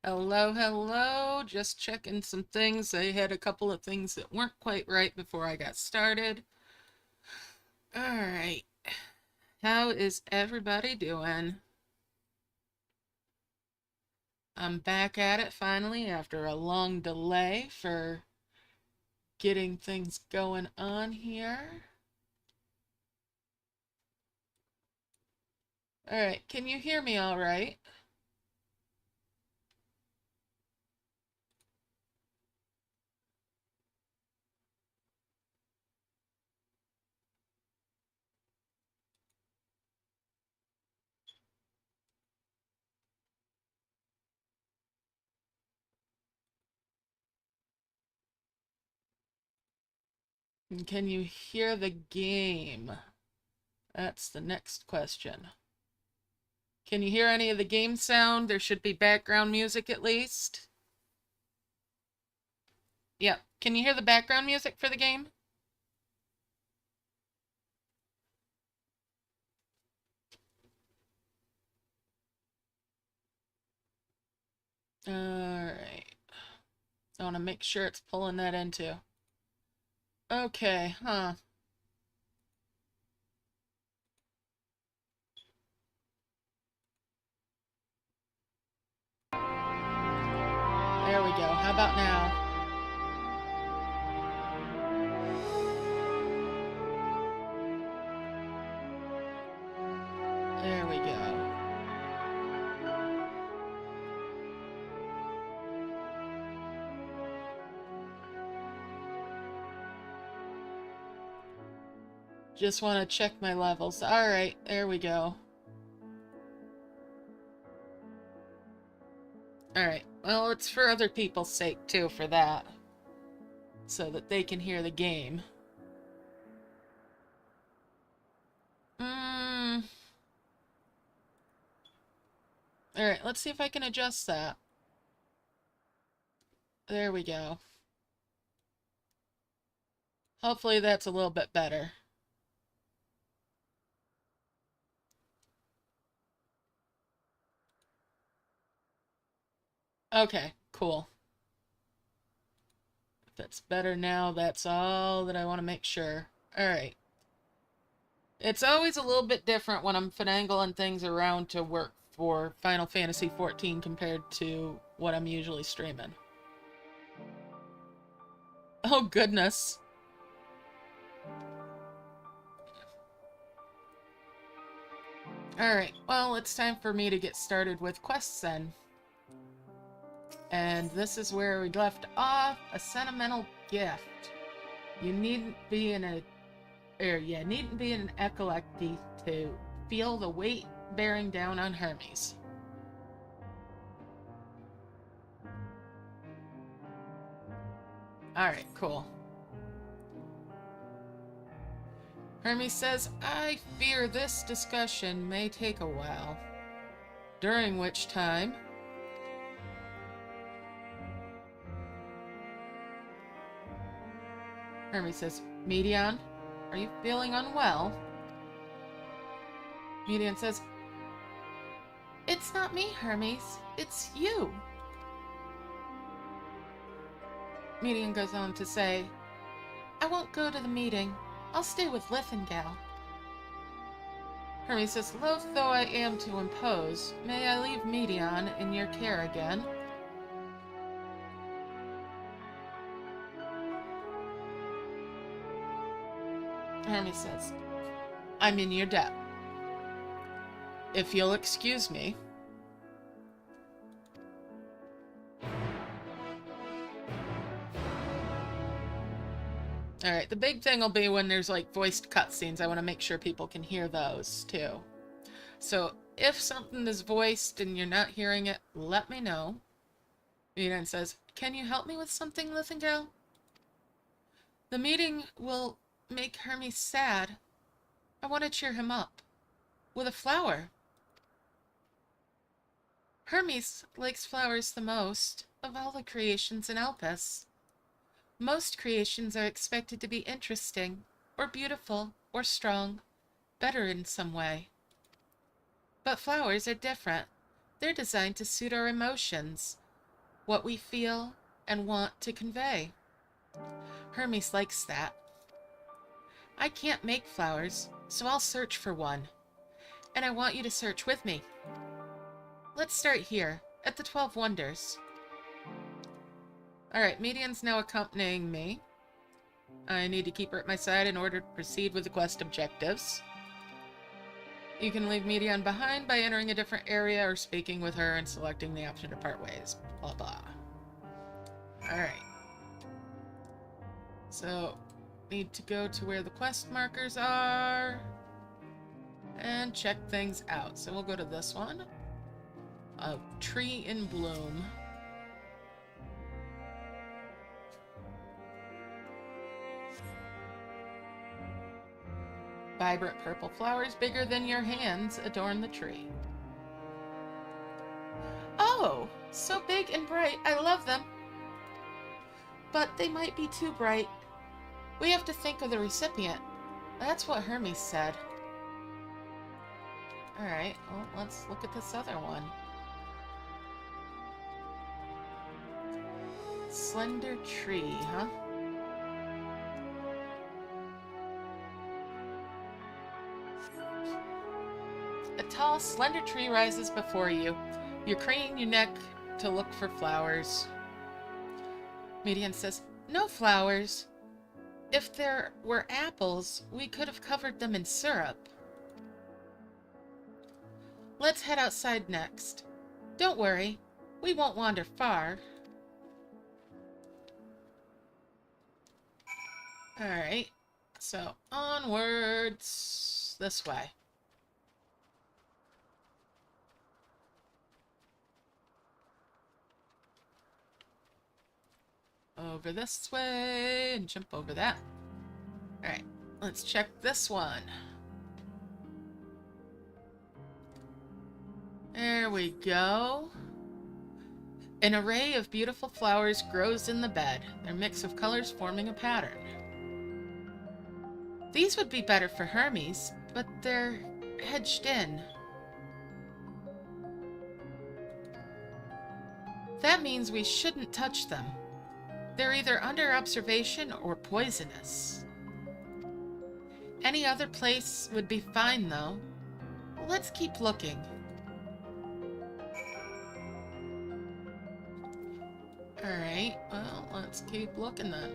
Hello, hello. Just checking some things. I had a couple of things that weren't quite right before I got started. All right. How is everybody doing? I'm back at it finally after a long delay for getting things going on here. All right. Can you hear me all right? And can you hear the game? That's the next question. Can you hear any of the game sound? There should be background music at least. Yep. Can you hear the background music for the game? Alright. I want to make sure it's pulling that into. Okay, huh. There we go. How about now? There we go. Just want to check my levels. Alright, there we go. Alright, well, it's for other people's sake, too, for that. So that they can hear the game. Alright, let's see if I can adjust that. There we go. Hopefully that's a little bit better. Okay, cool. If that's better now, that's all that I want to make sure. Alright. It's always a little bit different when I'm finagling things around to work for Final Fantasy XIV compared to what I'm usually streaming. Oh, goodness. Alright, well, it's time for me to get started with quests then. And this is where we left off, A Sentimental Gift. You needn't be in an epilepsy to feel the weight bearing down on Hermes. Alright, cool. Hermes says, I fear this discussion may take a while. During which time... Hermes says, Medion, are you feeling unwell? Medion says, it's not me, Hermes. It's you. Medion goes on to say, I won't go to the meeting. I'll stay with Lithengel. Hermes says, loath though I am to impose, may I leave Medion in your care again? Hermes says, I'm in your debt. If you'll excuse me. Alright, the big thing will be when there's like voiced cutscenes. I want to make sure people can hear those too. So if something is voiced and you're not hearing it, let me know. Eden says, can you help me with something, Lithengel? The meeting will make Hermes sad. I want to cheer him up. With a flower. Hermes likes flowers the most of all the creations in Elpis. Most creations are expected to be interesting, or beautiful, or strong, better in some way. But flowers are different. They're designed to suit our emotions, what we feel and want to convey. Hermes likes that. I can't make flowers, so I'll search for one. And I want you to search with me. Let's start here, at the 12 Wonders. Alright, Median's now accompanying me. I need to keep her at my side in order to proceed with the quest objectives. You can leave Median behind by entering a different area or speaking with her and selecting the option to part ways. Blah blah. Alright. So, need to go to where the quest markers are and check things out. So we'll go to this one. A tree in bloom. Vibrant purple flowers bigger than your hands adorn the tree. Oh, so big and bright. I love them. But they might be too bright. We have to think of the recipient. That's what Hermes said. Alright, well, let's look at this other one. Slender tree, huh? A tall, slender tree rises before you. You crane your neck to look for flowers. Median says, no flowers. If there were apples, we could have covered them in syrup. Let's head outside next. Don't worry, we won't wander far. Alright, so onwards this way. Over this way and jump over that. Alright, let's check this one. There we go. An array of beautiful flowers grows in the bed, their mix of colors forming a pattern. These would be better for Hermes, but they're hedged in. That means we shouldn't touch them. They're either under observation or poisonous. Any other place would be fine, though. Let's keep looking. Alright, well, let's keep looking then.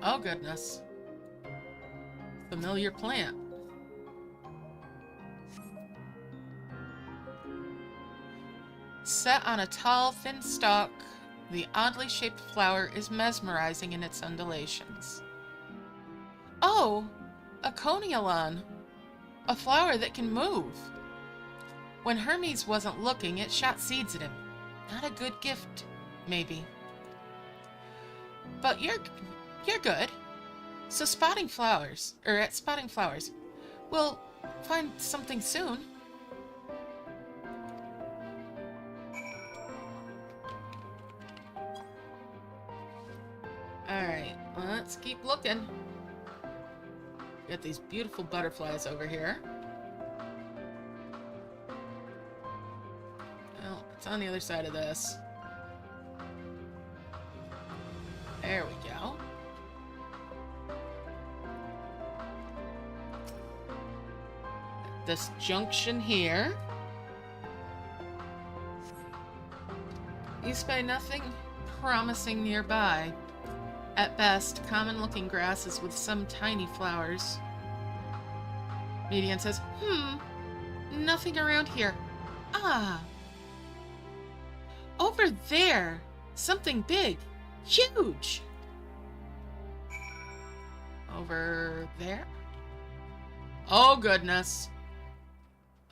Oh, goodness. Familiar plant. Set on a tall, thin stalk, the oddly shaped flower is mesmerizing in its undulations. Oh, a coniolon. A flower that can move. When Hermes wasn't looking, it shot seeds at him. Not a good gift, maybe. But you're good. So at Spotting Flowers, we'll find something soon. Alright, let's keep looking. Got these beautiful butterflies over here. Well, it's on the other side of this. There we go. This junction here. You spy nothing promising nearby. At best, common-looking grasses with some tiny flowers. Median says, nothing around here. Ah! Over there! Something big! Huge! Over there? Oh, goodness.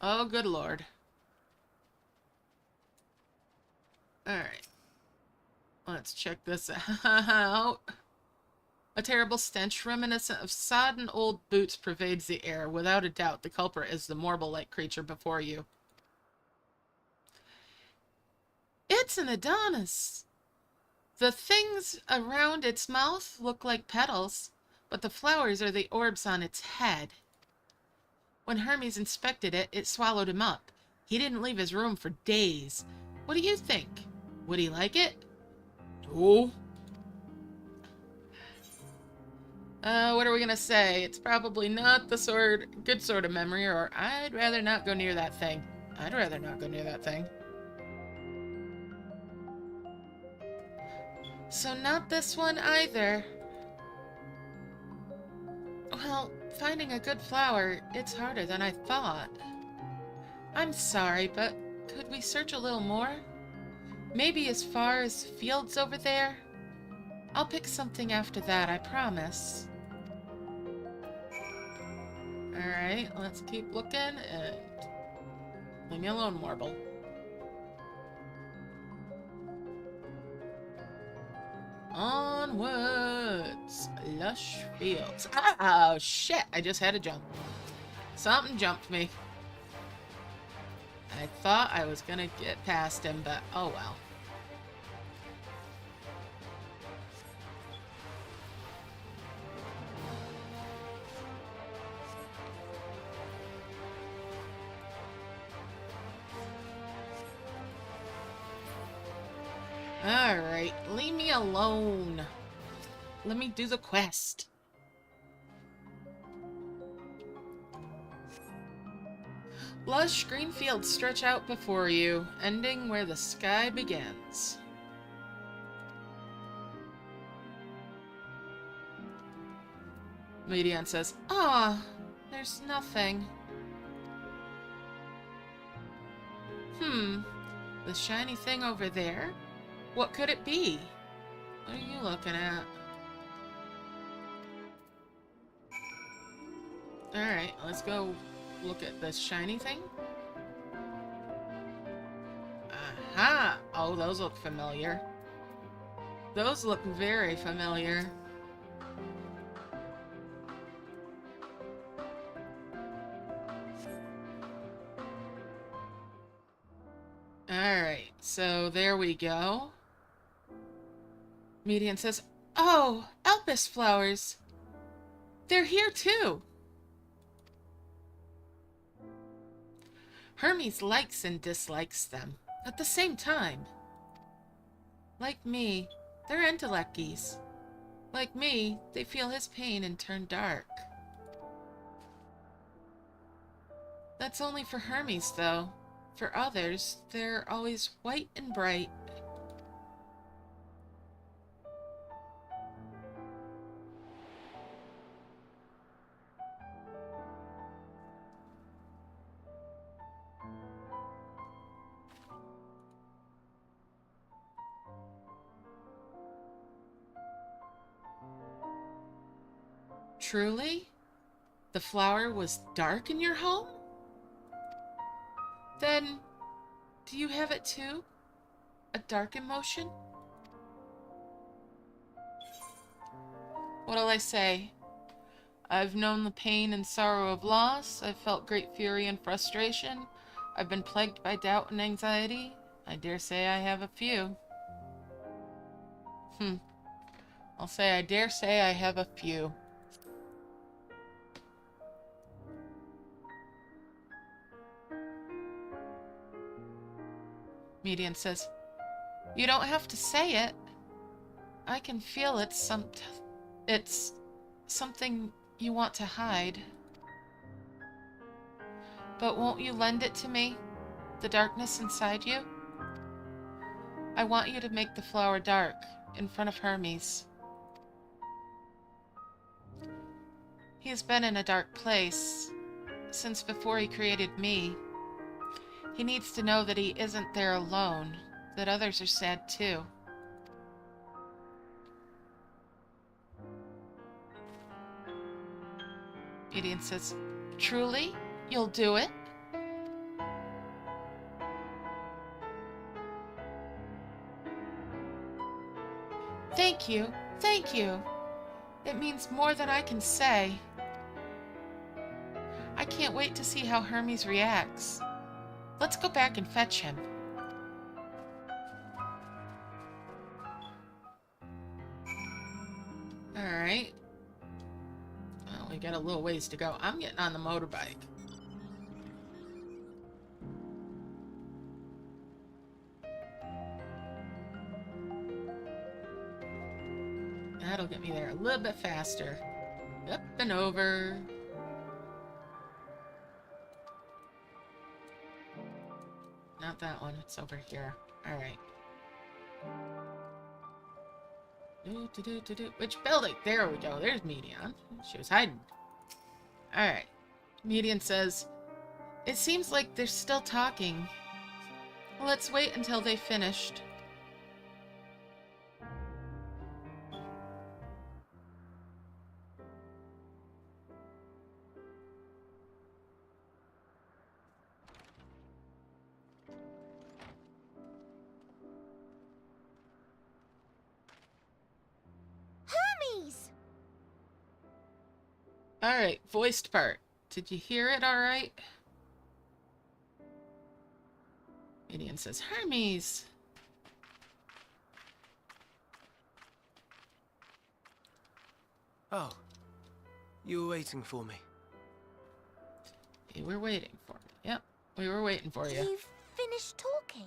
Oh, good lord. Alright. Let's check this out. A terrible stench reminiscent of sodden old boots pervades the air. Without a doubt, the culprit is the marble-like creature before you. It's an Adonis! The things around its mouth look like petals, but the flowers are the orbs on its head. When Hermes inspected it, it swallowed him up. He didn't leave his room for days. What do you think? Would he like it? Oh. What are we gonna say? It's probably not the good sort of memory, or I'd rather not go near that thing. I'd rather not go near that thing. So not this one either. Well, finding a good flower, it's harder than I thought. I'm sorry, but could we search a little more? Maybe as far as fields over there? I'll pick something after that, I promise. Alright, let's keep looking and... leave me alone, Marble. Onwards! Lush fields. Oh, shit! I just had a jump. Something jumped me. I thought I was gonna get past him, but oh well. Alright, leave me alone. Let me do the quest. Lush green fields stretch out before you, ending where the sky begins. Medion says, "Ah, there's nothing." The shiny thing over there? What could it be? What are you looking at? Alright, let's go look at this shiny thing. Aha! Oh, those look familiar. Those look very familiar. Alright, so there we go. Median says, "Oh, Elpis flowers! They're here too!" Hermes likes and dislikes them at the same time. Like me, they're Endwalkers. Like me, they feel his pain and turn dark. That's only for Hermes, though. For others, they're always white and bright. Truly? The flower was dark in your home? Then, do you have it too? A dark emotion? What'll I say? I've known the pain and sorrow of loss. I've felt great fury and frustration. I've been plagued by doubt and anxiety. I dare say I have a few. I'll say I dare say I have a few. Median says, "You don't have to say it. I can feel it's something you want to hide. But won't you lend it to me? The darkness inside you? I want you to make the flower dark in front of Hermes. He has been in a dark place since before he created me. He needs to know that he isn't there alone, that others are sad too." Median says, "Truly? You'll do it?" Thank you. Thank you. It means more than I can say. I can't wait to see how Hermes reacts. Let's go back and fetch him. Alright. Well, we got a little ways to go. I'm getting on the motorbike. That'll get me there a little bit faster. Up and over. Not that one, it's over here. Alright. Which building? There we go. There's Medion. She was hiding. Alright. Medion says, "It seems like they're still talking. Let's wait until they finished." Alright, voiced part. Did you hear it alright? Medion says, "Hermes." Oh, you were waiting for me. You were waiting for me. Yep, we were waiting for you. You've finished talking?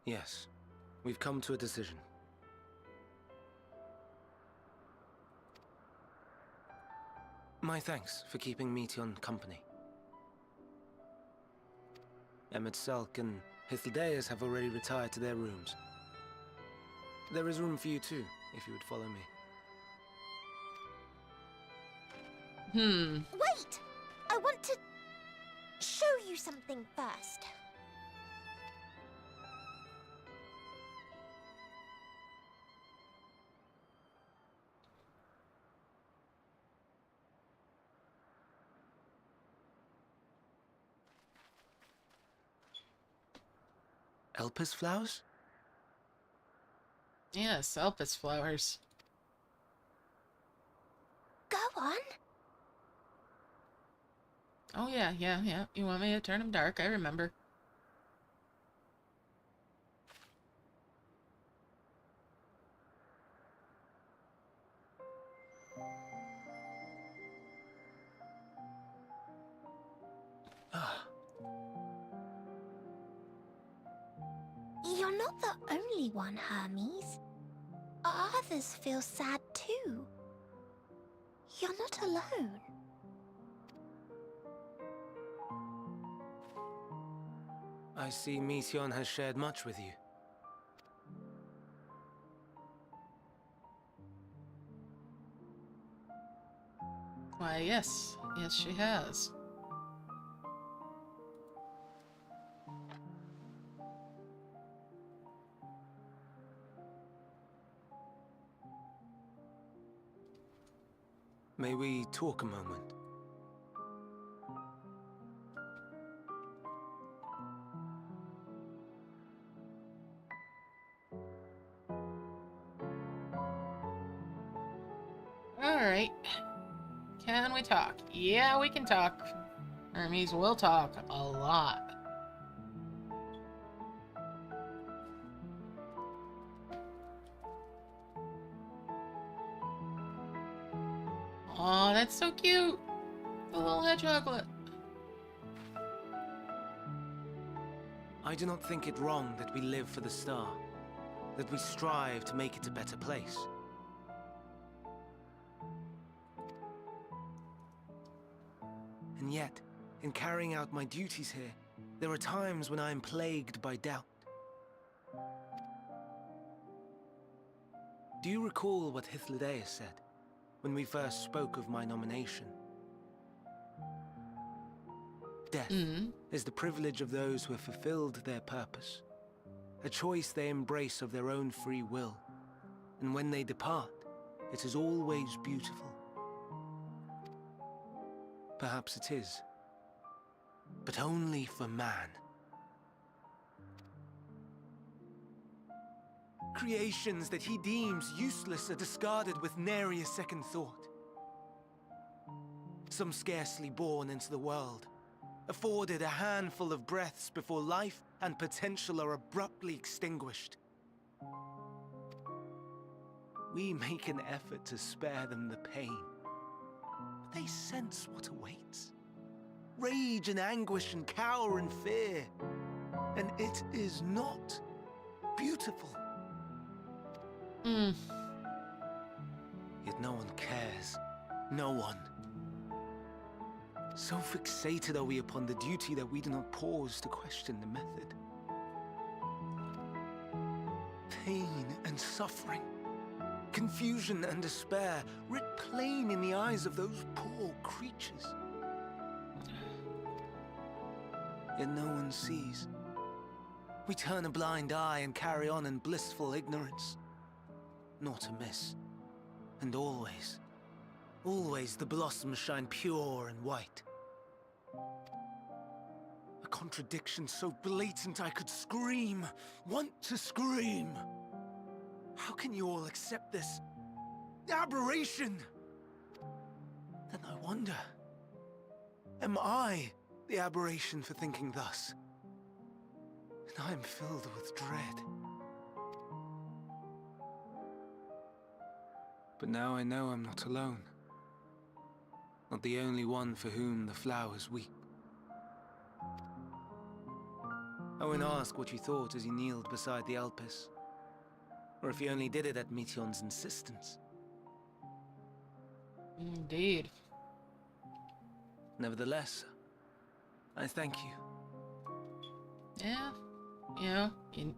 Yes, we've come to a decision. My thanks for keeping Meteon company. Emet-selch and Hythlodaeus have already retired to their rooms. There is room for you too, if you would follow me. Wait! I want to show you something first. Elpis flowers? Yes, Elpis flowers. Go on. Oh yeah. You want me to turn them dark? I remember. Ah, You're not the only one, Hermes. Others feel sad too. You're not alone. I see Meteon has shared much with you. Why, yes. Yes, she has. May we talk a moment? Alright. Can we talk? Yeah, we can talk. Hermes will talk a lot. Aw, that's so cute. The little head chocolate. I do not think it wrong that we live for the star, that we strive to make it a better place. And yet, in carrying out my duties here, there are times when I am plagued by doubt. Do you recall what Hythlodaeus said when we first spoke of my nomination? Death is the privilege of those who have fulfilled their purpose, a choice they embrace of their own free will, and when they depart, it is always beautiful. Perhaps it is, but only for man. Creations that he deems useless are discarded with nary a second thought. Some scarcely born into the world, afforded a handful of breaths before life and potential are abruptly extinguished. We make an effort to spare them the pain. They sense what awaits. Rage and anguish and cower and fear. And it is not beautiful. Hmm. Yet no one cares. No one. So fixated are we upon the duty that we do not pause to question the method. Pain and suffering, confusion and despair, writ plain in the eyes of those poor creatures. Yet no one sees. We turn a blind eye and carry on in blissful ignorance. Not amiss. And always, always the blossoms shine pure and white. A contradiction so blatant I could scream, want to scream. How can you all accept this aberration? Then I wonder, am I the aberration for thinking thus? And I am filled with dread. But now I know I'm not alone. Not the only one for whom the flowers weep. I won't ask what you thought as you kneeled beside the Elpis, or if you only did it at Meteon's insistence. Indeed. Nevertheless, I thank you. Yeah. You know,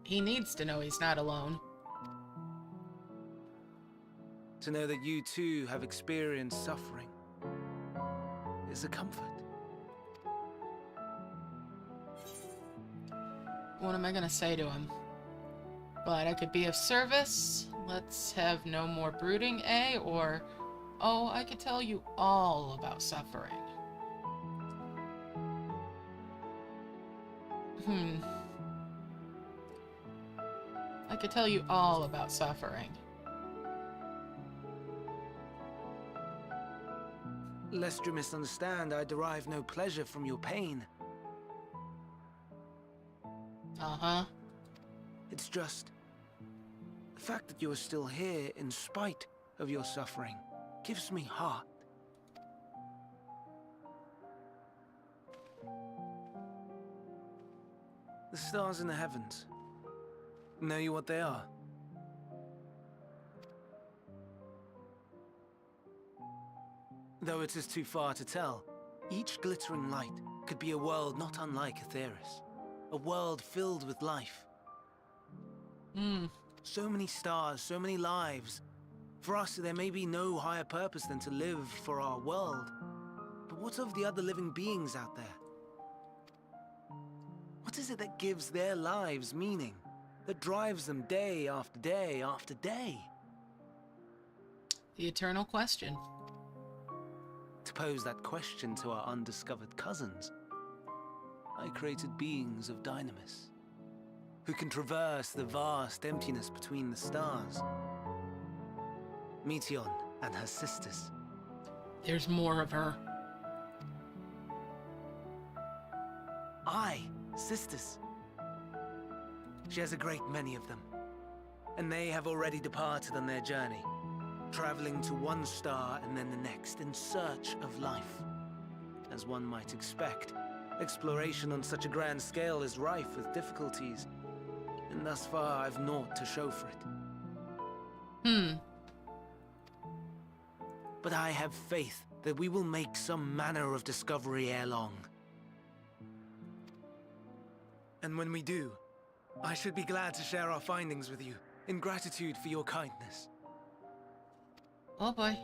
he needs to know he's not alone. To know that you too have experienced suffering is a comfort. What am I gonna say to him? But I could be of service. Let's have no more brooding, eh? Or, oh, I could tell you all about suffering. I could tell you all about suffering. Lest you misunderstand, I derive no pleasure from your pain. Uh-huh. It's just the fact that you are still here in spite of your suffering gives me heart. The stars in the heavens. Know you what they are? Though it is too far to tell, each glittering light could be a world not unlike Aetheris. A world filled with life. So many stars, so many lives. For us, there may be no higher purpose than to live for our world. But what of the other living beings out there? What is it that gives their lives meaning? That drives them day after day after day? The eternal question. To pose that question to our undiscovered cousins, I created beings of dynamis, who can traverse the vast emptiness between the stars. Meteon and her sisters. There's more of her. Aye, sisters. She has a great many of them, and they have already departed on their journey, traveling to one star and then the next in search of life. As one might expect, exploration on such a grand scale is rife with difficulties, and thus far I've naught to show for it. But I have faith that we will make some manner of discovery ere long. And when we do, I should be glad to share our findings with you, in gratitude for your kindness. Oh boy.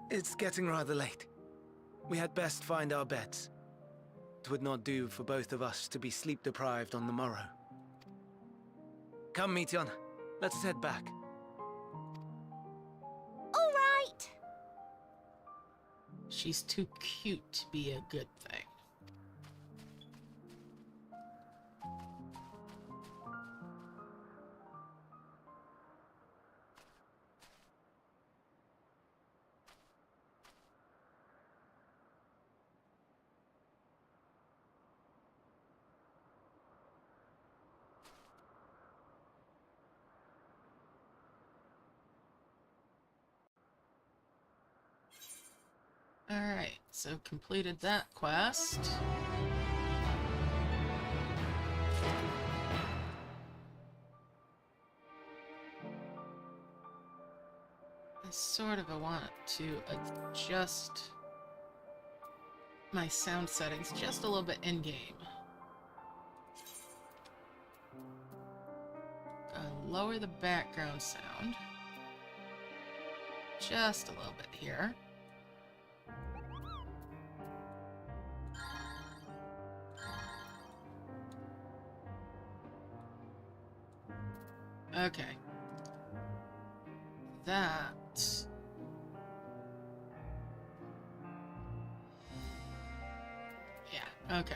It's getting rather late. We had best find our beds. It would not do for both of us to be sleep-deprived on the morrow. Come, Meteon. Let's head back. All right. She's too cute to be a good thing. Alright, so completed that quest. sort of want to adjust my sound settings just a little bit in-game. Lower the background sound just a little bit here. Okay. That... yeah, okay.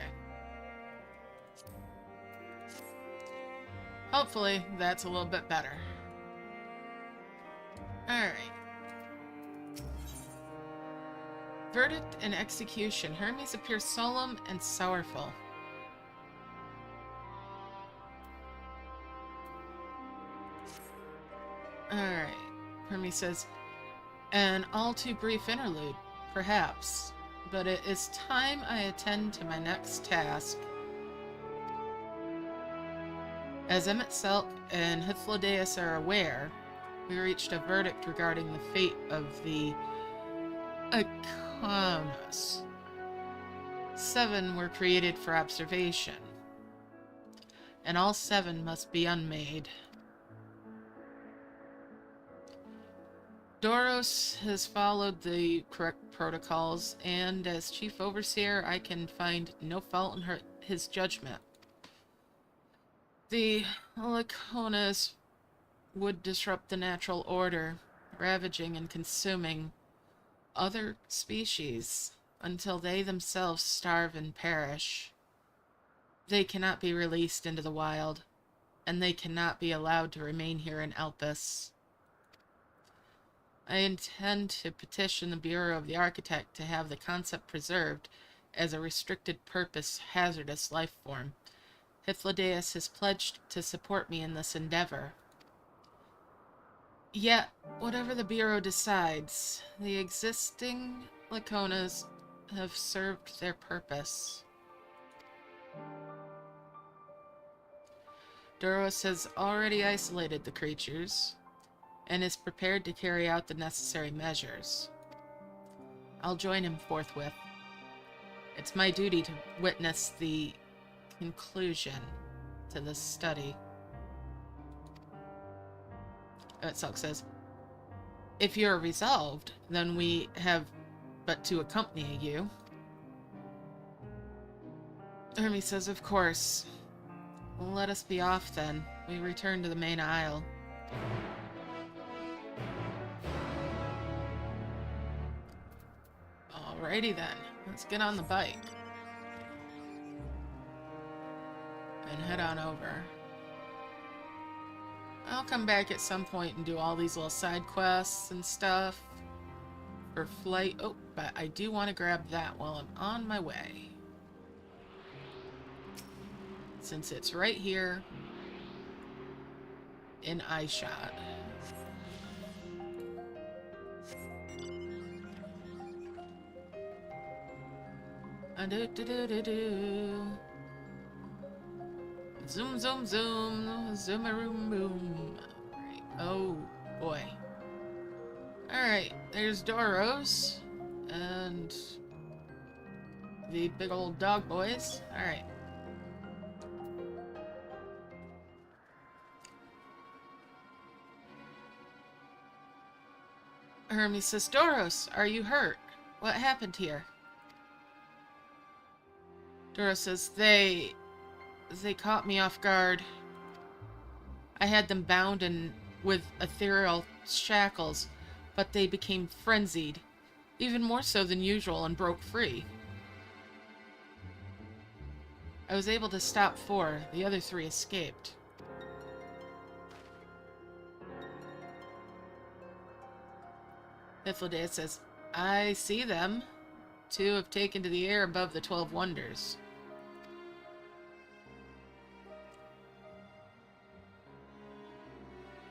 Hopefully, that's a little bit better. Alright. Verdict and execution. Hermes appears solemn and sorrowful. Alright. Hermes says, an all too brief interlude, perhaps, but it is time I attend to my next task. As emet-selch and Hythlodaeus are aware, we reached a verdict regarding the fate of the Iconos. 7 were created for observation, and all 7 must be unmade. Doros has followed the correct protocols, and as Chief Overseer, I can find no fault in his judgment. The Iconos would disrupt the natural order, ravaging and consuming other species until they themselves starve and perish. They cannot be released into the wild, and they cannot be allowed to remain here in Elpis. I intend to petition the Bureau of the Architect to have the concept preserved as a restricted purpose hazardous life form. Hythlodaeus has pledged to support me in this endeavor. Yet, whatever the Bureau decides, the existing Laconas have served their purpose. Doros has already isolated the creatures, and is prepared to carry out the necessary measures. I'll join him forthwith. It's my duty to witness the conclusion to this study. Emet-selch says, if you're resolved, then we have but to accompany you. Hermes says, of course. Let us be off then. We return to the main aisle. Alrighty then, let's get on the bike and head on over. I'll come back at some point and do all these little side quests and stuff for flight. Oh, but I do want to grab that while I'm on my way, since it's right here in eyeshot. Zoom, zoom, zoom, zoomaroom, boom. Right. Oh boy. Alright, there's Doros and the big old dog boys. Alright. Hermes says, Doros, are you hurt? What happened here? Doros says, They caught me off guard. I had them bound and with ethereal shackles, but they became frenzied, even more so than usual, and broke free. I was able to stop 4. The other 3 escaped. Hythlodaeus says, I see them. 2 have taken to the air above the 12 wonders.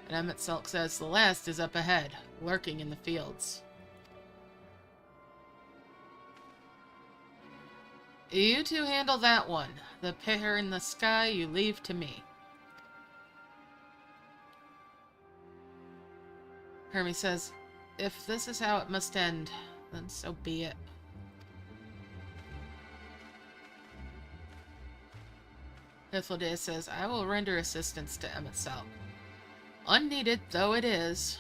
And Emet-selch says, the last is up ahead, lurking in the fields. You 2 handle that one. The pair in the sky you leave to me. Hermes says, if this is how it must end, then so be it. Hythlodaeus says, I will render assistance to emet-selch. Unneeded though it is.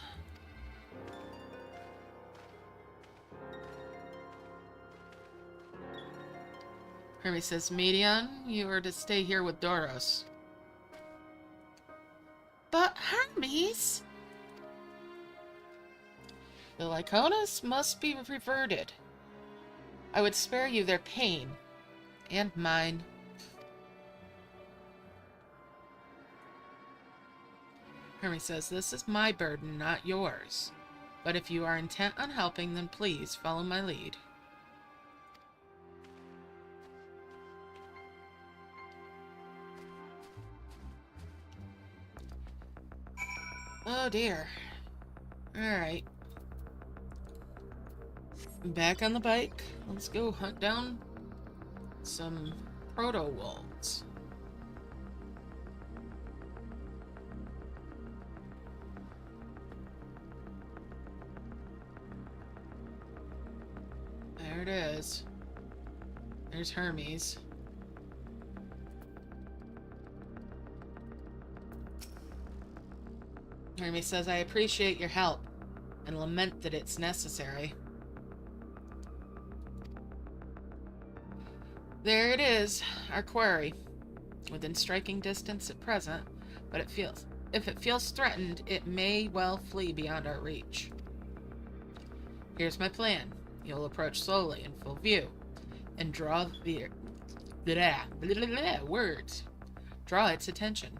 Hermes says, Medion, you are to stay here with Doros. But Hermes! The Lyconas must be reverted. I would spare you their pain. And mine. Hermes says, this is my burden, not yours. But if you are intent on helping, then please follow my lead. Oh dear. Alright. Back on the bike. Let's go hunt down some proto-wolves. There it is. There's Hermes. Hermes says, I appreciate your help and lament that it's necessary. There it is, our quarry. Within striking distance at present, but if it feels threatened, it may well flee beyond our reach. Here's my plan. You'll approach slowly in full view and draw draw its attention.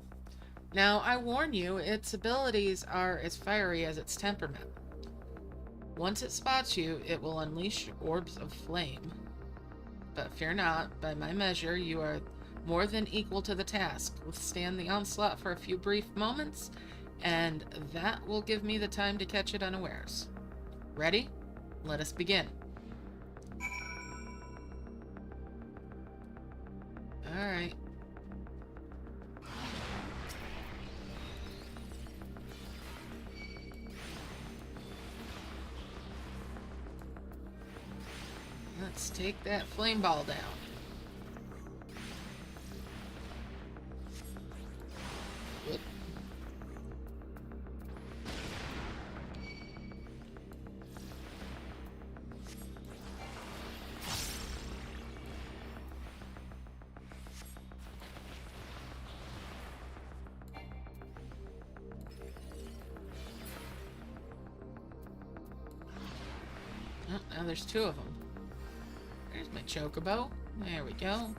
Now, I warn you, its abilities are as fiery as its temperament. Once it spots you, it will unleash orbs of flame. But fear not, by my measure, you are more than equal to the task. Withstand the onslaught for a few brief moments, and that will give me the time to catch it unawares. Ready? Let us begin. Alright. Let's take that flame ball down. Whoop. Oh, now there's two of them. There's my chocobo. There we go.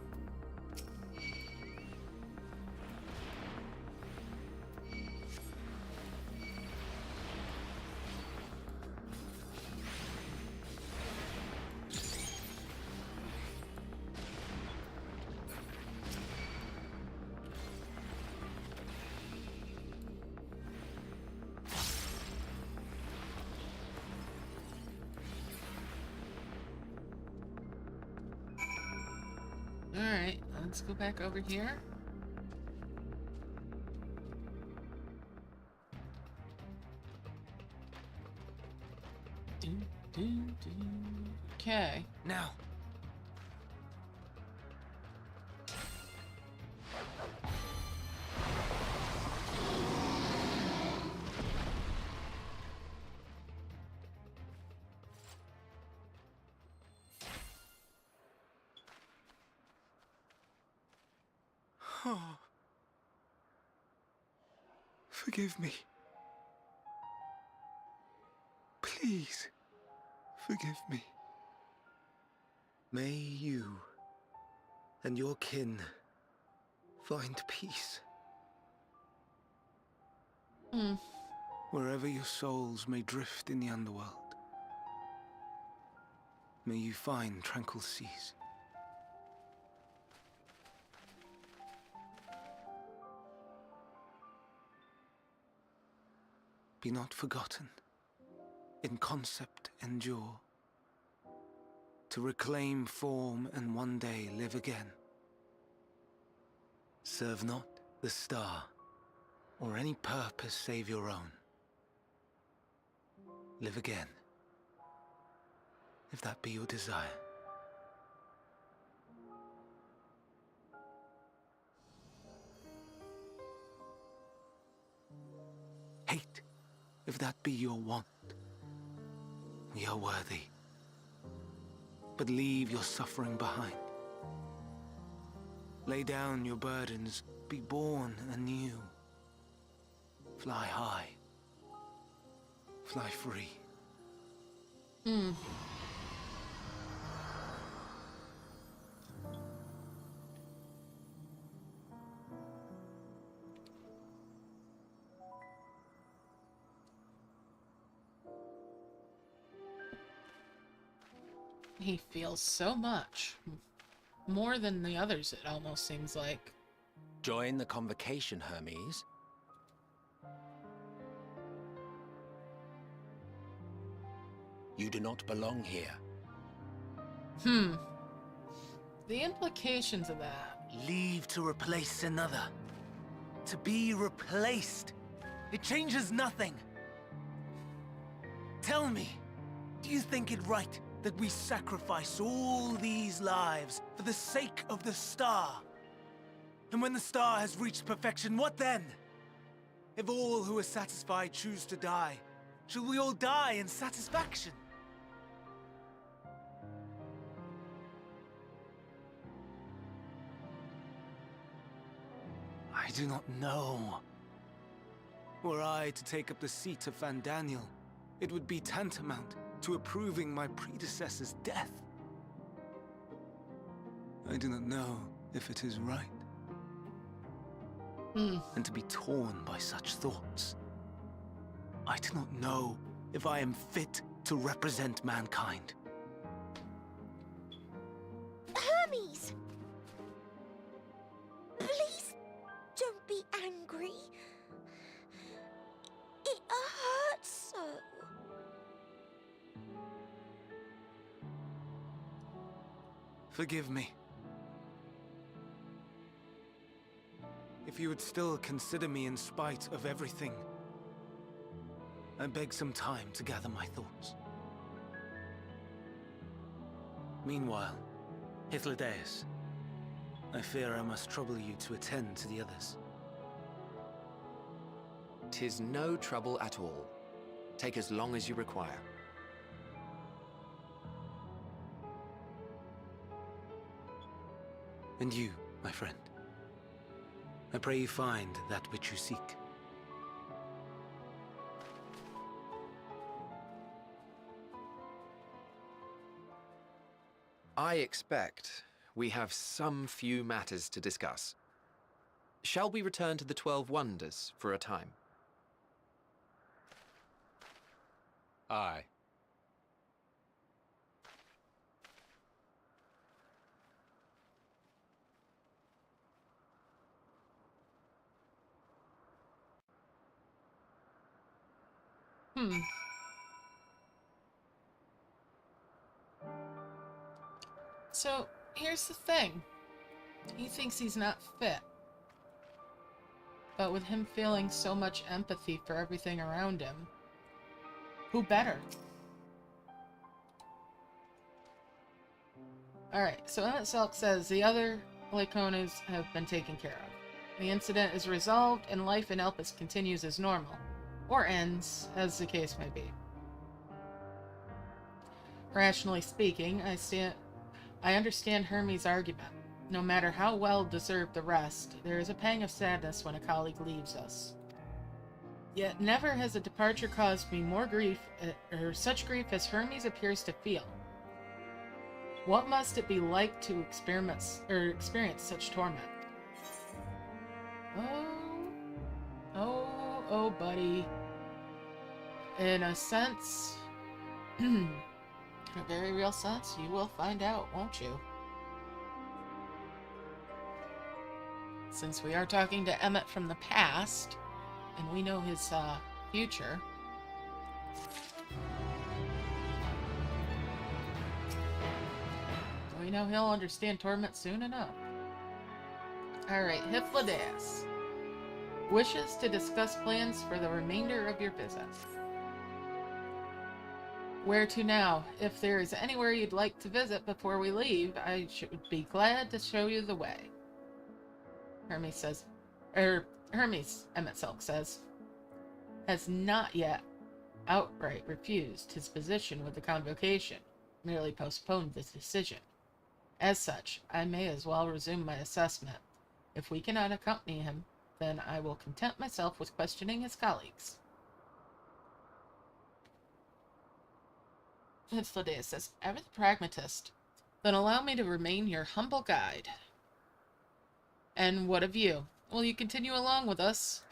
Alright, let's go back over here. Okay. Now. Oh. Forgive me. Please, forgive me. May you and your kin find peace. Wherever your souls may drift in the underworld, may you find tranquil seas. Be not forgotten, in concept endure, to reclaim form and one day live again. Serve not the star, or any purpose save your own. live again. If that be your desire. Hate, if that be your want. We are worthy. But leave your suffering behind. Lay down your burdens, be born anew. Fly high. Fly free. He feels so much. More than the others, it almost seems like. Join the convocation, Hermes. You do not belong here. The implications of that. Leave to replace another. To be replaced. It changes nothing. Tell me, do you think it right that we sacrifice all these lives for the sake of the star? And when the star has reached perfection, what then? If all who are satisfied choose to die, shall we all die in satisfaction? I do not know. Were I to take up the seat of Fandaniel, it would be tantamount to approving my predecessor's death. I do not know if it is right. And to be torn by such thoughts. I do not know if I am fit to represent mankind. Hermes! Please don't be angry. It hurts so. Forgive me. If you would still consider me in spite of everything, I beg some time to gather my thoughts. Meanwhile, Hythlodaeus, I fear I must trouble you to attend to the others. 'Tis no trouble at all. Take as long as you require. And you, my friend, I pray you find that which you seek. I expect we have some few matters to discuss. Shall we return to the 12 Wonders for a time? Aye. So, here's the thing. He thinks he's not fit. But with him feeling so much empathy for everything around him, who better? Alright, so emet-selch says the other Lyconas have been taken care of. The incident is resolved and life in Elpis continues as normal. Or ends, as the case may be. Rationally speaking, I understand Hermes' argument. No matter how well deserved the rest, there is a pang of sadness when a colleague leaves us. Yet never has a departure caused me more grief, or such grief as Hermes appears to feel. What must it be like to experience such torment? Oh, buddy. In a sense, in a very real sense, you will find out, won't you? Since we are talking to Emmet from the past, and we know his future. We know he'll understand torment soon enough. Alright, Hythlodaeus wishes to discuss plans for the remainder of your visit. Where to now? If there is anywhere you'd like to visit before we leave, I should be glad to show you the way. Hermes says, Hermes, emet-selch says, has not yet outright refused his position with the convocation, merely postponed this decision. As such, I may as well resume my assessment. If we cannot accompany him, then I will content myself with questioning his colleagues. Hythlodaeus says, ever the pragmatist. Then allow me to remain your humble guide. And what of you? Will you continue along with us?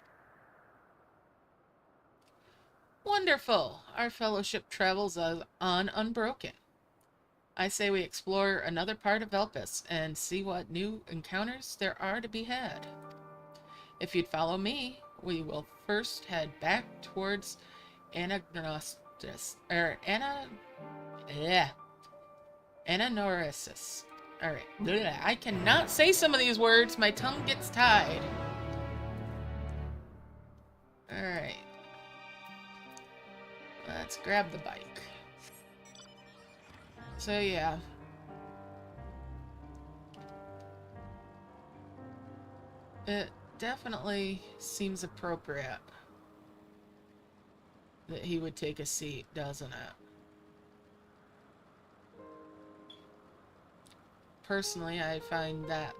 Wonderful! Our fellowship travels on unbroken. I say we explore another part of Elpis and see what new encounters there are to be had. If you'd follow me, we will first head back towards Anagnosis, Ananorisis. Alright. I cannot say some of these words. My tongue gets tied. Alright. Let's grab the bike. So, yeah. It definitely seems appropriate that he would take a seat, doesn't it? Personally, I find that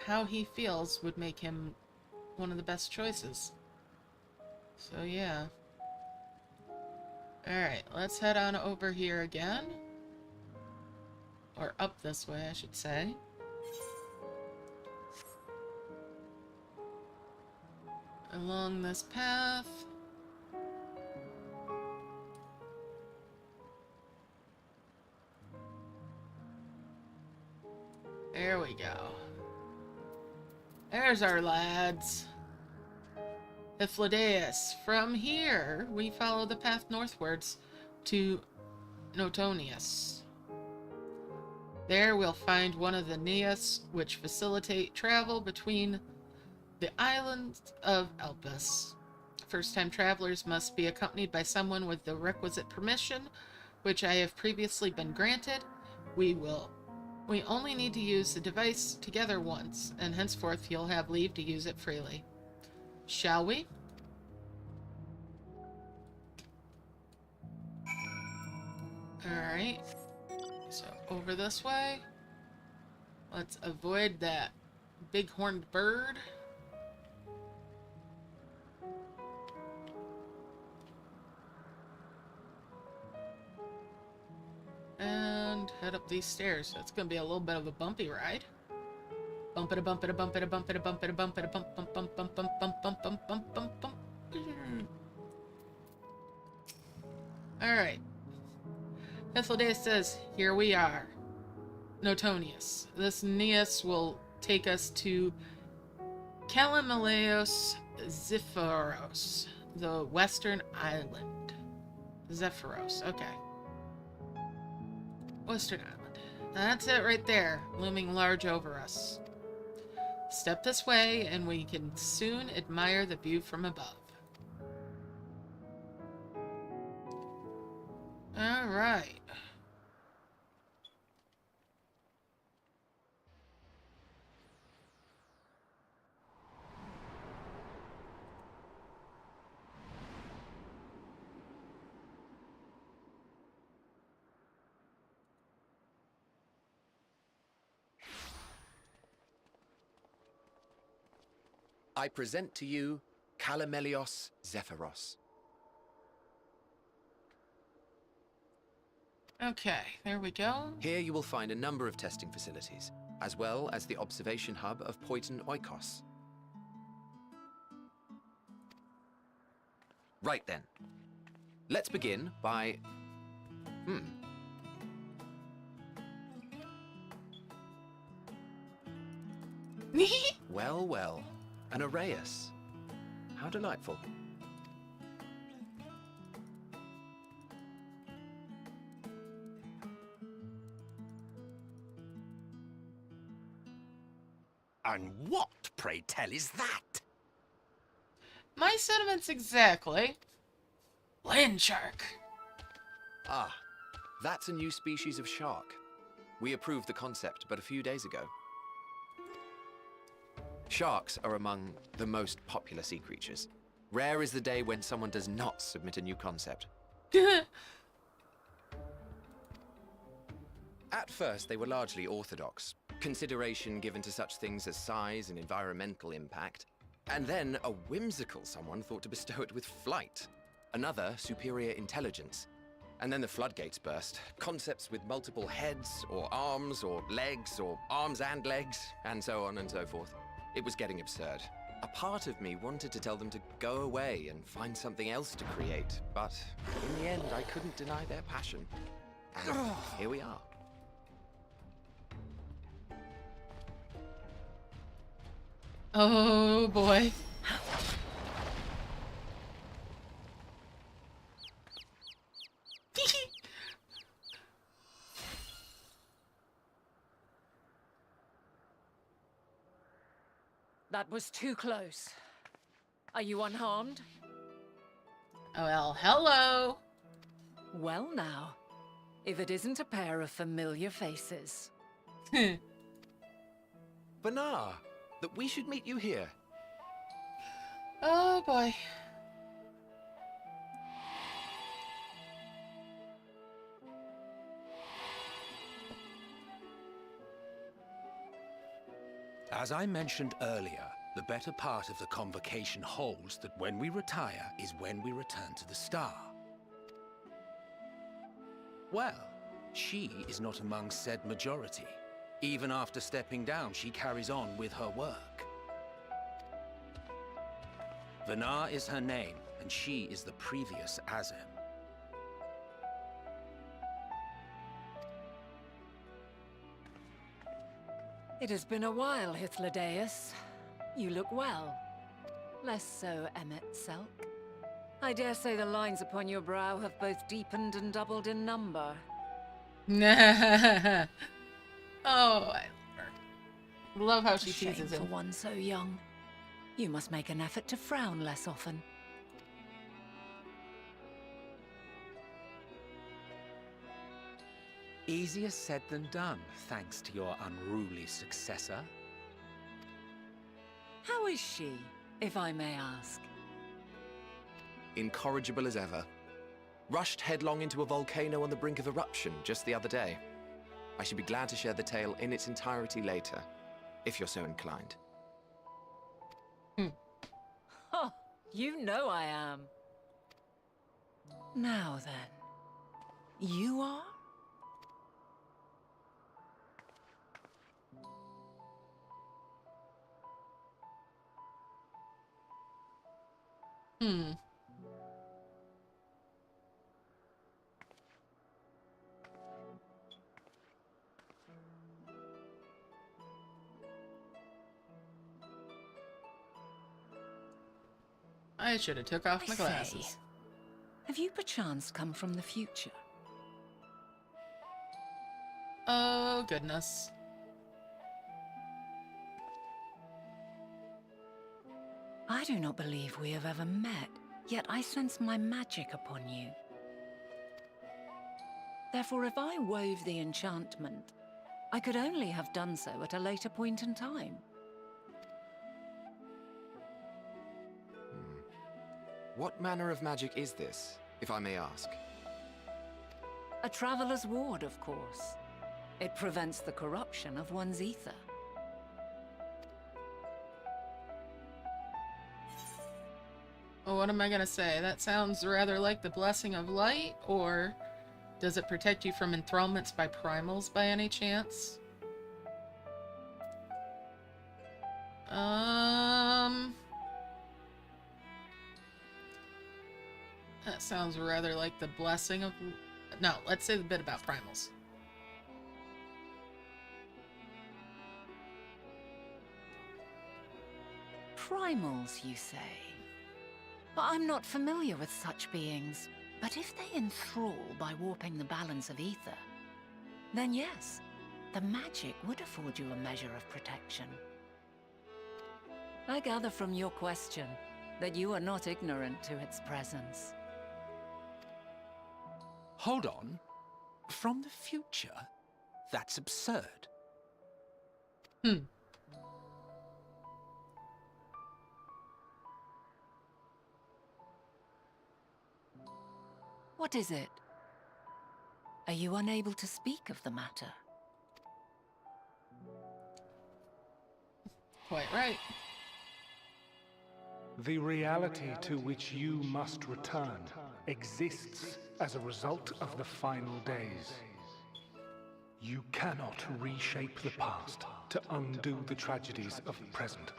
how he feels would make him one of the best choices. So, yeah. Alright, let's head on over here again. Or up this way, I should say. Along this path. There we go. There's our lads. Hythlodaeus. From here, we follow the path northwards to Notonius. There we'll find one of the Neas, which facilitate travel between the islands of Elpis. First-time travelers must be accompanied by someone with the requisite permission, which I have previously been granted. We only need to use the device together once, and henceforth you'll have leave to use it freely. Shall we? Alright. So, over this way. Let's avoid that big-horned bird. And head up these stairs. It's gonna be a little bit of a bumpy ride. Bump it a bump it a bump it a bump it a bump it a bump it a bump bump bump bump bump bump bump bump bump bump bump. Alright. Hythlodaeus says, here we are. Notonius. This Neas will take us to Kalimaleos Zephyros, the western island. Zephyros, okay. Western Island. That's it right there, looming large over us. Step this way, and we can soon admire the view from above. Alright. I present to you Kalimaleos Zephyros. Okay, there we go. Here you will find a number of testing facilities, as well as the observation hub of Poiton Oikos. Right then. Let's begin by... Well, well. An Arraius. How delightful. And what, pray tell, is that? My sentiments exactly. Land shark. Ah, that's a new species of shark. We approved the concept but a few days ago. Sharks are among the most popular sea creatures. Rare is the day when someone does not submit a new concept. At first, they were largely orthodox, consideration given to such things as size and environmental impact, and then a whimsical someone thought to bestow it with flight, another superior intelligence. And then the floodgates burst. Concepts with multiple heads, or arms and legs, and so on and so forth. It was getting absurd. A part of me wanted to tell them to go away and find something else to create, but in the end, I couldn't deny their passion. And here we are. Oh boy. That was too close. Are you unharmed? Oh, well, hello. Well now, if it isn't a pair of familiar faces. Banar, that we should meet you here. Oh boy. As I mentioned earlier, the better part of the convocation holds that when we retire is when we return to the star. Well, she is not among said majority. Even after stepping down, she carries on with her work. Vanar is her name, and she is the previous Azem. It has been a while, Hythlodaeus. You look well. Less so, Emet-selch. I dare say the lines upon your brow have both deepened and doubled in number. Oh, I love her. Love how she Shame teases for him. one so young. You must make an effort to frown less often. Easier said than done, thanks to your unruly successor. How is she, if I may ask? Incorrigible as ever. Rushed headlong into a volcano on the brink of eruption just the other day. I should be glad to share the tale in its entirety later, if you're so inclined. Oh, you know I am. Now then, you are? I should have took off my I say, glasses. have you perchance come from the future? Oh, goodness. I do not believe we have ever met, yet I sense my magic upon you. Therefore, if I wove the enchantment, I could only have done so at a later point in time. What manner of magic is this, if I may ask? A traveler's ward, of course. It prevents the corruption of one's ether. Well, what am I gonna say? That sounds rather like the Blessing of Light, or does it protect you from enthrallments by primals by any chance? That sounds rather like the Blessing of... No, let's say the bit about primals. Primals, you say? But I'm not familiar with such beings. But if they enthrall by warping the balance of ether, then yes, the magic would afford you a measure of protection. I gather from your question that you are not ignorant to its presence. Hold on. From the future? That's absurd. Hmm. What is it? Are you unable to speak of the matter? Quite right. The reality to which you must return exists as a result of the final days. You cannot reshape the past to undo the tragedies of the present.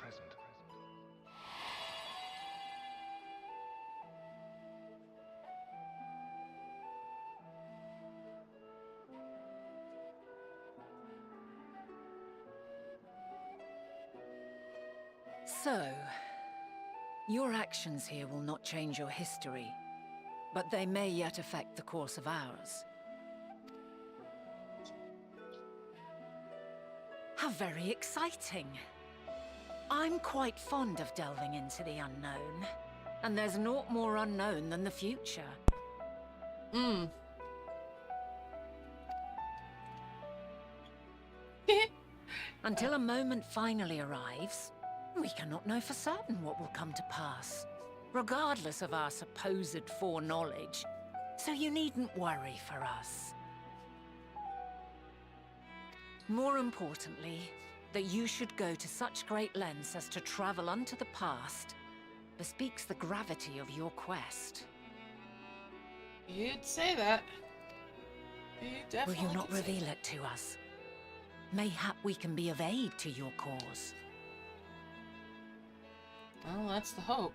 So, your actions here will not change your history, but they may yet affect the course of ours. How very exciting! I'm quite fond of delving into the unknown, and there's naught more unknown than the future. Hmm. Until a moment finally arrives, we cannot know for certain what will come to pass, regardless of our supposed foreknowledge, so you needn't worry for us. More importantly, that you should go to such great lengths as to travel unto the past bespeaks the gravity of your quest. You'd say that. You Will definitely you not could say reveal it to us? Mayhap we can be of aid to your cause. Well, that's the hope.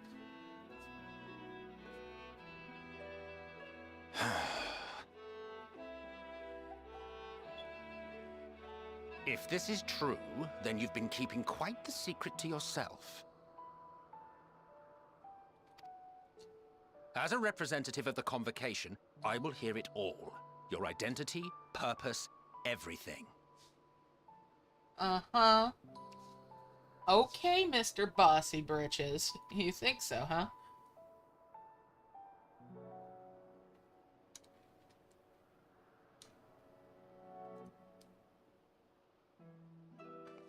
If this is true, then you've been keeping quite the secret to yourself. As a representative of the Convocation, I will hear it all. Your identity, purpose, everything. Uh-huh. Okay, Mr. Bossy Britches. You think so, huh?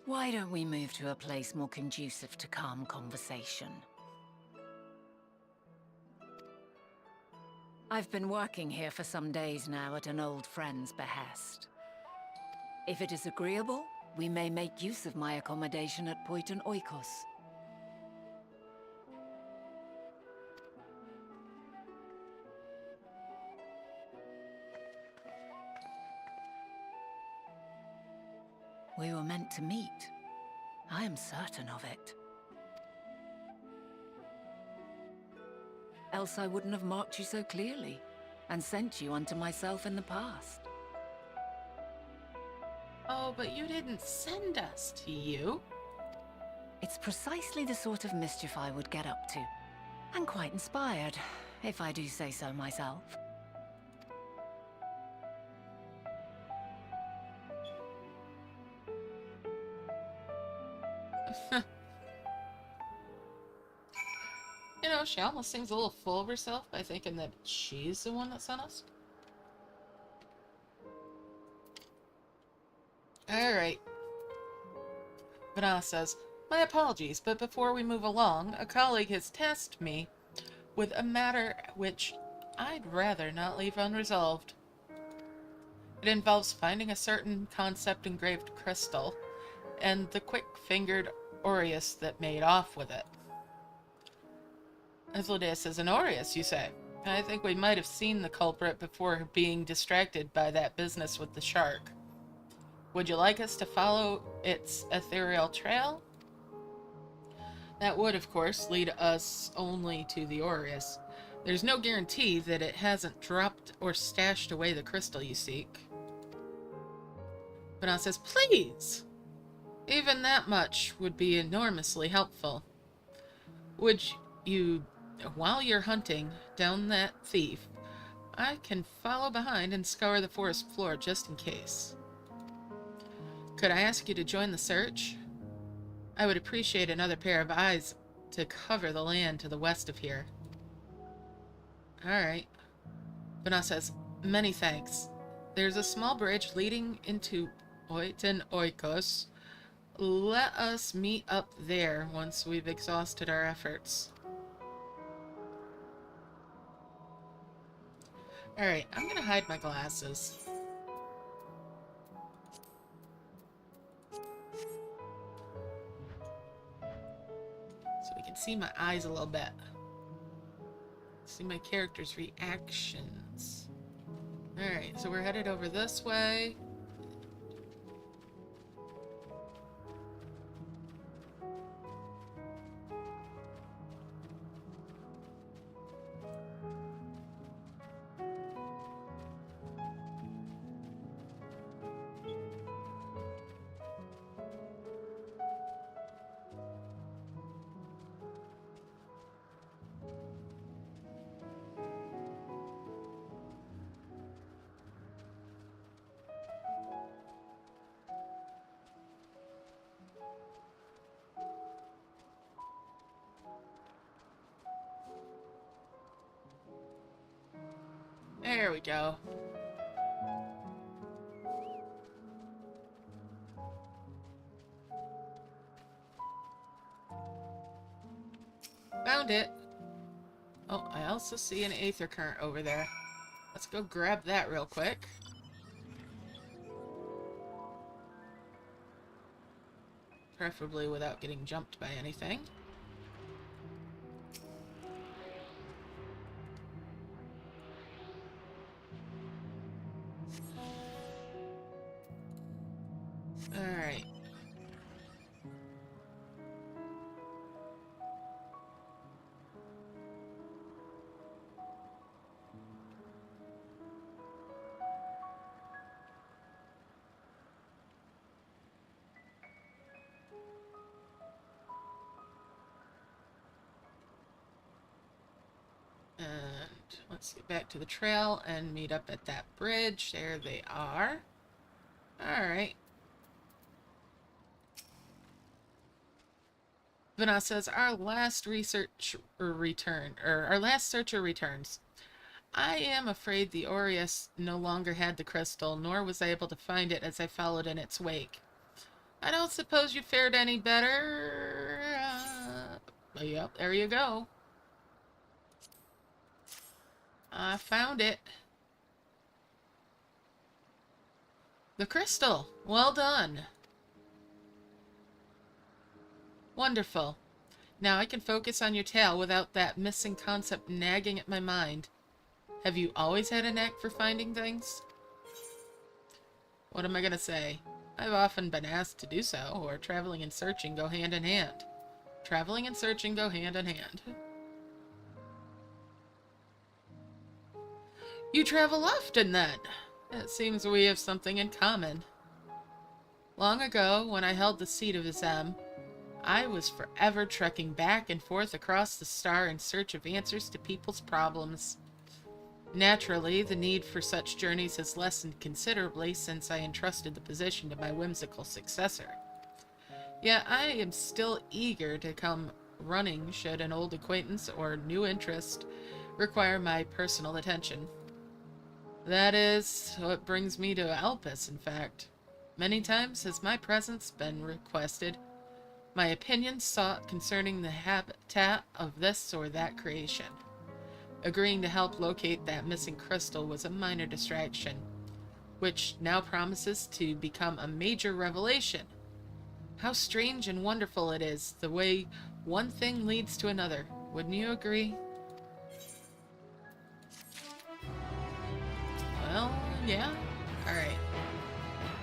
Why don't we move to a place more conducive to calm conversation? I've been working here for some days now at an old friend's behest. If it is agreeable, we may make use of my accommodation at Poiton Oikos. We were meant to meet. I am certain of it. Else I wouldn't have marked you so clearly, and sent you unto myself in the past. Oh, but you didn't send us to you. It's precisely the sort of mischief I would get up to. And quite inspired, if I do say so myself. You know, she almost seems a little full of herself by thinking that she's the one that sent us. Alright. Vanna says, my apologies, but before we move along, a colleague has tasked me with a matter which I'd rather not leave unresolved. It involves finding a certain concept-engraved crystal, and the quick-fingered Aureus that made off with it. Asmodeus is an Aureus, you say? I think we might have seen the culprit before being distracted by that business with the shark. Would you like us to follow its ethereal trail? That would, of course, lead us only to the Aureus. There's no guarantee that it hasn't dropped or stashed away the crystal you seek. Vanna says, please! Even that much would be enormously helpful. Would you, while you're hunting down that thief, I can follow behind and scour the forest floor just in case. Could I ask you to join the search? I would appreciate another pair of eyes to cover the land to the west of here. Alright. Vanna says, Many thanks. There's a small bridge leading into Oiten Oikos. Let us meet up there once we've exhausted our efforts. Alright, I'm gonna hide my glasses. So we can see my eyes a little bit. See my character's reactions. Alright, so we're headed over this way. There we go. Found it. Oh, I also see an aether current over there. Let's go grab that real quick. Preferably without getting jumped by anything. Alright. And let's get back to the trail and meet up at that bridge. There they are. Alright. Vana says, our last searcher returns. I am afraid the Aureus no longer had the crystal, nor was I able to find it as I followed in its wake. I don't suppose you fared any better. Yep, there you go. I found it. The crystal. Well done. Wonderful. Now I can focus on your tale without that missing concept nagging at my mind. Have you always had a knack for finding things? What am I gonna say? I've often been asked to do so, or traveling and searching go hand in hand. Traveling and searching go hand in hand. You travel often, then. It seems we have something in common. Long ago, when I held the seat of Azem, I was forever trekking back and forth across the star in search of answers to people's problems. Naturally, the need for such journeys has lessened considerably since I entrusted the position to my whimsical successor. Yet I am still eager to come running should an old acquaintance or new interest require my personal attention. That is what brings me to Elpis, in fact. Many times has my presence been requested, my opinion sought concerning the habitat of this or that creation. Agreeing to help locate that missing crystal was a minor distraction, which now promises to become a major revelation. How strange and wonderful it is, the way one thing leads to another. Wouldn't you agree? Well, yeah. Alright.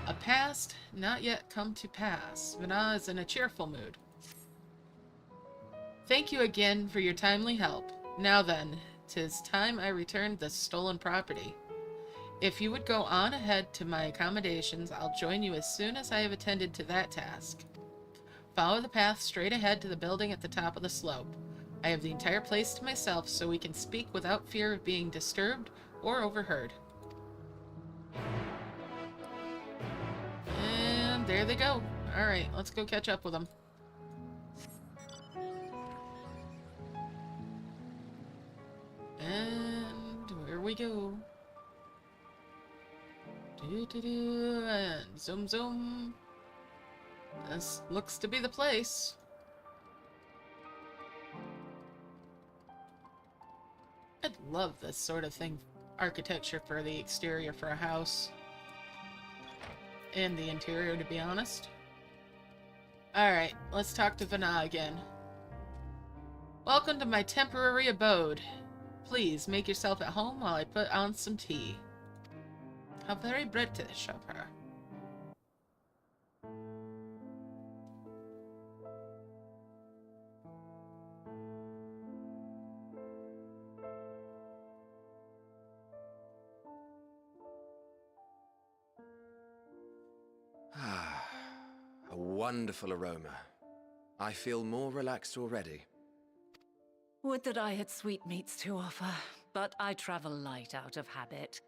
A past not yet come to pass. Vana is in a cheerful mood. Thank you again for your timely help. Now then, 'tis time I returned the stolen property. If you would go on ahead to my accommodations, I'll join you as soon as I have attended to that task. Follow the path straight ahead to the building at the top of the slope. I have the entire place to myself, so we can speak without fear of being disturbed or overheard. And there they go. Alright, let's go catch up with them. And where we go. And zoom zoom. This looks to be the place. I'd love this sort of thing, architecture for the exterior for a house. And the interior, to be honest. Alright, let's talk to Vana again. Welcome to my temporary abode. Please make yourself at home while I put on some tea. How very British of her. Ah, a wonderful aroma. I feel more relaxed already. Would that I had sweetmeats to offer, but I travel light out of habit.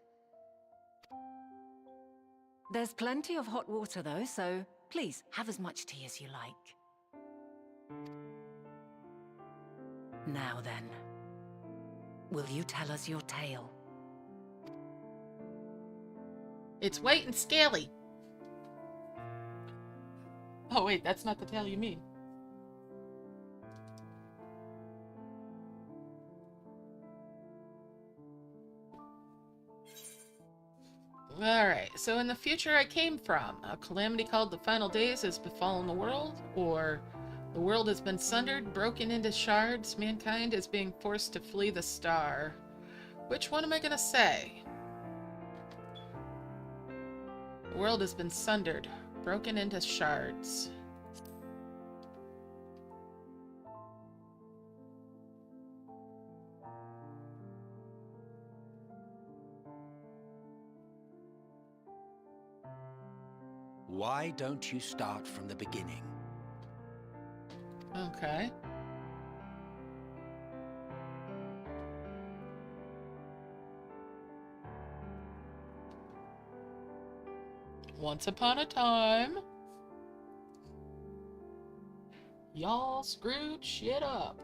There's plenty of hot water though, so please have as much tea as you like. Now then, will you tell us your tale? It's white and scaly. Oh wait, that's not the tail you mean. Alright, so in the future I came from, a calamity called the Final Days has befallen the world, or the world has been sundered, broken into shards, mankind is being forced to flee the star. Which one am I gonna say? The world has been sundered, broken into shards. Why don't you start from the beginning? Okay. Once upon a time, y'all screwed shit up.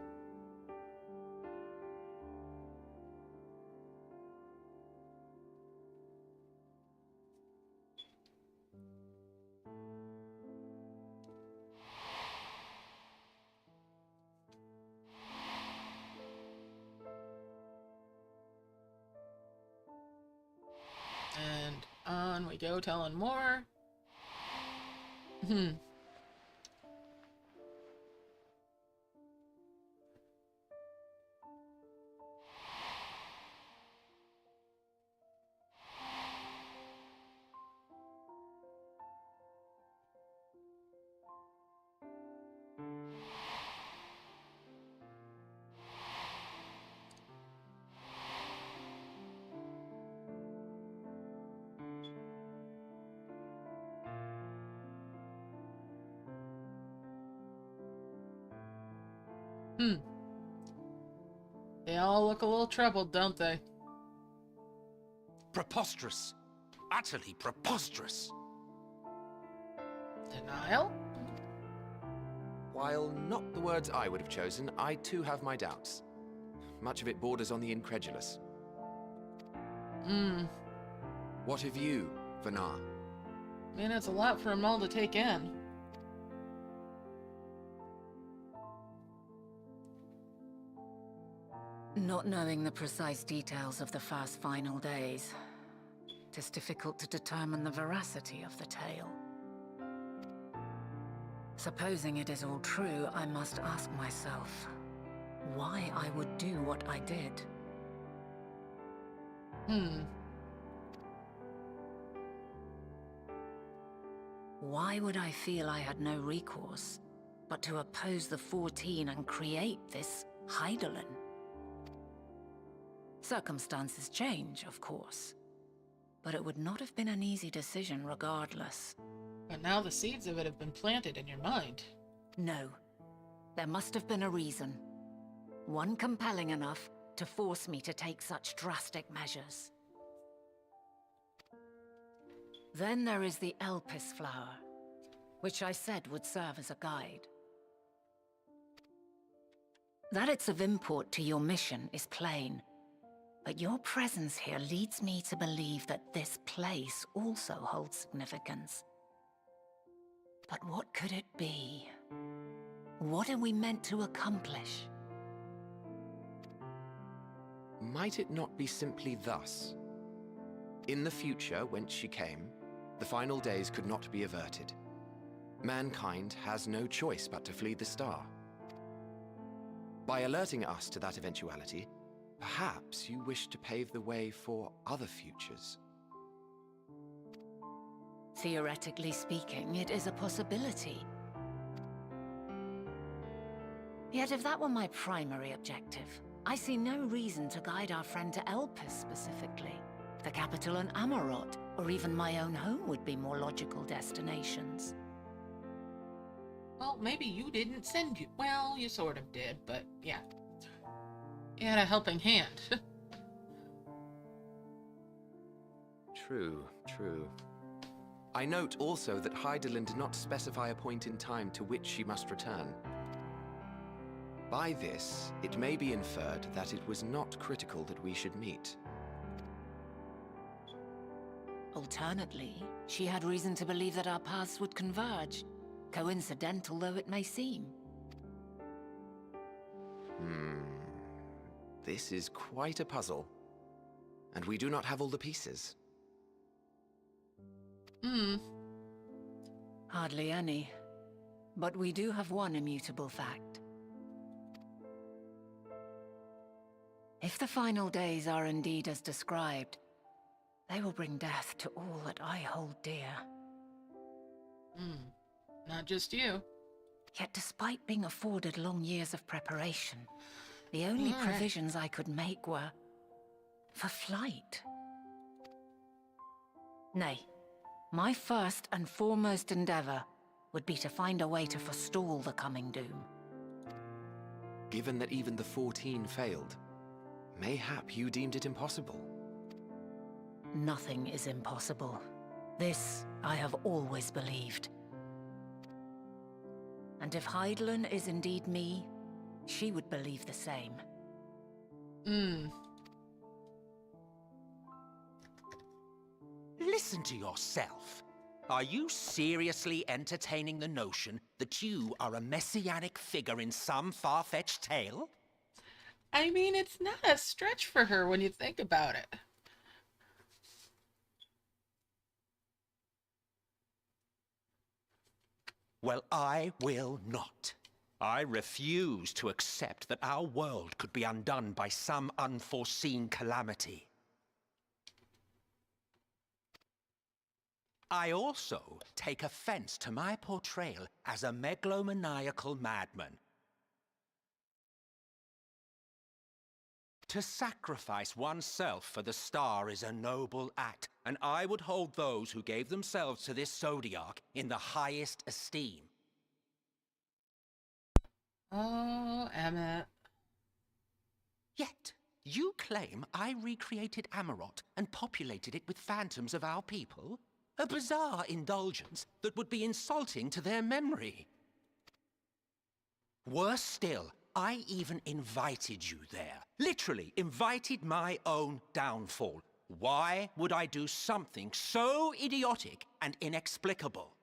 And on we go, telling more. They all look a little troubled, don't they? Preposterous. Utterly preposterous. Denial? While not the words I would have chosen, I too have my doubts. Much of it borders on the incredulous. What have you, Vana? Man, it's a lot for them all to take in. Not knowing the precise details of the first final days, it is difficult to determine the veracity of the tale. Supposing it is all true, I must ask myself why I would do what I did. Why would I feel I had no recourse but to oppose the 14 and create this Heidelin? Circumstances change, of course, but it would not have been an easy decision regardless. But now the seeds of it have been planted in your mind. No, there must have been a reason. One compelling enough to force me to take such drastic measures. Then there is the Elpis flower, which I said would serve as a guide. That it's of import to your mission is plain. But your presence here leads me to believe that this place also holds significance. But what could it be? What are we meant to accomplish? Might it not be simply thus? In the future, whence she came, the final days could not be averted. Mankind has no choice but to flee the star. By alerting us to that eventuality, perhaps you wish to pave the way for other futures. Theoretically speaking, it is a possibility. Yet if that were my primary objective, I see no reason to guide our friend to Elpis specifically. The capital and Amarot, or even my own home would be more logical destinations. Well, maybe you didn't send you. Well, you sort of did, but yeah. You had a helping hand. True, true. I note also that Hydaelyn did not specify a point in time to which she must return. By this, it may be inferred that it was not critical that we should meet. Alternately, she had reason to believe that our paths would converge, coincidental though it may seem. This is quite a puzzle, and we do not have all the pieces. Hardly any. But we do have one immutable fact. If the final days are indeed as described, they will bring death to all that I hold dear. Not just you. Yet despite being afforded long years of preparation, the only provisions I could make were for flight. Nay, my first and foremost endeavor would be to find a way to forestall the coming doom. Given that even the 14 failed, mayhap you deemed it impossible. Nothing is impossible. This I have always believed. And if Hydaelyn is indeed me, she would believe the same. Listen to yourself. Are you seriously entertaining the notion that you are a messianic figure in some far-fetched tale? I mean, it's not a stretch for her when you think about it. Well, I will not. I refuse to accept that our world could be undone by some unforeseen calamity. I also take offense to my portrayal as a megalomaniacal madman. To sacrifice oneself for the star is a noble act, and I would hold those who gave themselves to this zodiac in the highest esteem. Oh, Emmett. Yet, you claim I recreated Amarot and populated it with phantoms of our people? A bizarre indulgence that would be insulting to their memory. Worse still, I even invited you there. Literally invited my own downfall. Why would I do something so idiotic and inexplicable?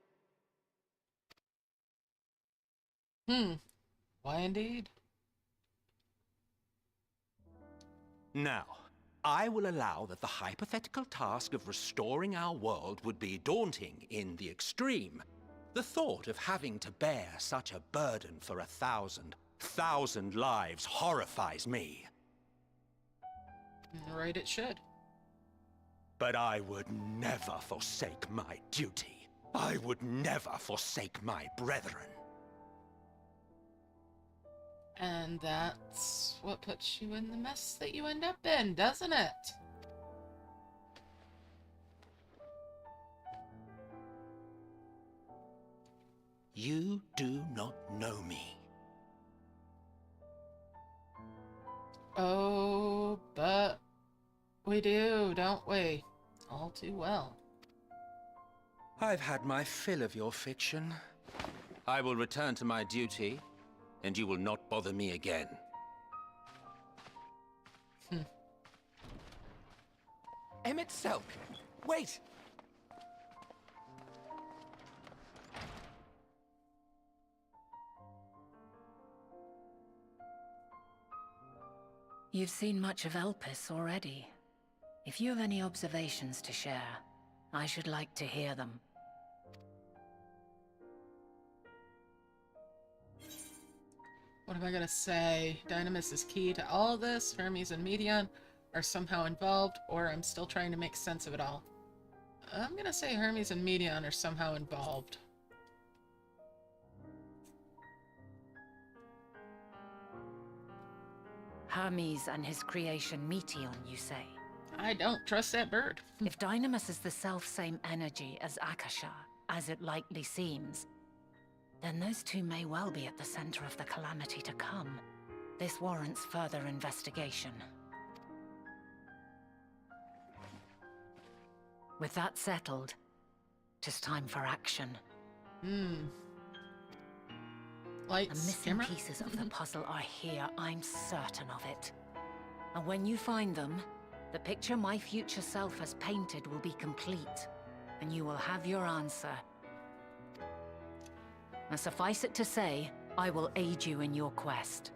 Why indeed? Now, I will allow that the hypothetical task of restoring our world would be daunting in the extreme. The thought of having to bear such a burden for 1,000 lives horrifies me. Right, it should. But I would never forsake my duty. I would never forsake my brethren. And that's what puts you in the mess that you end up in, doesn't it? You do not know me. Oh, but we do, don't we? All too well. I've had my fill of your fiction. I will return to my duty, and you will not bother me again. Emet-selch! Wait! You've seen much of Elpis already. If you have any observations to share, I should like to hear them. What am I gonna say? Dynamis is key to all of this. Hermes and Medion are somehow involved, or I'm still trying to make sense of it all. I'm gonna say Hermes and Medion are somehow involved. Hermes and his creation Meteon, you say? I don't trust that bird. If Dynamis is the self-same energy as Akasha, as it likely seems, then those two may well be at the center of the calamity to come. This warrants further investigation. With that settled, 'tis time for action. The Lights, missing camera? pieces of the puzzle are here, I'm certain of it. And when you find them, the picture my future self has painted will be complete, and you will have your answer. Now suffice it to say, I will aid you in your quest.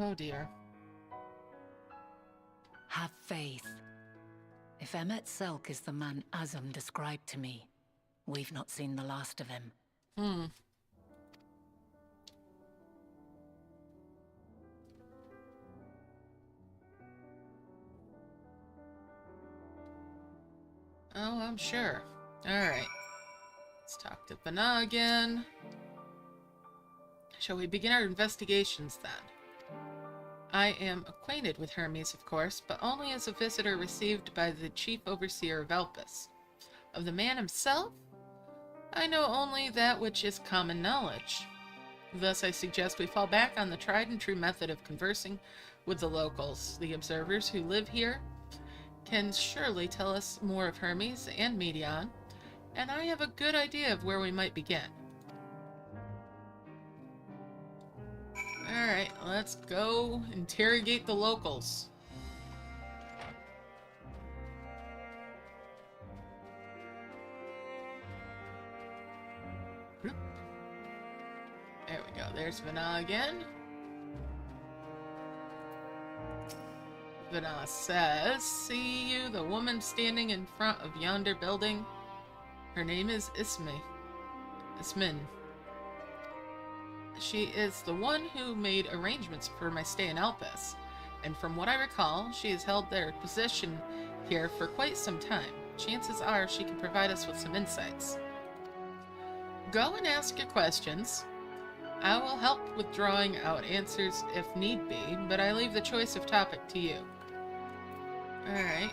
Oh dear. Have faith. If emet-selch is the man Azam described to me, we've not seen the last of him. Oh, I'm sure. Alright. Let's talk to Bana again. Shall we begin our investigations then? I am acquainted with Hermes, of course, but only as a visitor received by the chief overseer of Elpis. Of the man himself, I know only that which is common knowledge. Thus I suggest we fall back on the tried and true method of conversing with the locals. The observers who live here can surely tell us more of Hermes and Medion, and I have a good idea of where we might begin. Alright, let's go interrogate the locals. There we go, there's Vana again. Vana says, "See you, the woman standing in front of yonder building? Her name is Ismin. She is the one who made arrangements for my stay in Elpis, and from what I recall, she has held their position here for quite some time. Chances are she can provide us with some insights. Go and ask your questions. I will help with drawing out answers if need be, but I leave the choice of topic to you." Alright.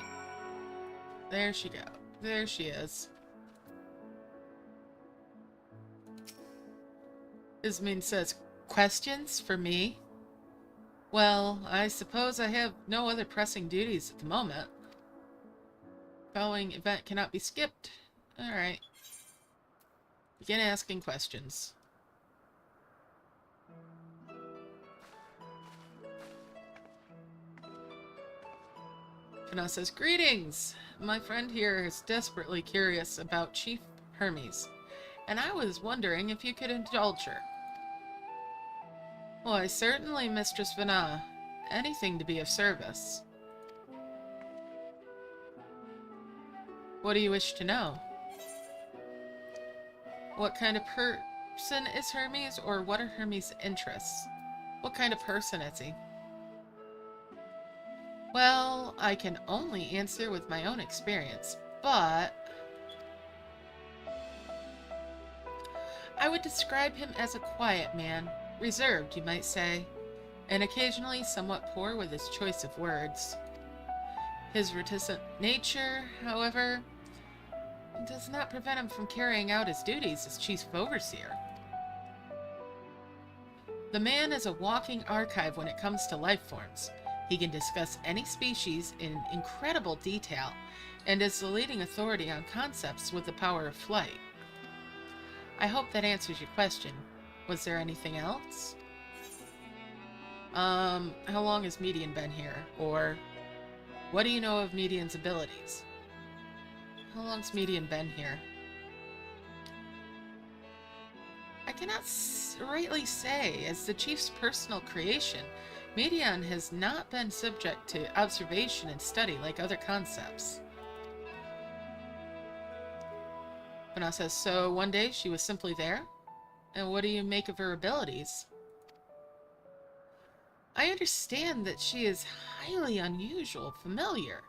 There she go. There she is. Ismin says, "Questions for me? Well, I suppose I have no other pressing duties at the moment. Following event cannot be skipped. Alright. Begin asking questions." Fana says, "Greetings! My friend here is desperately curious about Chief Hermes, and I was wondering if you could indulge her." "Why, certainly, Mistress Vana. Anything to be of service." "What do you wish to know?" "What kind of person is Hermes, or what are Hermes' interests? What kind of person is he?" "Well, I can only answer with my own experience, but I would describe him as a quiet man, reserved, you might say, and occasionally somewhat poor with his choice of words. His reticent nature, however, does not prevent him from carrying out his duties as chief overseer. The man is a walking archive when it comes to life forms. He can discuss any species in incredible detail and is the leading authority on concepts with the power of flight. I hope that answers your question. Was there anything else? How long has Median been here? Or, what do you know of Median's abilities? How long's Median been here? I cannot rightly say. As the chief's personal creation, Median has not been subject to observation and study like other concepts. Vana says, so one day she was simply there? And what do you make of her abilities? I understand that she is highly unusual, familiar.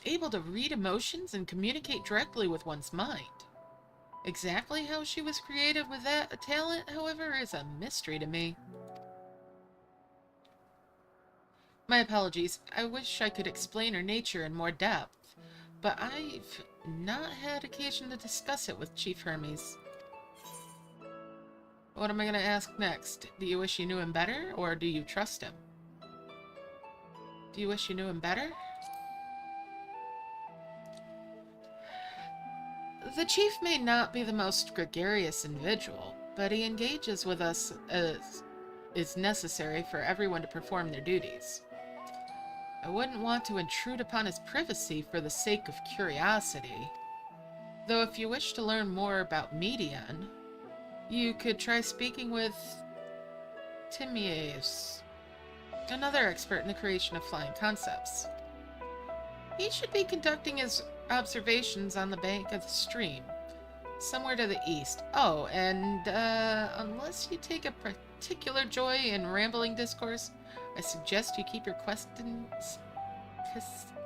Able to read emotions and communicate directly with one's mind. Exactly how she was created with that talent, however, is a mystery to me. My apologies. I wish I could explain her nature in more depth, but I've not had occasion to discuss it with Chief Hermes. What am I going to ask next? Do you wish you knew him better, or do you trust him? Do you wish you knew him better? The chief may not be the most gregarious individual, but he engages with us as is necessary for everyone to perform their duties. I wouldn't want to intrude upon his privacy for the sake of curiosity. Though if you wish to learn more about Median, you could try speaking with Timaeus, another expert in the creation of flying concepts. He should be conducting his observations on the bank of the stream, somewhere to the east. Oh, and unless you take a particular joy in rambling discourse, I suggest you keep your questions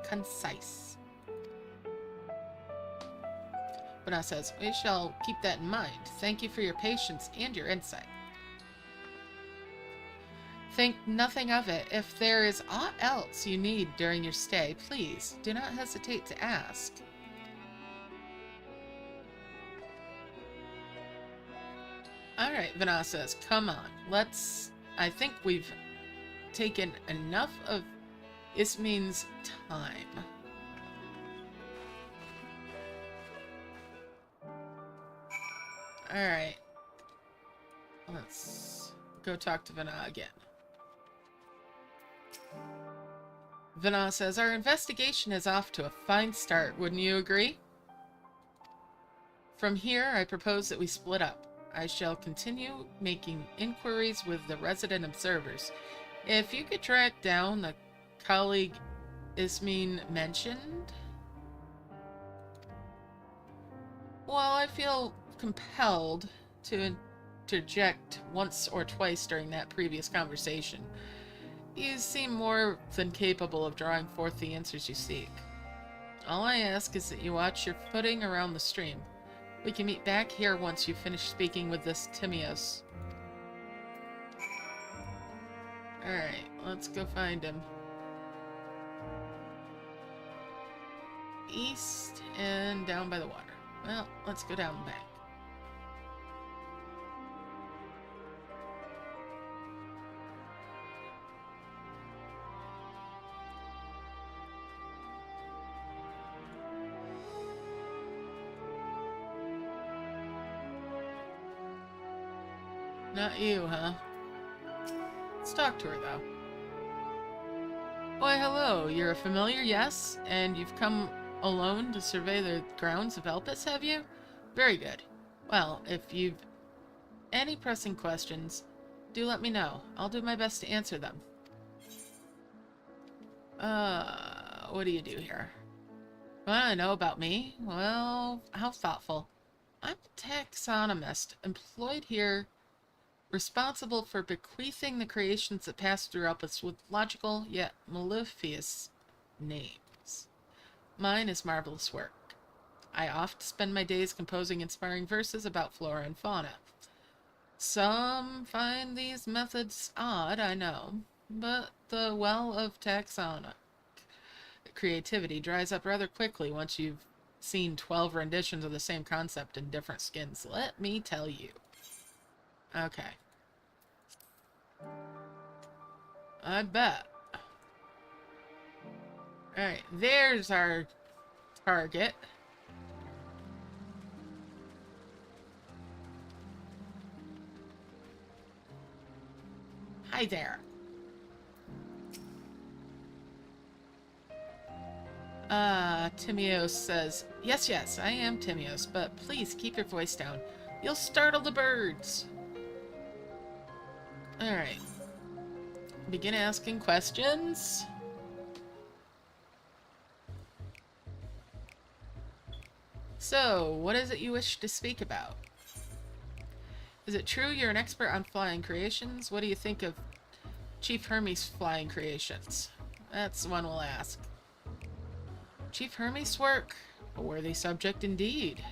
concise. Vana says, we shall keep that in mind. Thank you for your patience and your insight. Think nothing of it. If there is aught else you need during your stay, please do not hesitate to ask. Alright, Vana says, come on. I think we've taken enough of Ismin's time. Alright. Let's go talk to Vana again. Vana says, our investigation is off to a fine start, wouldn't you agree? From here, I propose that we split up. I shall continue making inquiries with the resident observers. If you could track down the colleague Ismin mentioned... Well, I feel compelled to interject once or twice during that previous conversation. You seem more than capable of drawing forth the answers you seek. All I ask is that you watch your footing around the stream. We can meet back here once you finish speaking with this Timaeus. Alright, let's go find him. East and down by the water. Well, let's go down the bank. Not you, huh? Let's talk to her, though. Why, hello. You're a familiar, yes? And you've come alone to survey the grounds of Elpis, have you? Very good. Well, if you've any pressing questions, do let me know. I'll do my best to answer them. What do you do here? Want to know about me? Well, how thoughtful. I'm a taxonomist, employed here, responsible for bequeathing the creations that pass through Elpis with logical yet mellifluous names. Mine is marvelous work. I oft spend my days composing inspiring verses about flora and fauna. Some find these methods odd, I know, but the well of taxonic creativity dries up rather quickly once you've seen 12 renditions of the same concept in different skins. Let me tell you. Okay. I bet. Alright, there's our target. Hi there. Timios says, yes, I am Timios, but please keep your voice down. You'll startle the birds. Alright. Begin asking questions. So, what is it you wish to speak about? Is it true you're an expert on flying creations? What do you think of Chief Hermes' flying creations? That's one we'll ask. Chief Hermes' work? A worthy subject indeed.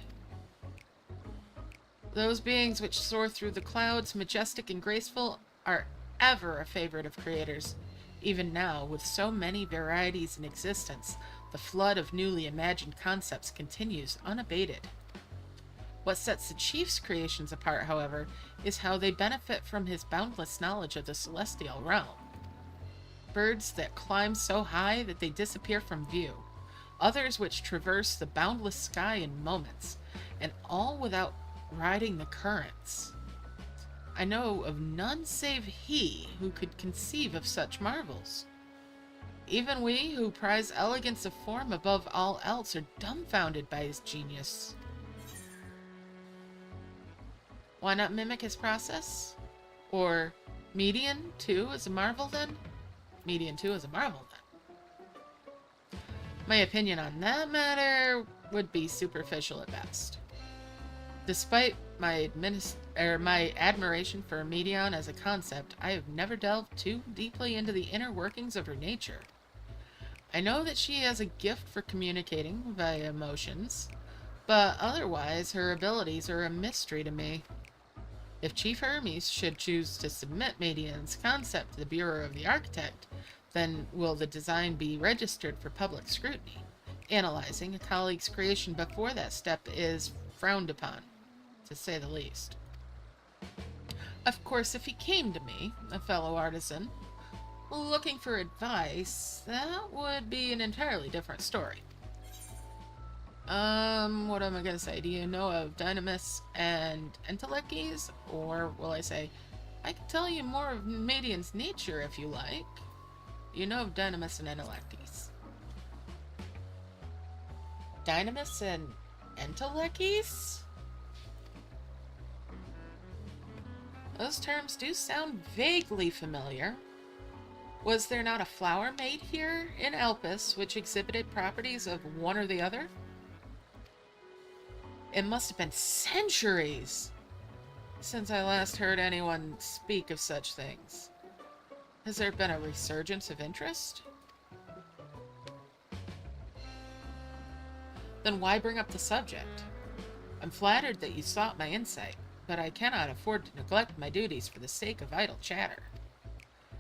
Those beings which soar through the clouds, majestic and graceful, are ever a favorite of creators. Even now, with so many varieties in existence, the flood of newly imagined concepts continues unabated. What sets the Chief's creations apart, however, is how they benefit from his boundless knowledge of the celestial realm. Birds that climb so high that they disappear from view, others which traverse the boundless sky in moments, and all without riding the currents. I know of none save he who could conceive of such marvels. Even we, who prize elegance of form above all else, are dumbfounded by his genius. Why not mimic his process? Or Median, too, is a marvel, then? Median, too, is a marvel, then. My opinion on that matter would be superficial at best. Despite my admiration for Median as a concept, I have never delved too deeply into the inner workings of her nature. I know that she has a gift for communicating via emotions, but otherwise her abilities are a mystery to me. If Chief Hermes should choose to submit Median's concept to the Bureau of the Architect, then will the design be registered for public scrutiny? Analyzing a colleague's creation before that step is frowned upon, to say the least. Of course, if he came to me, a fellow artisan, looking for advice, that would be an entirely different story. What am I gonna say? Do you know of Dynamis and Entelekes? Or will I say, I can tell you more of Median's nature if you like. You know of Dynamis and Entelekes. Dynamis and Entelekes? Those terms do sound vaguely familiar. Was there not a flower made here in Elpis which exhibited properties of one or the other? It must have been centuries since I last heard anyone speak of such things. Has there been a resurgence of interest? Then why bring up the subject? I'm flattered that you sought my insight, but I cannot afford to neglect my duties for the sake of idle chatter.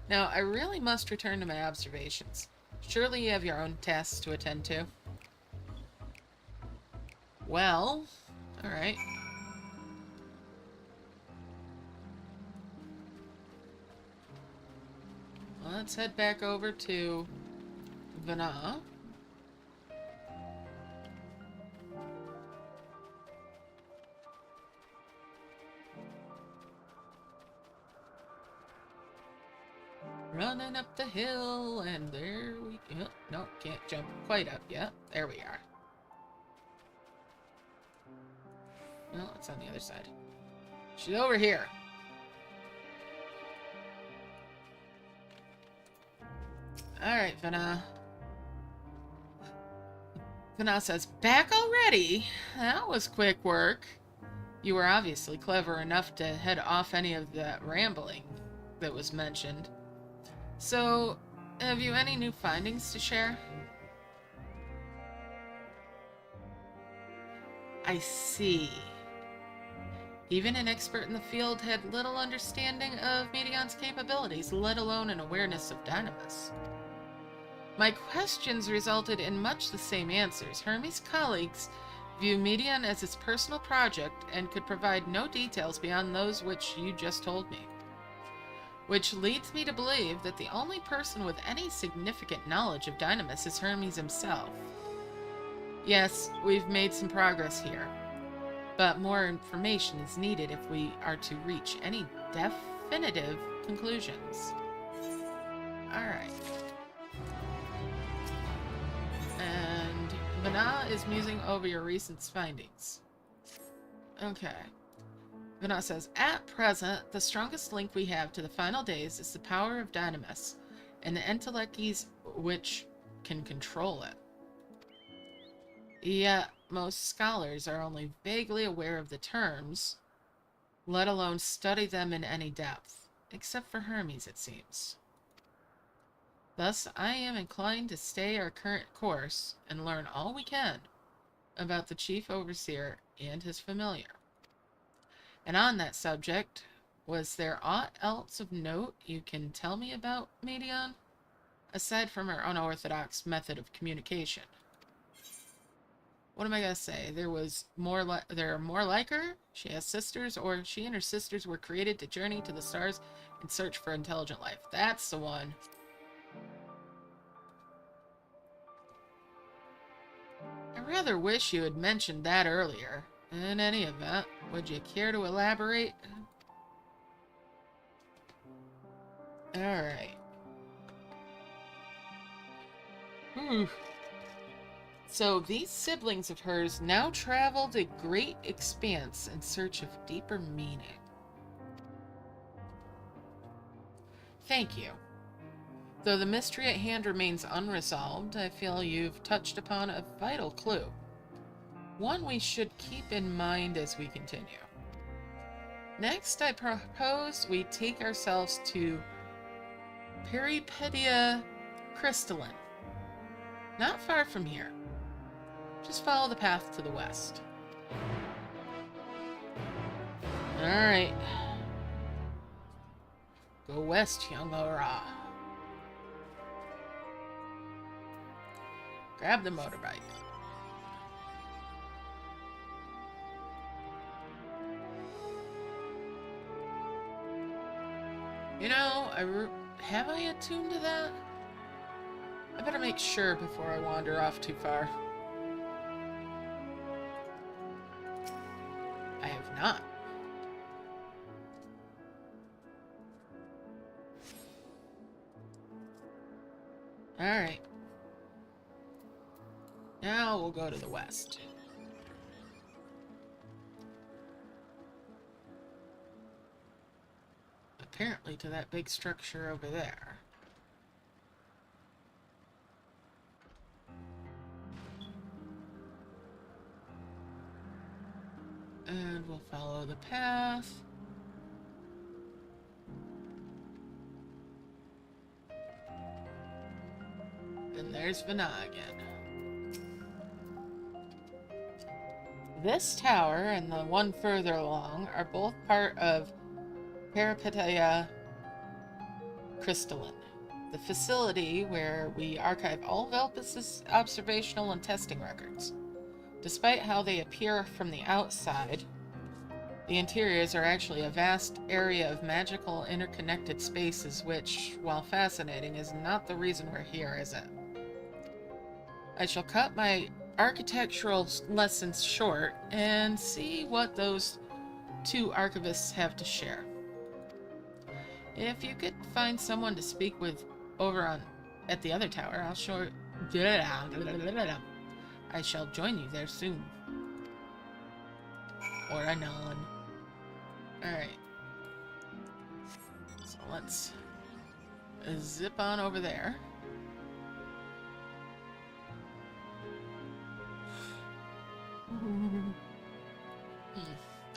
Now, I really must return to my observations. Surely you have your own tasks to attend to. Well, alright. Well, let's head back over to Vana. Running up the hill, and there we go. No, can't jump quite up yet. There we are. No, it's on the other side. She's over here. Alright, Vana. Vana says, back already? That was quick work. You were obviously clever enough to head off any of that rambling that was mentioned. So, have you any new findings to share? I see. Even an expert in the field had little understanding of Median's capabilities, let alone an awareness of Dynamis. My questions resulted in much the same answers. Hermes' colleagues view Median as his personal project and could provide no details beyond those which you just told me. which leads me to believe that the only person with any significant knowledge of Dynamis is Hermes himself. Yes, we've made some progress here, but more information is needed if we are to reach any definitive conclusions. Alright. And Vana is musing over your recent findings. Okay. Vana says, at present, the strongest link we have to the final days is the power of Dynamis, and the entelechies which can control it. Yet, most scholars are only vaguely aware of the terms, let alone study them in any depth, except for Hermes, it seems. Thus, I am inclined to stay our current course and learn all we can about the Chief Overseer and his familiar. And on that subject, was there aught else of note you can tell me about Medion, aside from her unorthodox method of communication? What am I gonna say? There are more like her? She has sisters, or she and her sisters were created to journey to the stars and search for intelligent life. That's the one. I rather wish you had mentioned that earlier. In any event, would you care to elaborate? Alright. So these siblings of hers now traveled a great expanse in search of deeper meaning. Thank you. Though the mystery at hand remains unresolved, I feel you've touched upon a vital clue. One we should keep in mind as we continue. Next, I propose we take ourselves to Peripedia Crystalline. Not far from here. Just follow the path to the west. Alright. Go west, young Aura. Grab the motorbike. You know, have I attuned to that? I better make sure before I wander off too far. I have not. Alright. Now we'll go to the west. Apparently to that big structure over there. And we'll follow the path. And there's Vana again. This tower and the one further along are both part of Peripedia Crystalline, the facility where we archive all of Elpis' observational and testing records. Despite how they appear from the outside, the interiors are actually a vast area of magical interconnected spaces which, while fascinating, is not the reason we're here, is it? I shall cut my architectural lessons short and see what those two archivists have to share. If you could find someone to speak with over at the other tower, I shall join you there soon. Or anon. Alright. So let's zip on over there.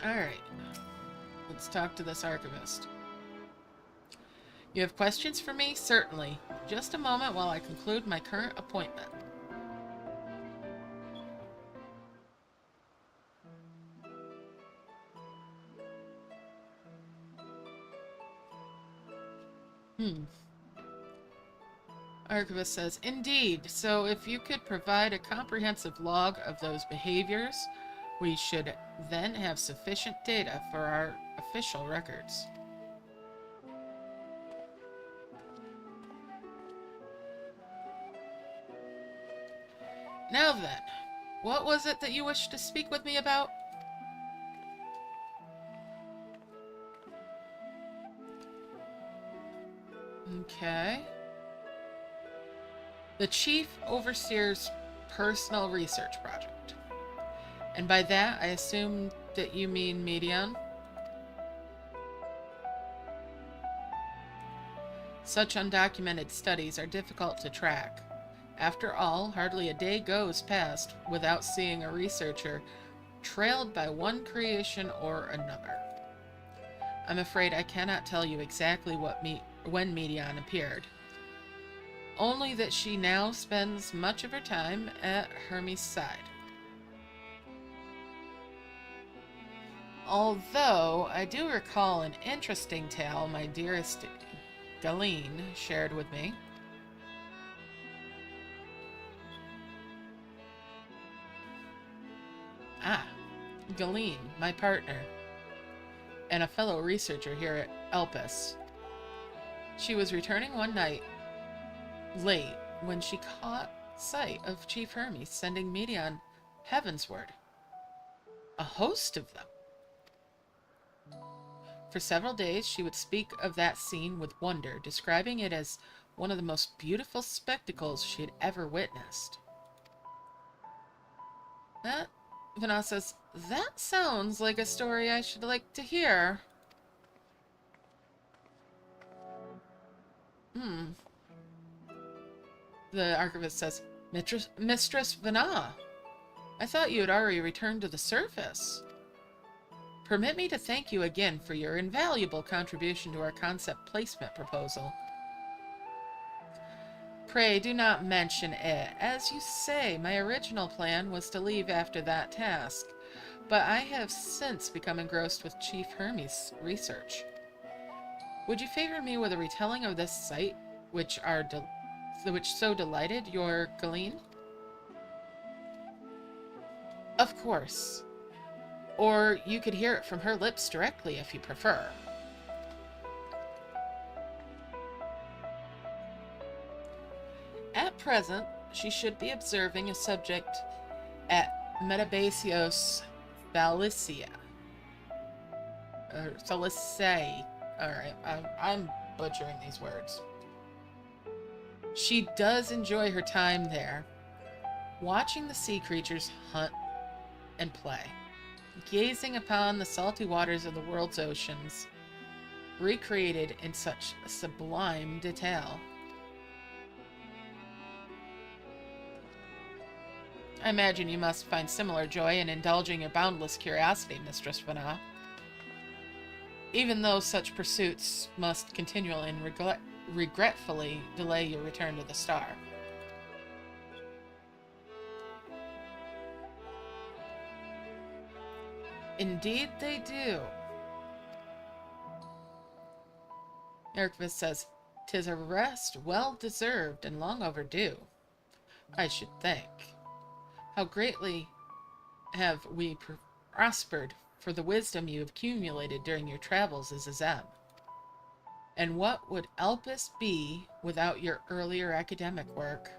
Alright. Let's talk to this archivist. You have questions for me? Certainly. Just a moment while I conclude my current appointment. Archivist says, indeed. So if you could provide a comprehensive log of those behaviors, we should then have sufficient data for our official records. Now then, what was it that you wished to speak with me about? Okay. The Chief Overseer's personal research project. And by that, I assume that you mean Medion? Such undocumented studies are difficult to track. After all, hardly a day goes past without seeing a researcher trailed by one creation or another. I'm afraid I cannot tell you exactly when Medion appeared. Only that she now spends much of her time at Hermes' side. Although, I do recall an interesting tale my dearest Galeen shared with me. Ah, Galeen, my partner, and a fellow researcher here at Elpis. She was returning one night late when she caught sight of Chief Hermes sending Medion heavensward. A host of them. For several days she would speak of that scene with wonder, describing it as one of the most beautiful spectacles she had ever witnessed. That, Vanessa says, that sounds like a story I should like to hear. The archivist says, Mistress Vana, I thought you had already returned to the surface. Permit me to thank you again for your invaluable contribution to our concept placement proposal. Pray do not mention it. As you say, my original plan was to leave after that task, but I have since become engrossed with Chief Hermes' research. Would you favor me with a retelling of this sight, which so delighted your Galeen? Of course. Or you could hear it from her lips directly if you prefer. At present, she should be observing a subject at Metabasios Thalicia. Thalicae. Alright, I'm butchering these words. She does enjoy her time there, watching the sea creatures hunt and play, gazing upon the salty waters of the world's oceans, recreated in such sublime detail. I imagine you must find similar joy in indulging your boundless curiosity, Mistress Vana. Even though such pursuits must continually and regretfully delay your return to the star. Indeed they do. Erkvis says, 'Tis a rest well-deserved and long overdue, I should think. How greatly have we prospered for the wisdom you have accumulated during your travels as a Zem. And what would Elpis be without your earlier academic work?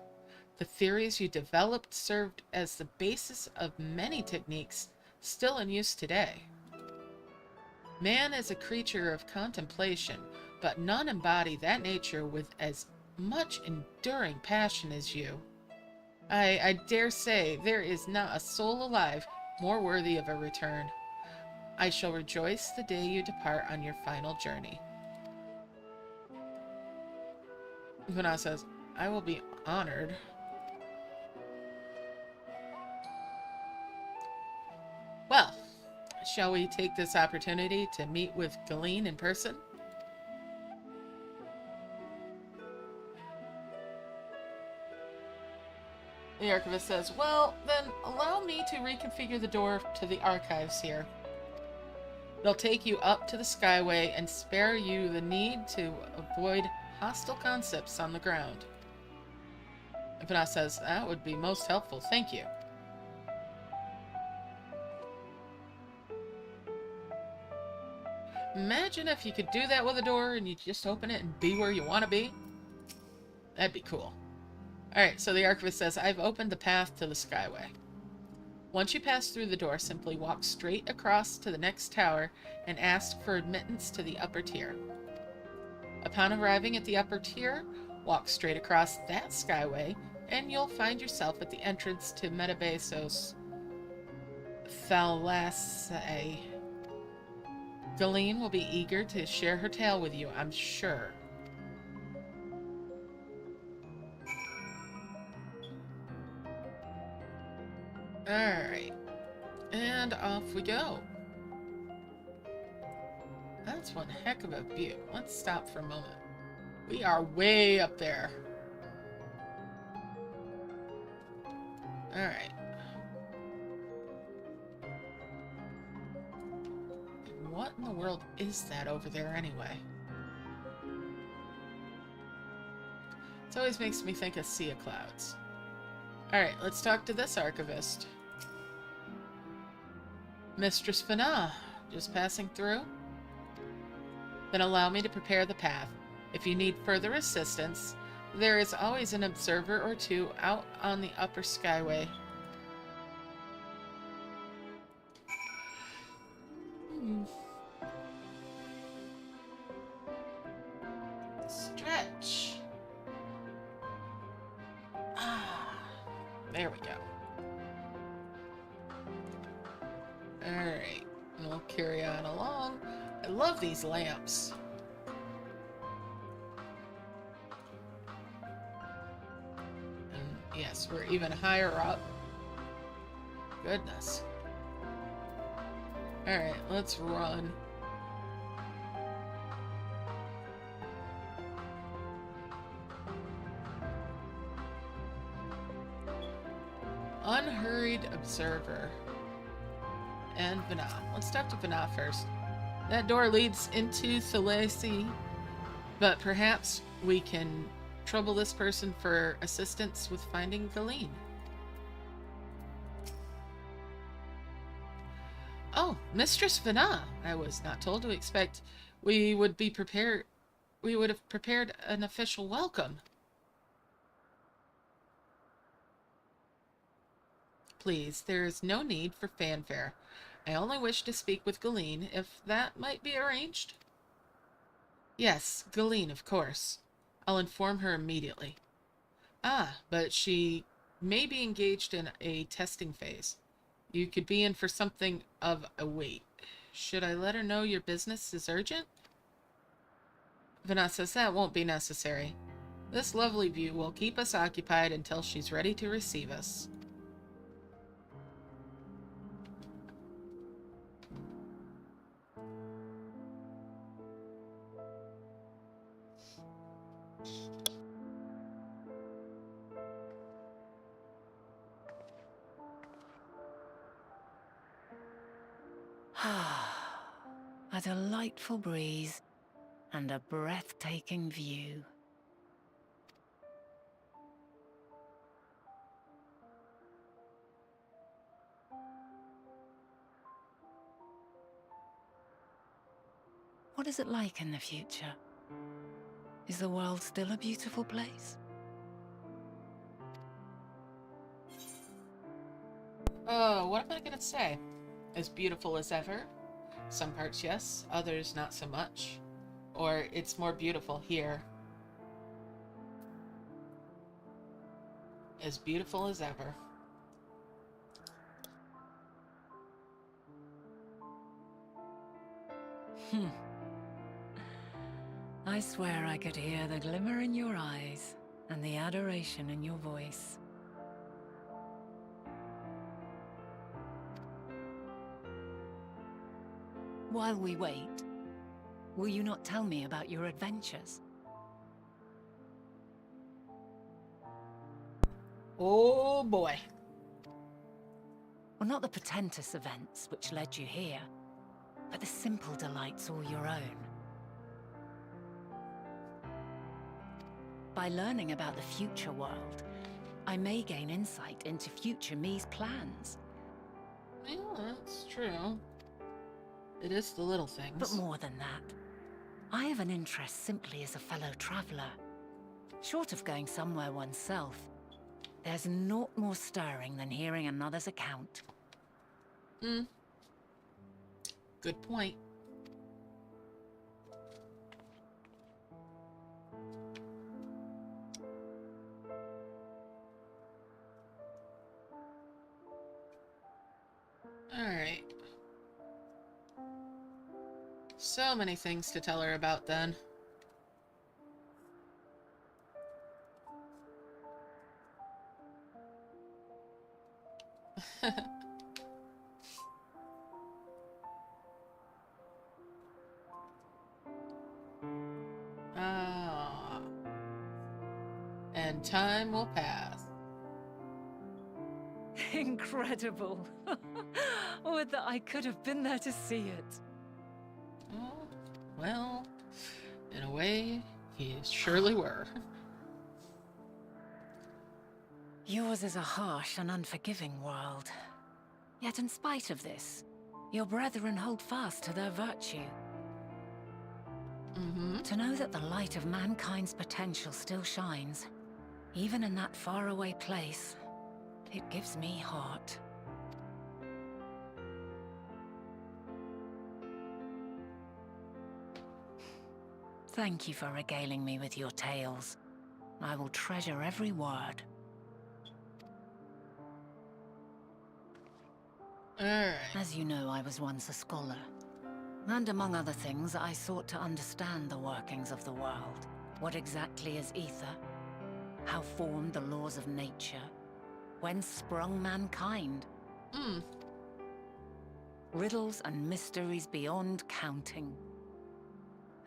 The theories you developed served as the basis of many techniques still in use today. Man is a creature of contemplation, but none embody that nature with as much enduring passion as you. I dare say there is not a soul alive more worthy of a return. I shall rejoice the day you depart on your final journey. Vana says, I will be honored. Well, shall we take this opportunity to meet with Galeen in person? The archivist says, well, then allow me to reconfigure the door to the archives here. They'll take you up to the Skyway and spare you the need to avoid hostile concepts on the ground. Vana says, that would be most helpful, thank you. Imagine if you could do that with a door and you just open it and be where you want to be. That'd be cool. Alright, so the archivist says, I've opened the path to the Skyway. Once you pass through the door, simply walk straight across to the next tower and ask for admittance to the upper tier. Upon arriving at the upper tier, walk straight across that Skyway, and you'll find yourself at the entrance to Metabesos Thalassae. Galeen will be eager to share her tale with you, I'm sure. Alright. And off we go. That's one heck of a view. Let's stop for a moment. We are way up there. Alright. What in the world is that over there anyway? It always makes me think of Sea of Clouds. Alright, let's talk to this archivist. Mistress Phaera, just passing through? Then allow me to prepare the path. If you need further assistance, there is always an observer or two out on the upper Skyway. Stretch. There we go. Alright, we'll carry on along. I love these lamps. And yes, we're even higher up. Goodness. Alright, let's run. Unhurried observer. And Phaera. Let's talk to Phaera first. That door leads into Thalassae, but perhaps we can trouble this person for assistance with finding Galeen. Oh, Mistress Phaera. I was not told to expect we would be prepared. We would have prepared an official welcome. Please, there is no need for fanfare. I only wish to speak with Galeen, if that might be arranged. Yes, Galeen, of course. I'll inform her immediately. Ah, but she may be engaged in a testing phase. You could be in for something of a wait. Should I let her know your business is urgent? Phaera says that won't be necessary. This lovely view will keep us occupied until she's ready to receive us. A delightful breeze and a breathtaking view. What is it like in the future? Is the world still a beautiful place? Oh, what am I gonna say? As beautiful as ever? Some parts yes, others not so much. Or it's more beautiful here. As beautiful as ever. I swear I could hear the glimmer in your eyes and the adoration in your voice. While we wait, will you not tell me about your adventures? Oh boy. Well, not the portentous events which led you here, but the simple delights all your own. By learning about the future world, I may gain insight into future me's plans. Yeah, that's true. It is the little things. But more than that, I have an interest simply as a fellow traveler. Short of going somewhere oneself, There's naught more stirring than hearing another's account. Good point. Alright. So many things to tell her about then. Ah. And time will pass. Incredible. Would that I could have been there to see it. Oh, well, in a way, you surely were. Yours is a harsh and unforgiving world. Yet in spite of this, your brethren hold fast to their virtue. To know that the light of mankind's potential still shines, even in that faraway place, it gives me heart. Thank you for regaling me with your tales. I will treasure every word. Alright. As you know, I was once a scholar. And among other things, I sought to understand the workings of the world. What exactly is ether? How formed the laws of nature? Whence sprung mankind? Riddles and mysteries beyond counting.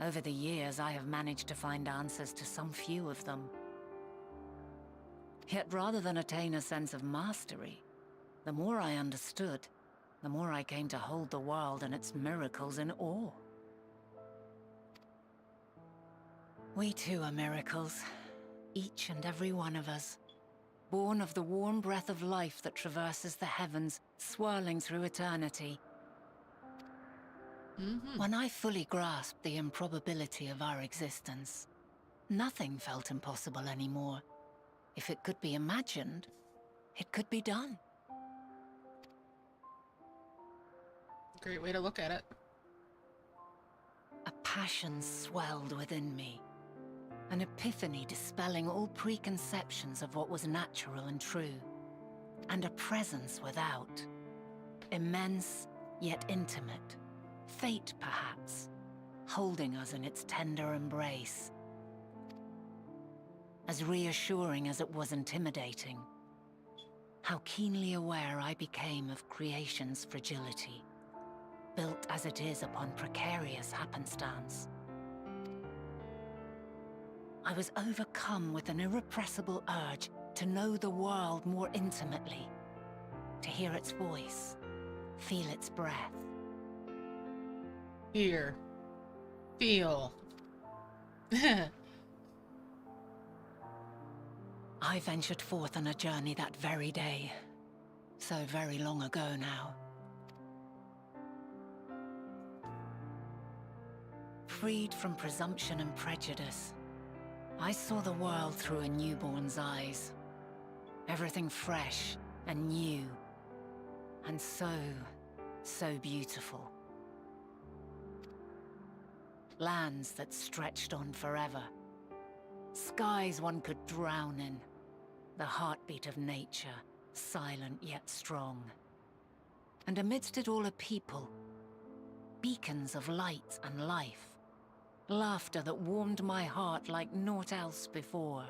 Over the years, I have managed to find answers to some few of them. Yet rather than attain a sense of mastery, the more I understood, the more I came to hold the world and its miracles in awe. We too are miracles, each and every one of us, born of the warm breath of life that traverses the heavens, swirling through eternity. When I fully grasped the improbability of our existence, nothing felt impossible anymore. If it could be imagined, it could be done. Great way to look at it. A passion swelled within me, an epiphany dispelling all preconceptions of what was natural and true, and a presence without, immense yet intimate, fate perhaps, holding us in its tender embrace. As reassuring as it was intimidating, how keenly aware I became of creation's fragility, built as it is upon precarious happenstance. I was overcome with an irrepressible urge to know the world more intimately, to hear its voice, feel its breath. Hear. Feel. I ventured forth on a journey that very day, so very long ago now. Freed from presumption and prejudice, I saw the world through a newborn's eyes. Everything fresh and new, and so beautiful. Lands that stretched on forever. Skies one could drown in. The heartbeat of nature, silent yet strong. And amidst it all a people, beacons of light and life. Laughter that warmed my heart like naught else before.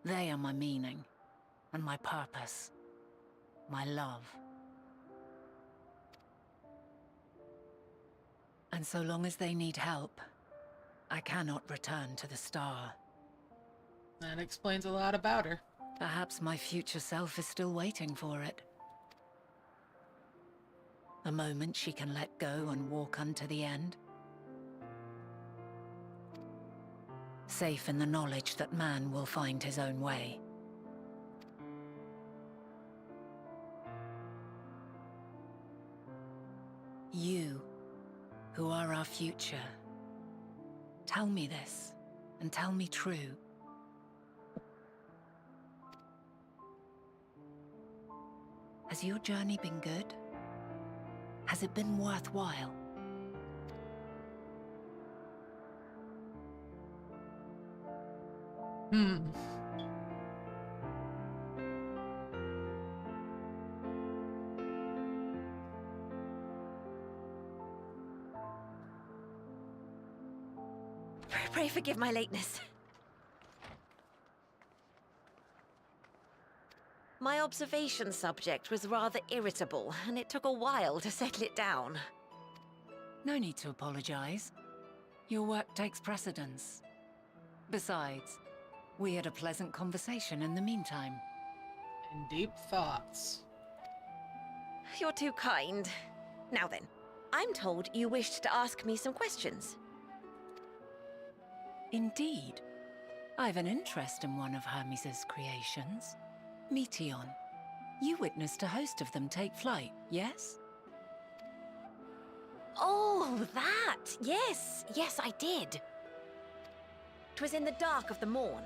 They are my meaning, and my purpose, my love. And so long as they need help, I cannot return to the star. That explains a lot about her. Perhaps my future self is still waiting for it. A moment she can let go and walk unto the end. Safe in the knowledge that man will find his own way. You, who are our future, tell me this, and tell me true. Has your journey been good? Has it been worthwhile? Pray forgive my lateness. My observation subject was rather irritable, and it took a while to settle it down. No need to apologize. Your work takes precedence. Besides, we had a pleasant conversation in the meantime. And deep thoughts. You're too kind. Now then, I'm told you wished to ask me some questions. Indeed. I've an interest in one of Hermes' creations. Meteon. You witnessed a host of them take flight, yes? Oh, that! Yes, yes, I did. 'Twas in the dark of the morn.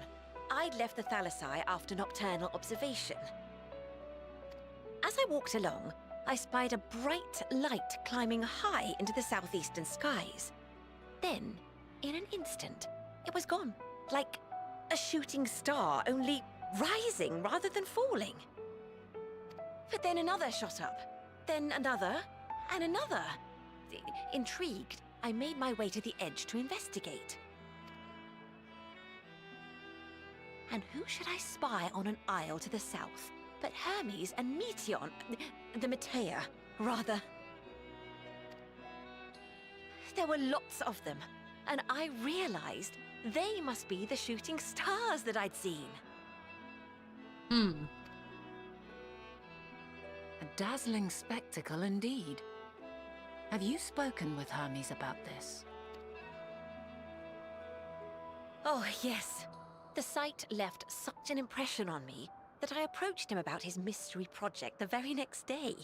I'd left the Thalassai after nocturnal observation. As I walked along, I spied a bright light climbing high into the southeastern skies. Then, in an instant, it was gone, like a shooting star, only rising rather than falling. But then another shot up, then another, and another. Intrigued, I made my way to the edge to investigate. And who should I spy on an isle to the south but Hermes and Meteon, the Metea, rather. There were lots of them, and I realized they must be the shooting stars that I'd seen. A dazzling spectacle indeed. Have you spoken with Hermes about this? Oh, yes. The sight left such an impression on me that I approached him about his mystery project the very next day.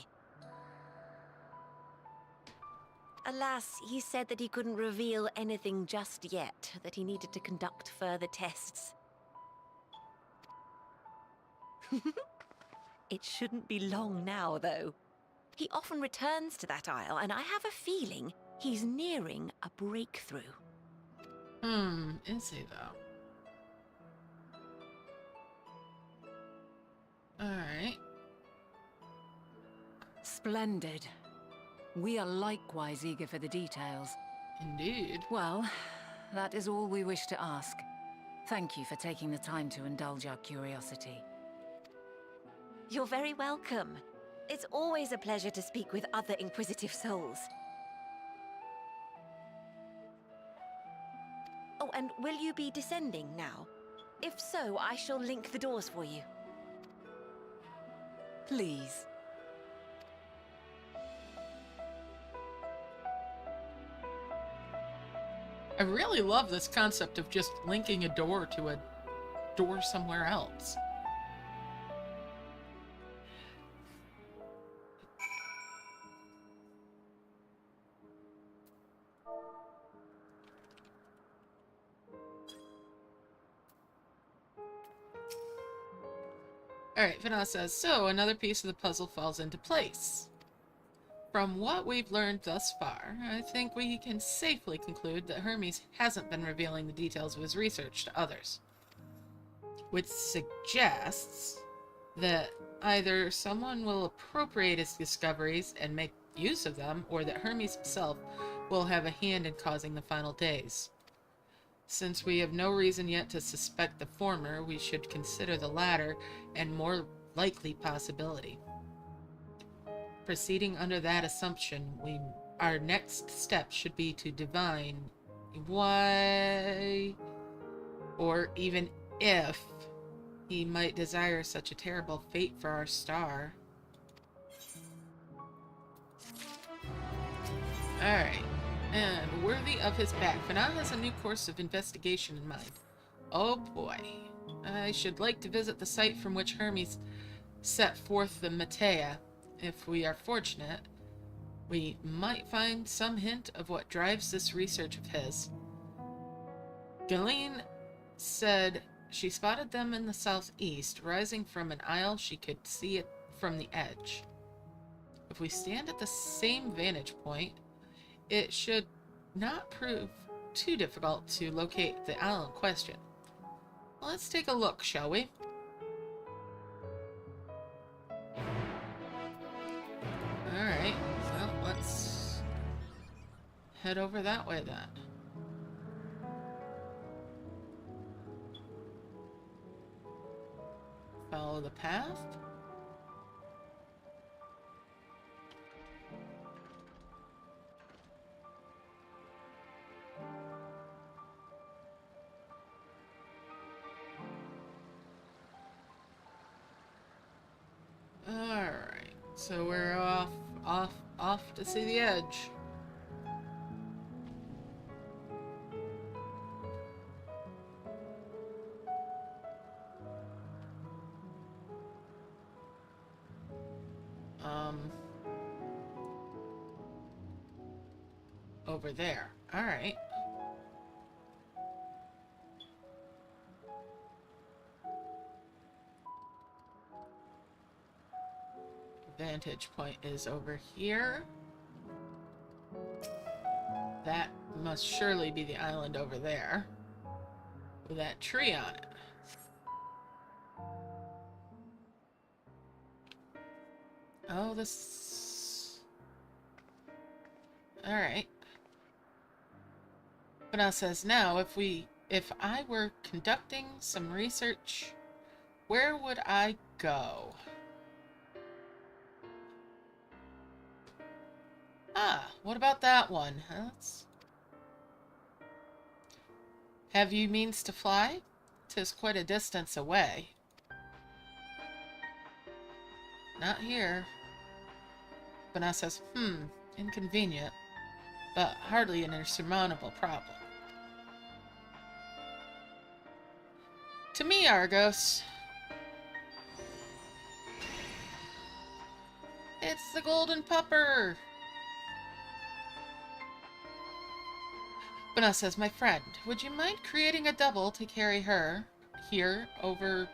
Alas, he said that he couldn't reveal anything just yet, that he needed to conduct further tests. It shouldn't be long now, though. He often returns to that isle, and I have a feeling he's nearing a breakthrough. Is he though? Alright. Splendid. We are likewise eager for the details. Indeed. Well, that is all we wish to ask. Thank you for taking the time to indulge our curiosity. You're very welcome. It's always a pleasure to speak with other inquisitive souls. Oh, and will you be descending now? If so, I shall link the doors for you. Please. I really love this concept of just linking a door to a door somewhere else. Alright, Phaera says, so another piece of the puzzle falls into place. From what we've learned thus far, I think we can safely conclude that Hermes hasn't been revealing the details of his research to others. Which suggests that either someone will appropriate his discoveries and make use of them, or that Hermes himself will have a hand in causing the final days. Since we have no reason yet to suspect the former, we should consider the latter and more likely possibility. Proceeding under that assumption, our next step should be to divine why, or even if, he might desire such a terrible fate for our star. Alright. And worthy of his back, Phaera has a new course of investigation in mind. Oh boy. I should like to visit the site from which Hermes set forth the Metea. If we are fortunate, we might find some hint of what drives this research of his. Galeen said she spotted them in the southeast, rising from an isle she could see it from the edge. If we stand at the same vantage point, it should not prove too difficult to locate the island in question. Let's take a look, shall we? Alright, so let's head over that way then. Follow the path. Alright, so we're off to see the edge. Over there. Alright. Vantage point is over here. That must surely be the island over there, with that tree on it. Oh, this... Alright. But now says, now, if I were conducting some research, where would I go? Ah, what about that one? Have you means to fly? 'Tis quite a distance away. Not here. Bana says, inconvenient, but hardly an insurmountable problem. To me, Argos. It's the golden pupper! Bana says, my friend, would you mind creating a double to carry her here over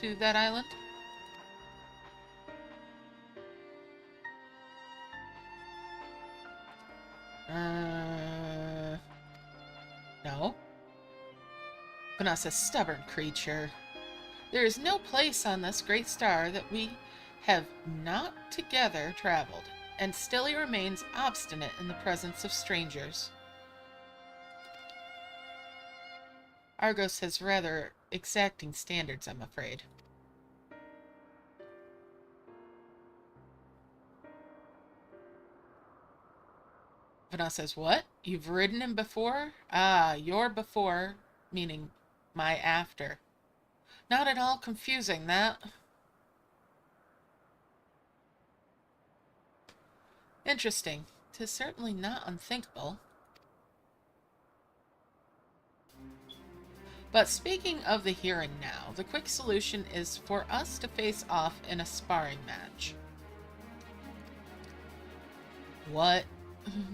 to that island? No. Bana says, stubborn creature. There is no place on this great star that we have not together traveled, and still he remains obstinate in the presence of strangers. Argos has rather exacting standards, I'm afraid. Bana says, what? You've ridden him before? Ah, your before, meaning my after. Not at all confusing, that. Interesting. 'Tis certainly not unthinkable. But speaking of the here and now, the quick solution is for us to face off in a sparring match. What?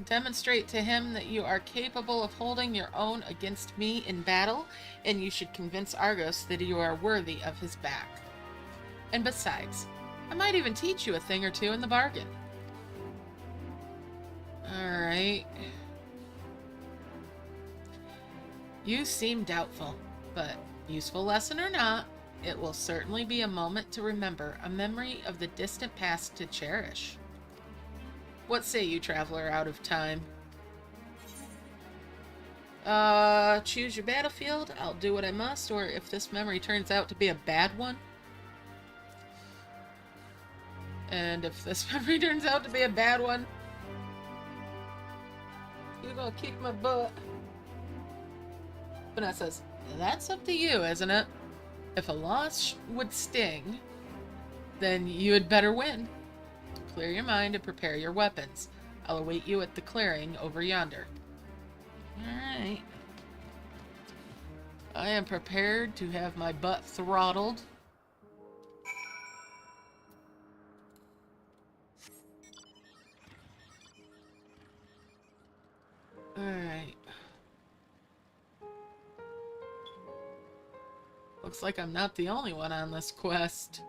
Demonstrate to him that you are capable of holding your own against me in battle, and you should convince Argos that you are worthy of his back. And besides, I might even teach you a thing or two in the bargain. Alright. You seem doubtful, but useful lesson or not, it will certainly be a moment to remember, a memory of the distant past to cherish. What say you, traveler out of time? Choose your battlefield, I'll do what I must, or if this memory turns out to be a bad one. And if this memory turns out to be a bad one, you're gonna kick my butt. Bana says, that's up to you, isn't it? If a loss would sting, then you had better win. Clear your mind and prepare your weapons. I'll await you at the clearing over yonder. Alright. I am prepared to have my butt throttled. Alright. Looks like I'm not the only one on this quest.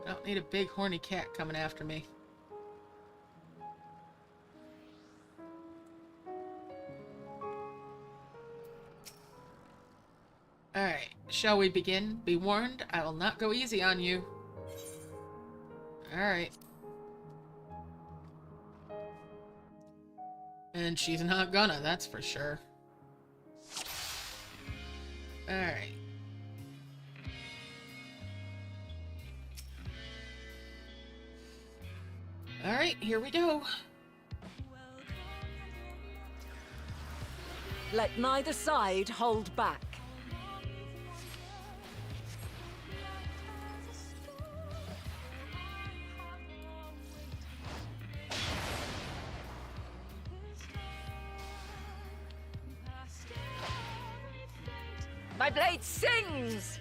I don't need a big horny cat coming after me. Alright, shall we begin? Be warned, I will not go easy on you. Alright. And she's not gonna, that's for sure. Alright. Alright, here we go. Let neither side hold back. My blade sings!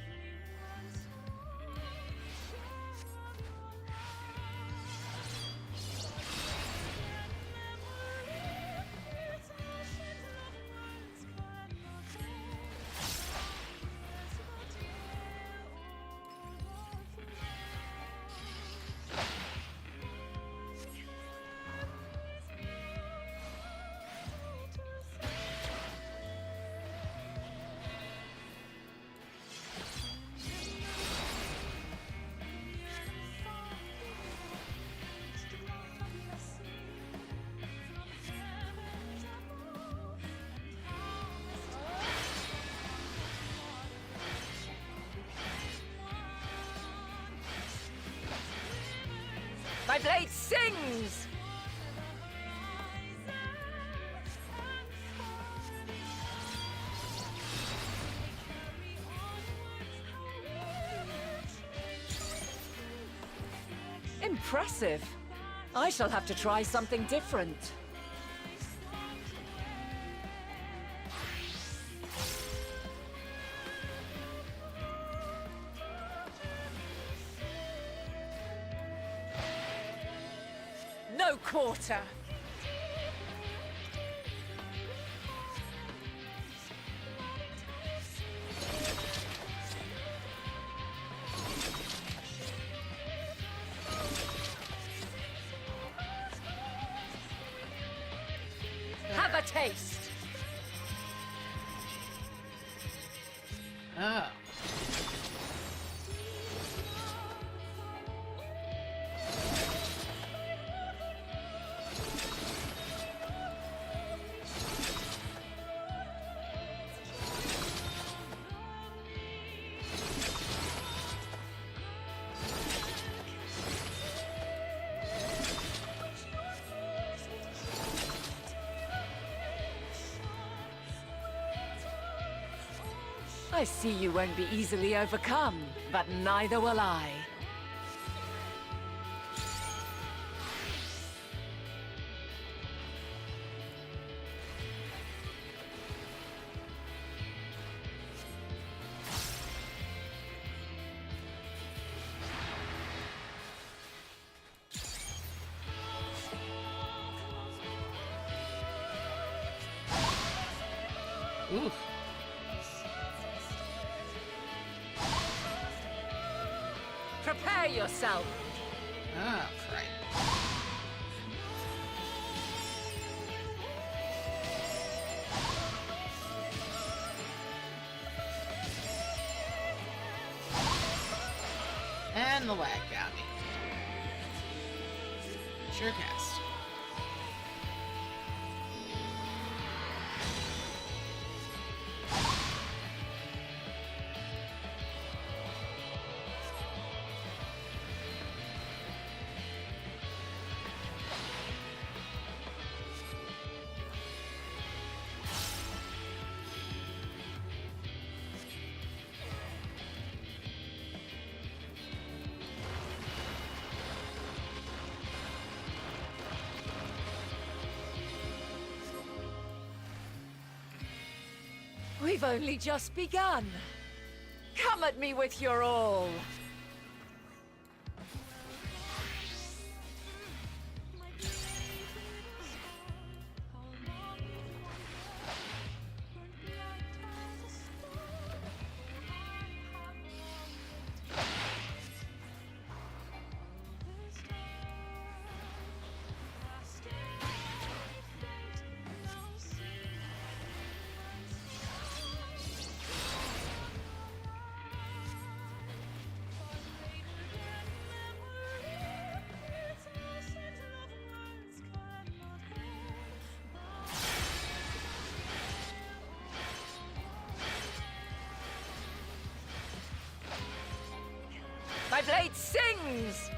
My blade sings! Impressive. I shall have to try something different. No quarter. Have a taste. Oh. I see you won't be easily overcome, but neither will I. Oof. Prepare yourself. Ah, crap. And the lag got me. Sure cast. We've only just begun. Come at me with your all. blade sings!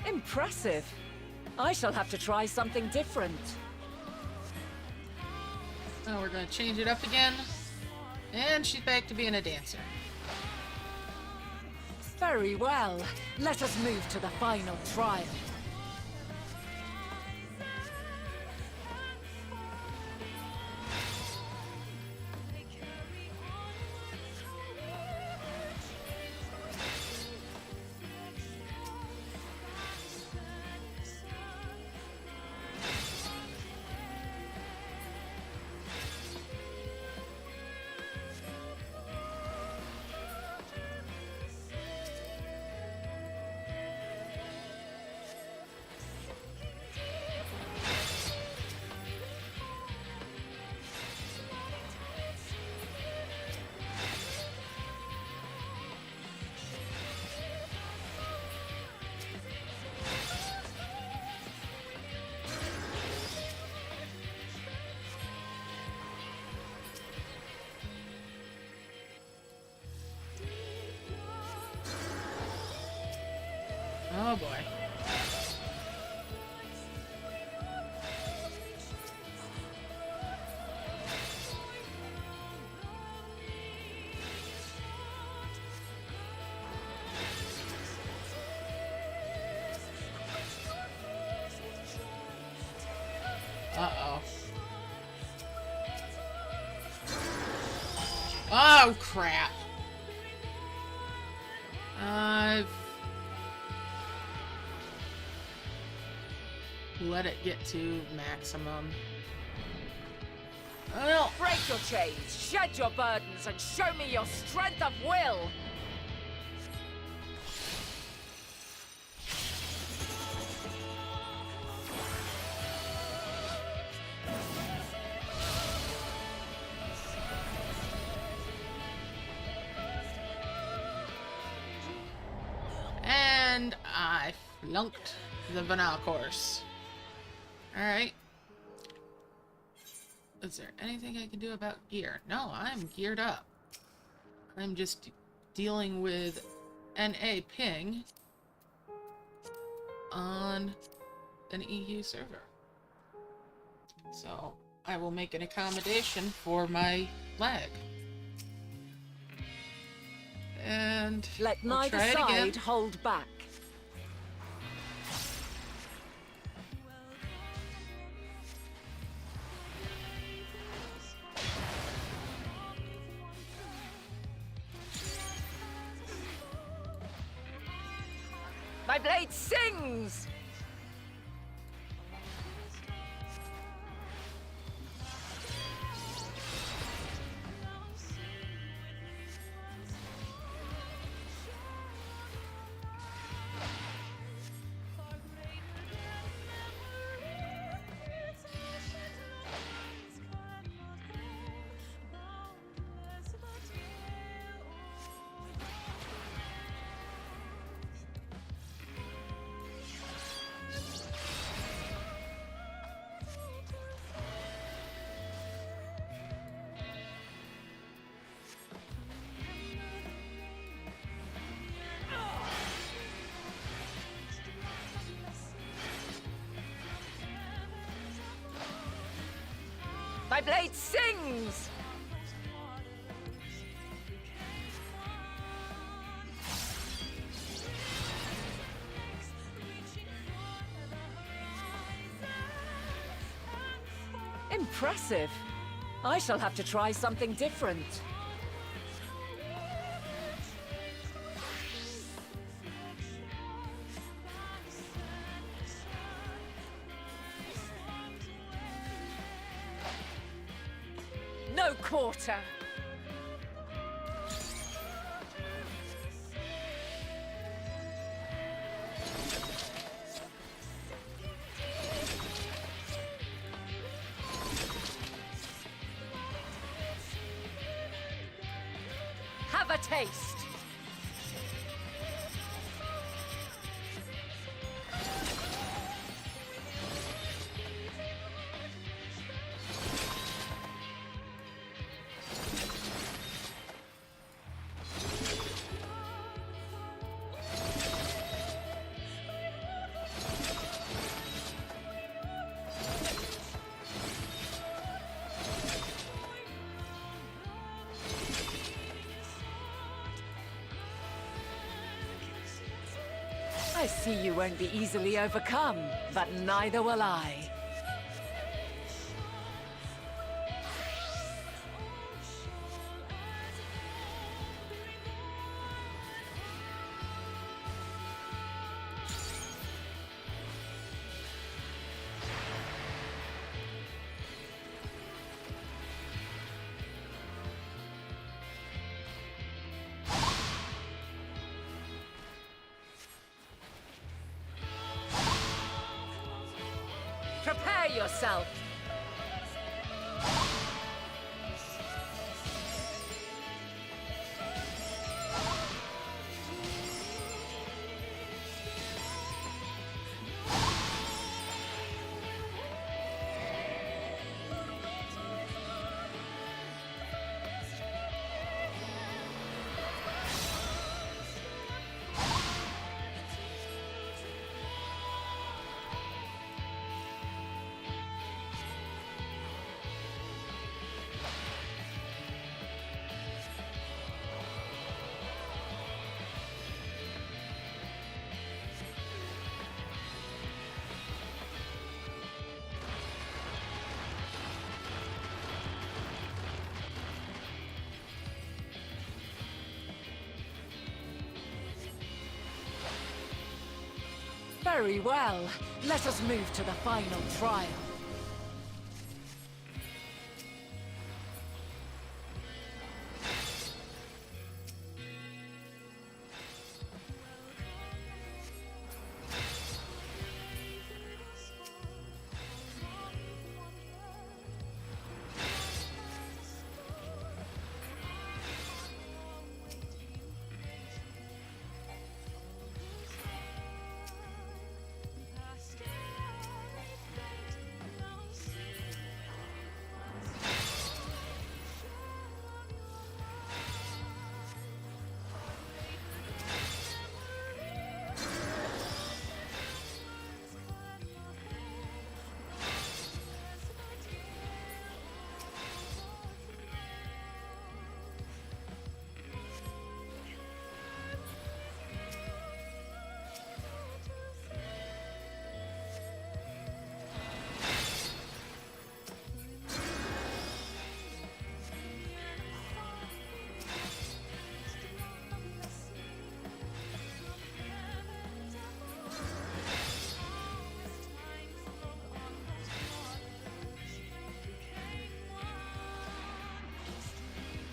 Impressive. I shall have to try something different. Oh, we're gonna change it up again. And she's back to being a dancer. Very well. Let us move to the final trial. Oh boy. Uh-oh. Oh, crap. I've let it get to maximum. Well, Break your chains, shed your burdens, and show me your strength of will! and I flunked the banal course. Alright. Is there anything I can do about gear? No, I'm geared up. I'm just dealing with NA ping on an EU server. So I will make an accommodation for my lag. And let we'll neither try it side again. hold back. My blade sings! My blade sings! Impressive. I shall have to try something different. No quarter. Have a taste. I see you won't be easily overcome, but neither will I. Prepare yourself! Very well. Let us move to the final trial.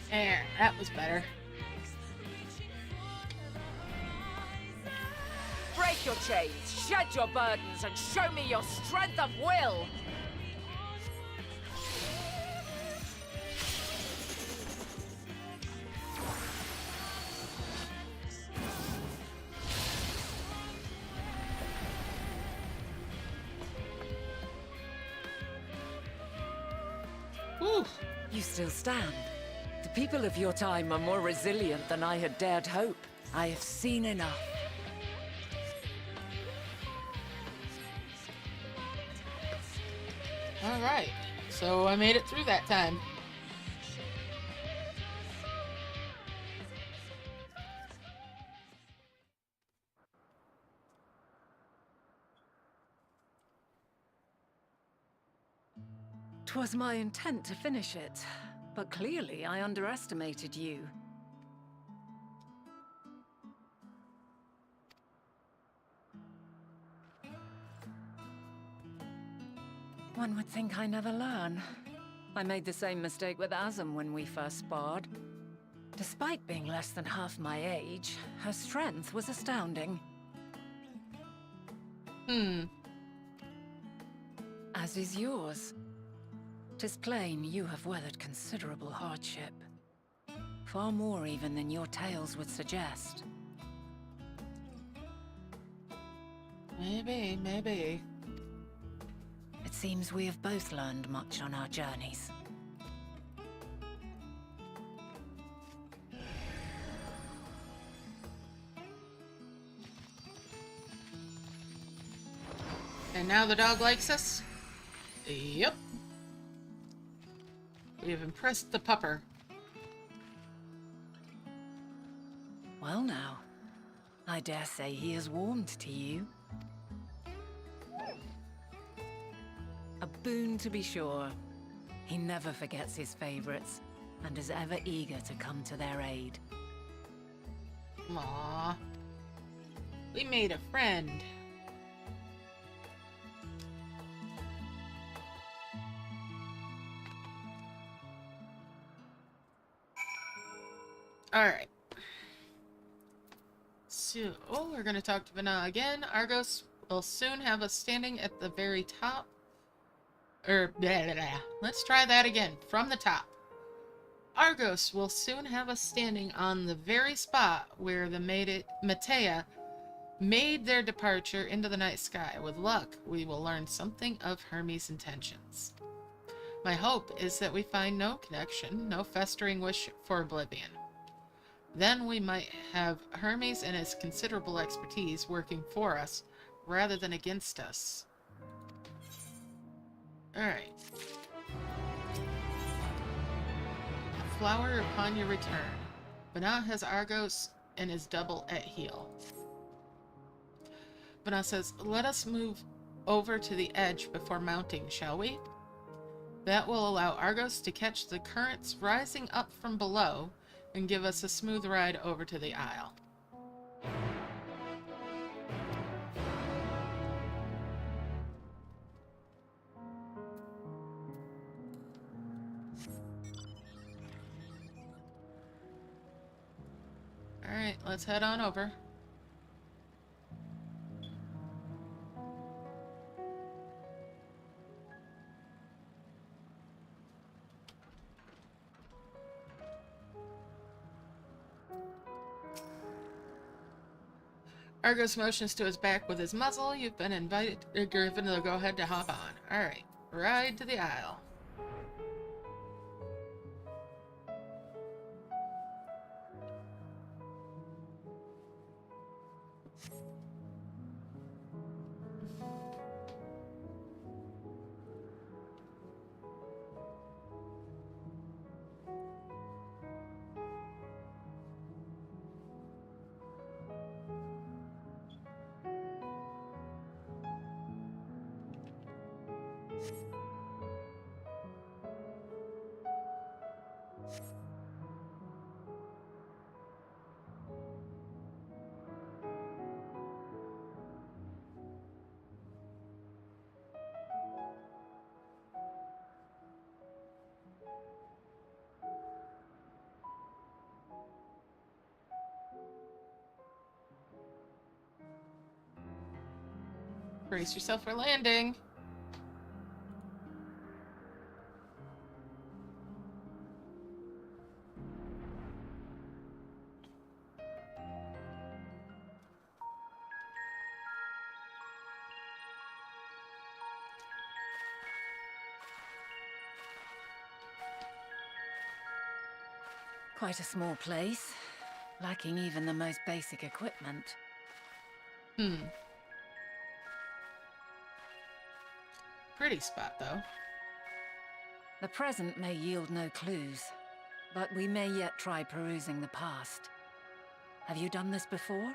There, that was better. Break your chains, shed your burdens, and show me your strength of will! Whew. You still stand. The people of your time are more resilient than I had dared hope. I have seen enough. Alright, so I made it through that time. Twas my intent to finish it, but clearly I underestimated you. One would think I never learn. I made the same mistake with Azem when we first sparred. Despite being less than half my age, her strength was astounding. As is yours. 'Tis plain you have weathered considerable hardship. Far more even than your tales would suggest. Maybe, maybe. It seems we have both learned much on our journeys. And now the dog likes us? Yep. We have impressed the pupper. Well now, I dare say he is warmed to you. A boon to be sure. He never forgets his favorites, and is ever eager to come to their aid. Aww. We made a friend. Alright. So, we're gonna talk to Vana again. Argos will soon have us standing at the very top. Let's try that again, from the top. Argos will soon have us standing on the very spot where the Matea made their departure into the night sky. With luck, we will learn something of Hermes' intentions. My hope is that we find no connection, no festering wish for oblivion. Then we might have Hermes and his considerable expertise working for us, rather than against us. Alright. Flower upon your return. Vana has Argos and is double at heel. Vana says, let us move over to the edge before mounting, shall we? That will allow Argos to catch the currents rising up from below and give us a smooth ride over to the isle. Alright, let's head on over. Argos motions to his back with his muzzle. You've been invited, given the go-ahead to hop on. Alright, ride to the isle. Brace yourself for landing. Quite a small place, lacking even the most basic equipment. Pretty spot, though. The present may yield no clues, but we may yet try perusing the past. Have you done this before?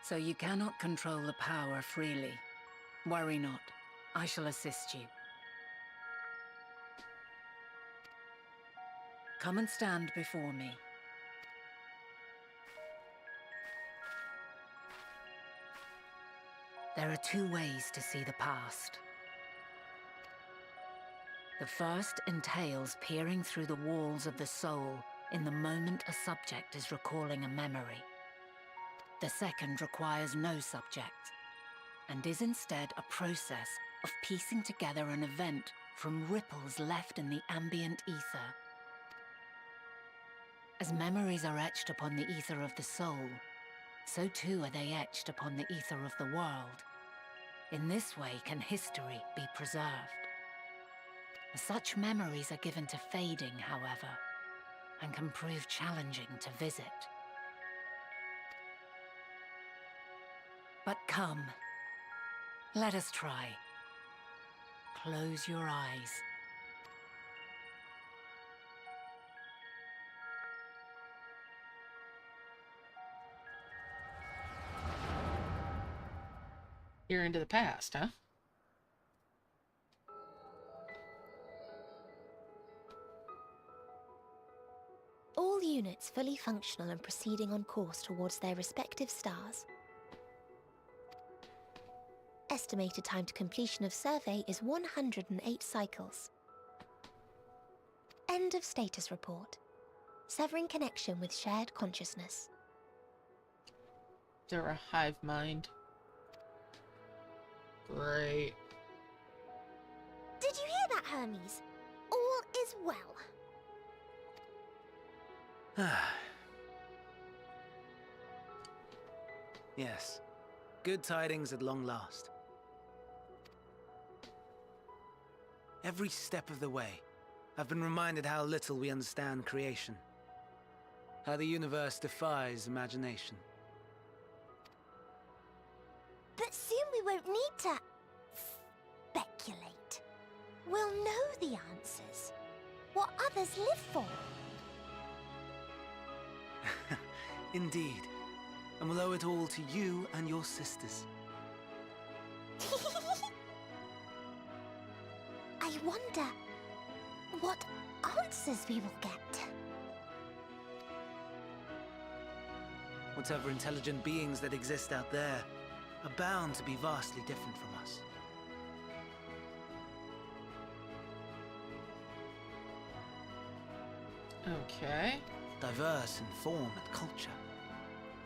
So you cannot control the power freely. Worry not. I shall assist you. Come and stand before me. There are two ways to see the past. The first entails peering through the walls of the soul in the moment a subject is recalling a memory. The second requires no subject, and is instead a process of piecing together an event from ripples left in the ambient ether. As memories are etched upon the ether of the soul, so too are they etched upon the ether of the world. In this way can history be preserved. Such memories are given to fading, however, and can prove challenging to visit. But come, let us try. Close your eyes. Peer into the past, huh? All units fully functional and proceeding on course towards their respective stars. Estimated time to completion of survey is 108 cycles. End of status report. Severing connection with shared consciousness. They're a hive mind. Great. Did you hear that, Hermes? All is well. Yes. Good tidings at long last. Every step of the way, I've been reminded how little we understand creation. How the universe defies imagination. But soon we won't need to speculate. We'll know the answers. What others live for. Indeed. And we'll owe it all to you and your sisters. I wonder what answers we will get. Whatever intelligent beings that exist out there are bound to be vastly different from us. Okay. Diverse in form and culture.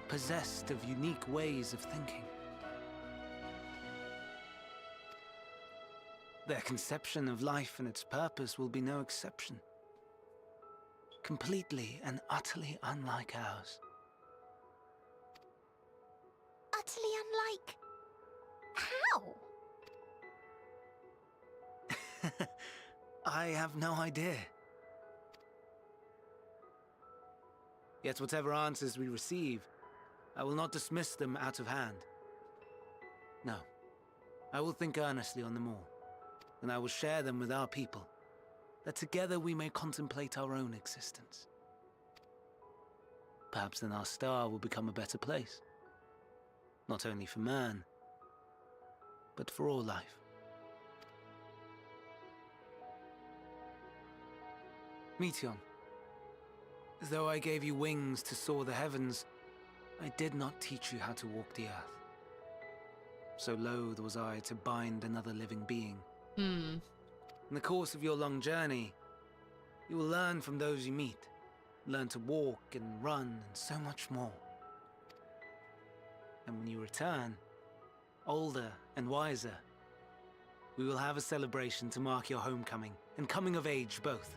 Possessed of unique ways of thinking. Their conception of life and its purpose will be no exception. Completely and utterly unlike ours. Utterly unlike. How? I have no idea. Yet whatever answers we receive, I will not dismiss them out of hand. No, I will think earnestly on them all, and I will share them with our people, that together we may contemplate our own existence. Perhaps then our star will become a better place, not only for man, but for all life. Meteon, as though I gave you wings to soar the heavens, I did not teach you how to walk the earth. So loath was I to bind another living being. In the course of your long journey, you will learn from those you meet, learn to walk and run and so much more. And when you return, older and wiser, we will have a celebration to mark your homecoming and coming of age both.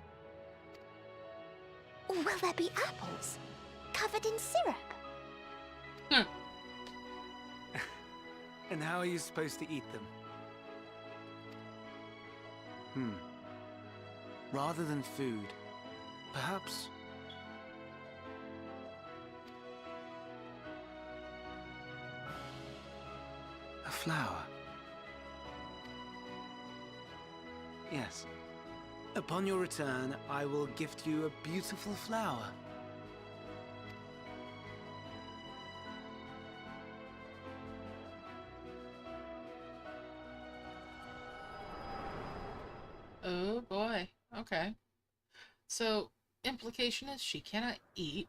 Will there be apples covered in syrup? And how are you supposed to eat them? Rather than food, perhaps... a flower. Yes. Upon your return, I will gift you a beautiful flower. Oh boy. Okay. So, implication is she cannot eat.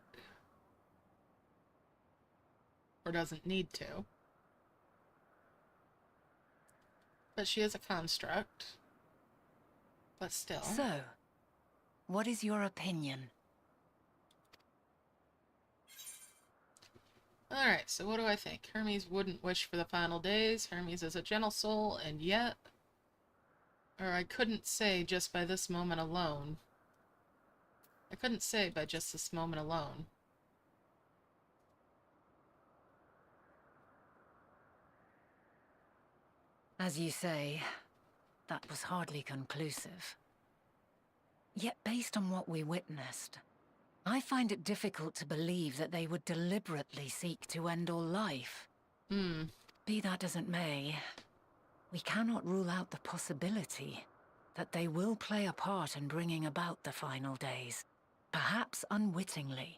Or doesn't need to. But she is a construct. But still. So, what is your opinion? Alright, so what do I think? Hermes wouldn't wish for the final days. Hermes is a gentle soul, and yet... Or I couldn't say just by this moment alone. I couldn't say by just this moment alone. As you say, that was hardly conclusive. Yet based on what we witnessed, I find it difficult to believe that they would deliberately seek to end all life. Be that as it may, we cannot rule out the possibility that they will play a part in bringing about the final days, perhaps unwittingly.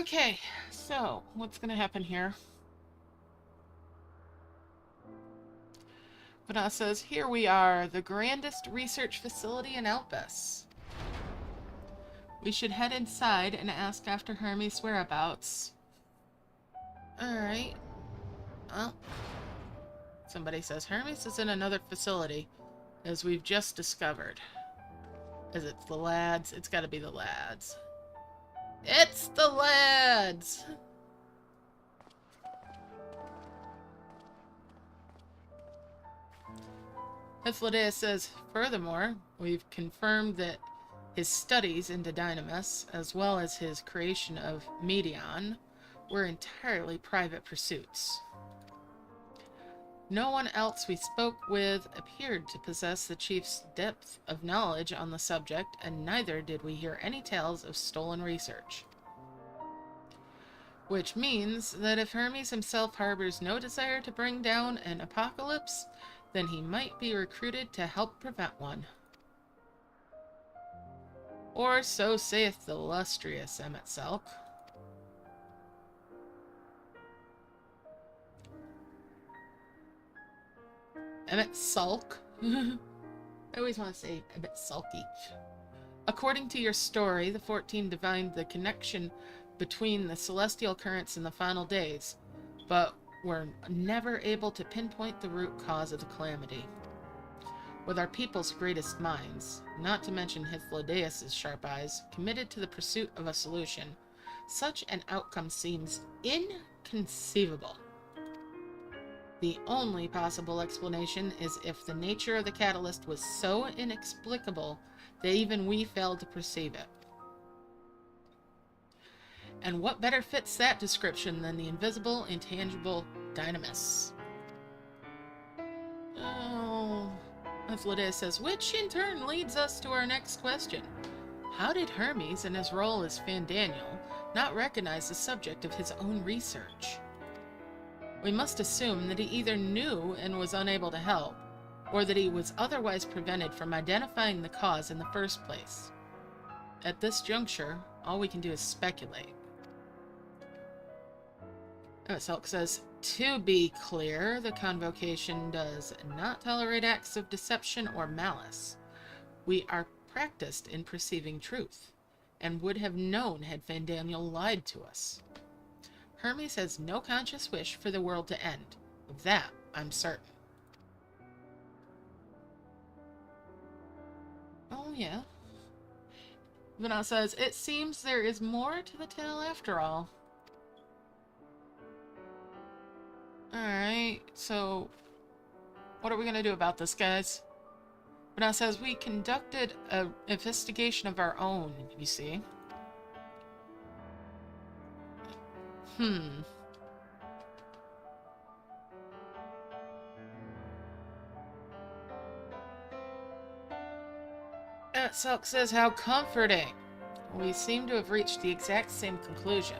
Okay, so what's going to happen here? Vanessa says, here we are, the grandest research facility in Elpis. We should head inside and ask after Hermes' whereabouts. Alright. Well, somebody says Hermes is in another facility, as we've just discovered. Is it the lads? It's gotta be the lads. It's the lads! Hythlodaeus says, furthermore, we've confirmed that his studies into Dynamis, as well as his creation of Medion, were entirely private pursuits. No one else we spoke with appeared to possess the chief's depth of knowledge on the subject, and neither did we hear any tales of stolen research. Which means that if Hermes himself harbors no desire to bring down an apocalypse, then he might be recruited to help prevent one. Or so saith the illustrious emet-selch. Emet-selch? I always want to say emet-selchy. According to your story, the 14 divined the connection between the celestial currents and the final days, but were never able to pinpoint the root cause of the calamity. With our people's greatest minds, not to mention Hythlodaeus' sharp eyes, committed to the pursuit of a solution, such an outcome seems inconceivable. The only possible explanation is if the nature of the catalyst was so inexplicable that even we failed to perceive it. And what better fits that description than the invisible, intangible Dynamis? Oh, Hythlodaeus says, which in turn leads us to our next question. How did Hermes, in his role as Fandaniel, not recognize the subject of his own research? We must assume that he either knew and was unable to help, or that he was otherwise prevented from identifying the cause in the first place. At this juncture, all we can do is speculate. emet-selch says, to be clear, the Convocation does not tolerate acts of deception or malice. We are practiced in perceiving truth, and would have known had Fandaniel lied to us. Hermes has no conscious wish for the world to end. Of that, I'm certain. Oh, yeah. Vanessa says, it seems there is more to the tale after all. Alright, so what are we going to do about this, guys? Vanessa says, we conducted an investigation of our own, you see. emet-selch says, how comforting. We seem to have reached the exact same conclusion.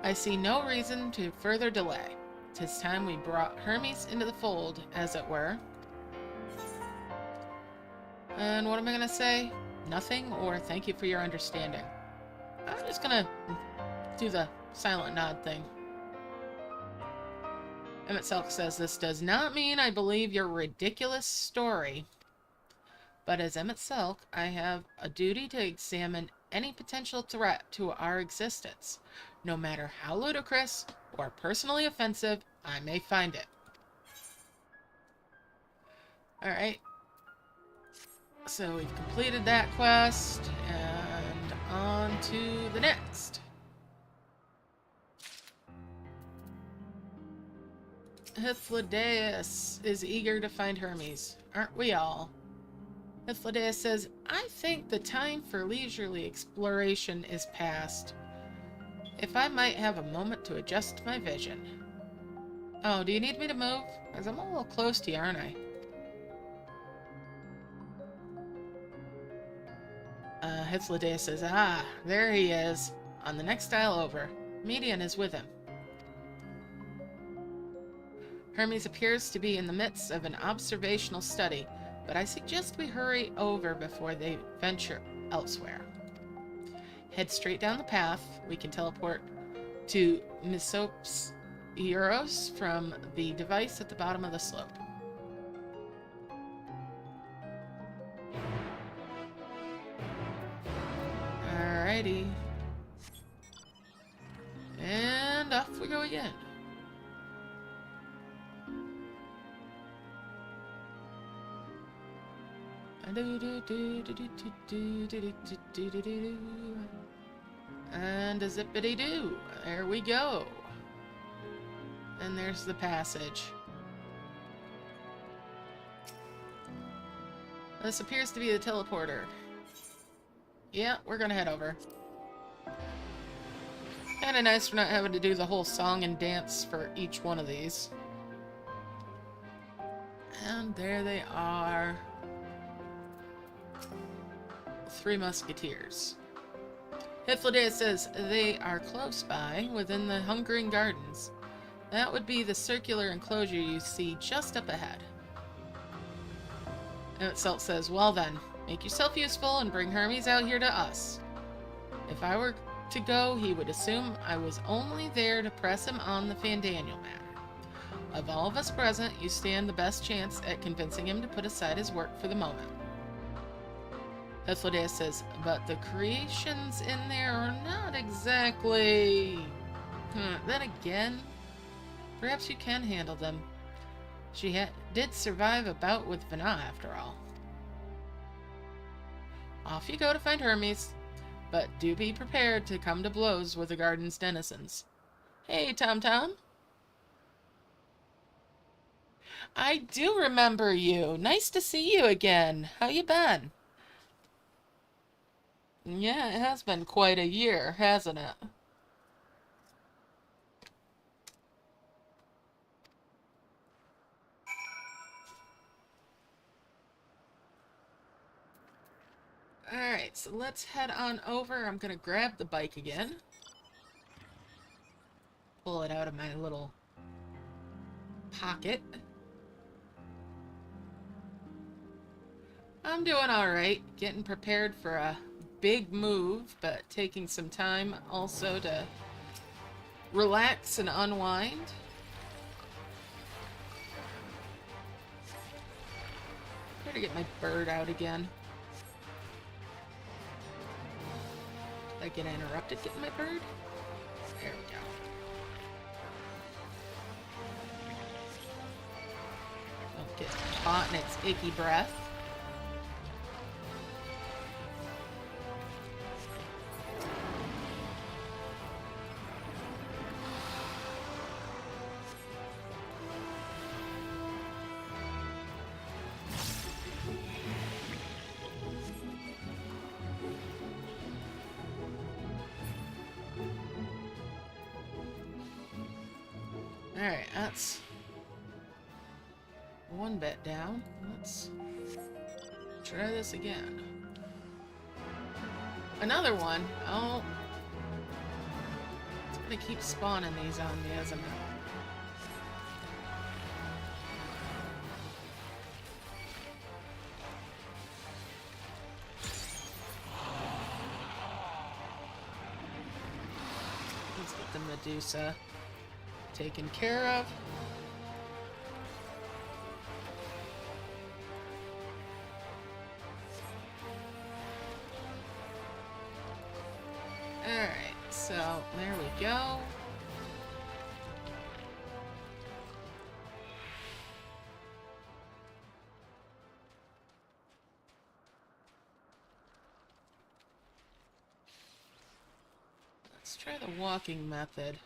I see no reason to further delay. 'Tis time we brought Hermes into the fold, as it were. And what am I gonna say? Nothing, or thank you for your understanding. I'm just gonna do the silent nod thing. emet-selch says, this does not mean I believe your ridiculous story. But as emet-selch, I have a duty to examine any potential threat to our existence, no matter how ludicrous or personally offensive I may find it. Alright. So we've completed that quest, and on to the next. Hythlodaeus is eager to find Hermes. Aren't we all? Hythlodaeus says, I think the time for leisurely exploration is past. If I might have a moment to adjust my vision. Oh, do you need me to move? Because I'm a little close to you, aren't I? Hythlodaeus says, ah, there he is. On the next aisle over. Medion is with him. Hermes appears to be in the midst of an observational study, but I suggest we hurry over before they venture elsewhere. head straight down the path. We can teleport to Misop's Euros from the device at the bottom of the slope. Alrighty. And off we go again. And a zippity-doo. There we go. And there's the passage. This appears to be the teleporter. Yeah, we're gonna head over. Kinda nice for not having to do the whole song and dance for each one of these. And there they are. 3 musketeers. Hythlodaeus says they are close by, within the Hungering Gardens. That would be the circular enclosure you see just up ahead. Emet-selch says, well then, make yourself useful and bring Hermes out here to us. If I were to go, he would assume I was only there to press him on the Fandaniel matter. Of all of us present, you stand the best chance at convincing him to put aside his work for the moment. Hythlodaeus says, but the creations in there are not exactly... Then again, perhaps you can handle them. She did survive a bout with Vana, after all. Off you go to find Hermes, but do be prepared to come to blows with the garden's denizens. Hey, Tom Tom. I do remember you. Nice to see you again. How you been? Yeah, it has been quite a year, hasn't it? Alright, so let's head on over. I'm gonna grab the bike again. Pull it out of my little pocket. I'm doing alright. Getting prepared for a big move, but taking some time also to relax and unwind. Better get my bird out again. Did I get interrupted getting my bird? There we go. Don't get caught in its icky breath. Alright, that's one bit down. Let's try this again. Another one? Oh. It's gonna keep spawning these on me, isn't it? Let's get the Medusa taken care of. Alright, so there we go. Let's try the walking method.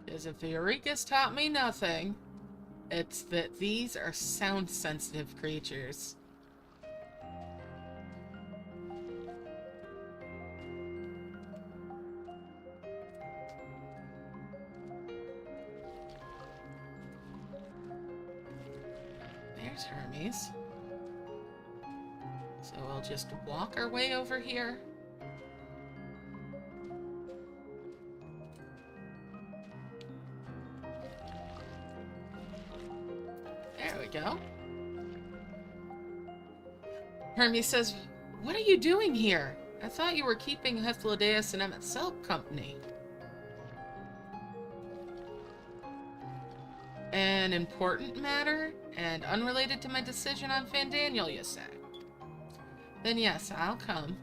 Because if the Eureka's taught me nothing, it's that these are sound-sensitive creatures. There's Hermes. So we'll just walk our way over here. There we go. Hermes says, "What are you doing here? I thought you were keeping Hythlodaeus and emet-selch company." An important matter and unrelated to my decision on Fandaniel, you say? Then yes, I'll come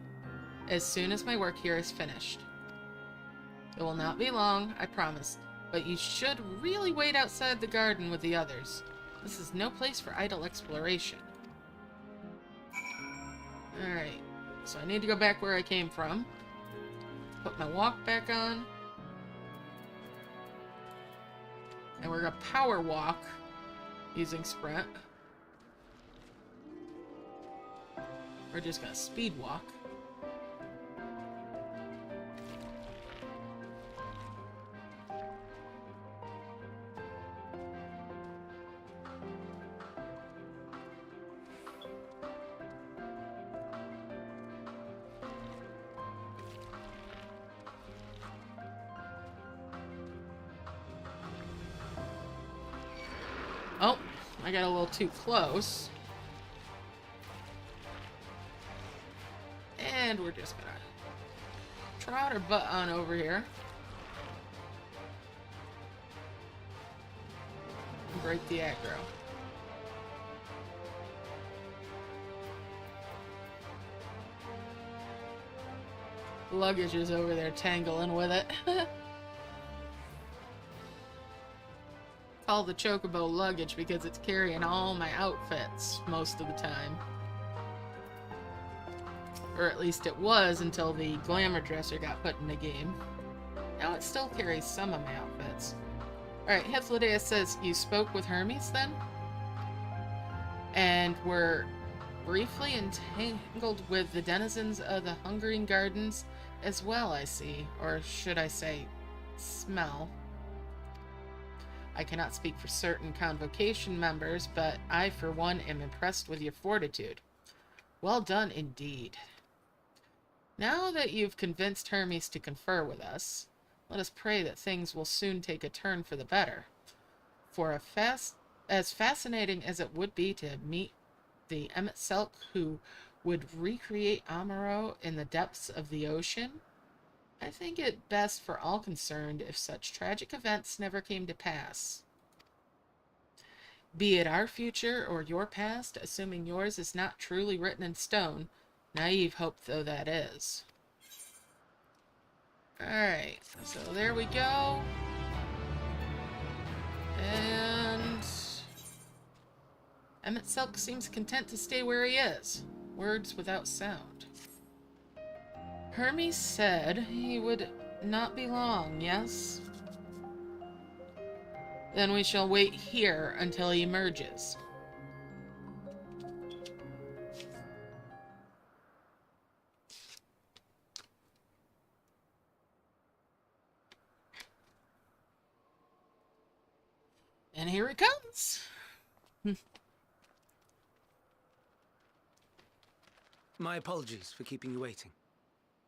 as soon as my work here is finished. It will not be long, I promise, but you should really wait outside the garden with the others. This is no place for idle exploration. Alright, so I need to go back where I came from. Put my walk back on. And we're gonna power walk using sprint. We're just gonna speed walk. Oh, I got a little too close. And we're just gonna trot our butt on over here. And break the aggro. Luggage is over there tangling with it. Call the chocobo luggage because it's carrying all my outfits most of the time. Or at least it was until the glamour dresser got put in the game. Now it still carries some of my outfits. Alright, Hythlodaeus says, you spoke with Hermes then? And were briefly entangled with the denizens of the Hungering Gardens as well, I see. Or should I say, smell. I cannot speak for certain convocation members, but I, for one, am impressed with your fortitude. Well done, indeed. Now that you've convinced Hermes to confer with us, let us pray that things will soon take a turn for the better. For as fascinating as it would be to meet the emet-selch who would recreate Amaro in the depths of the ocean, I think it best for all concerned if such tragic events never came to pass. Be it our future or your past, assuming yours is not truly written in stone, naive hope though that is. Alright, so there we go. And emet-selch seems content to stay where he is. Words without sound. Hermes said he would not be long, yes? Then we shall wait here until he emerges. And here it comes. My apologies for keeping you waiting.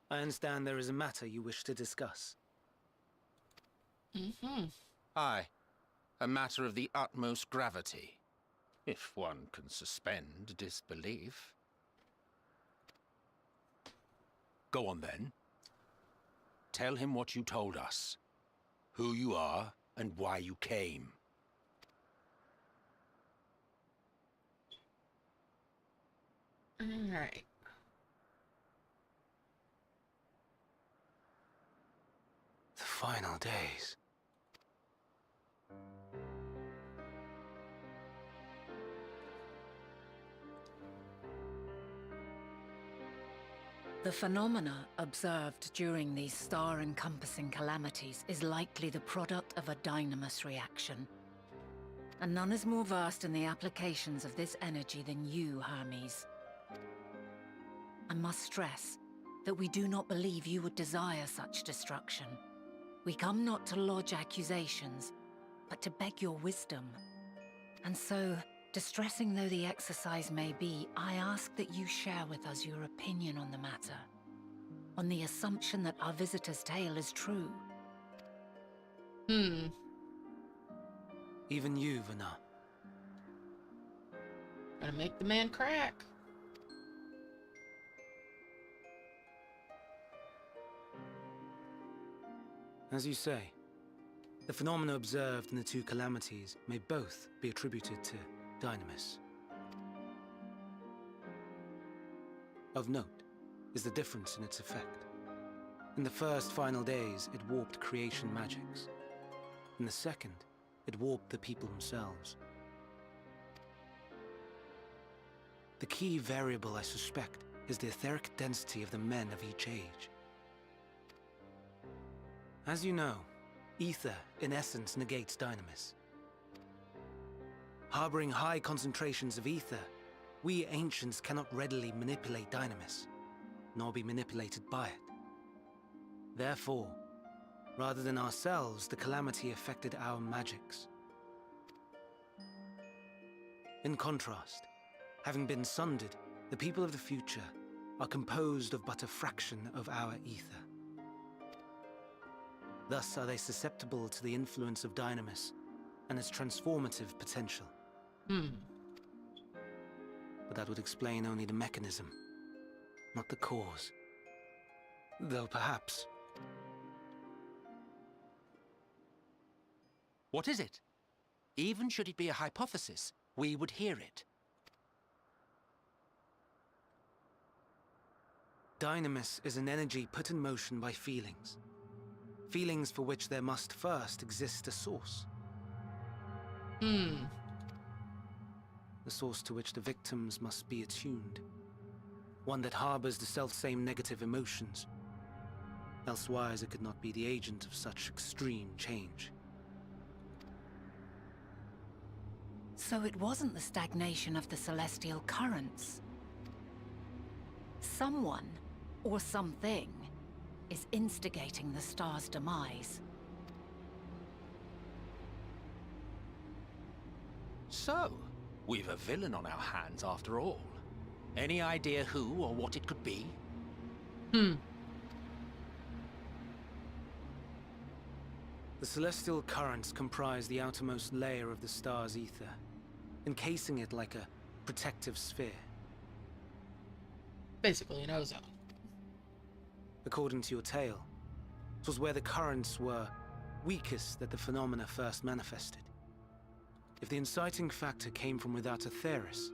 I understand there is a matter you wish to discuss. Aye. A matter of the utmost gravity, if one can suspend disbelief. Go on then. Tell him what you told us. Who you are and why you came. Alright. The final days. The phenomena observed during these star-encompassing calamities is likely the product of a dynamis reaction. And none is more versed in the applications of this energy than you, Hermes. I must stress that we do not believe you would desire such destruction. We come not to lodge accusations, but to beg your wisdom. And so, Distressing though the exercise may be, I ask that you share with us your opinion on the matter, on the assumption that our visitor's tale is true. Even you, Vana. Gonna make the man crack. As you say, the phenomena observed in the two calamities may both be attributed to Dynamis. Of note is the difference in its effect. In the first final days, it warped creation magics. In the second, it warped the people themselves. The key variable, I suspect, is the etheric density of the men of each age. As you know, ether, in essence, negates Dynamis. Harboring high concentrations of ether, we ancients cannot readily manipulate Dynamis, nor be manipulated by it. Therefore, rather than ourselves, the calamity affected our magics. In contrast, having been sundered, the people of the future are composed of but a fraction of our ether. Thus are they susceptible to the influence of Dynamis and its transformative potential. But that would explain only the mechanism, not the cause. Though perhaps... What is it? Even should it be a hypothesis, we would hear it. Dynamis is an energy put in motion by feelings. Feelings for which there must first exist a source. The source to which the victims must be attuned. One that harbors the selfsame negative emotions. Elsewise it could not be the agent of such extreme change. So it wasn't the stagnation of the celestial currents. Someone, or something, is instigating the star's demise. So, we've a villain on our hands after all. Any idea who or what it could be? The celestial currents comprise the outermost layer of the star's ether, encasing it like a protective sphere. Basically an ozone. According to your tale, it was where the currents were weakest that the phenomena first manifested. If the inciting factor came from without Aetheris,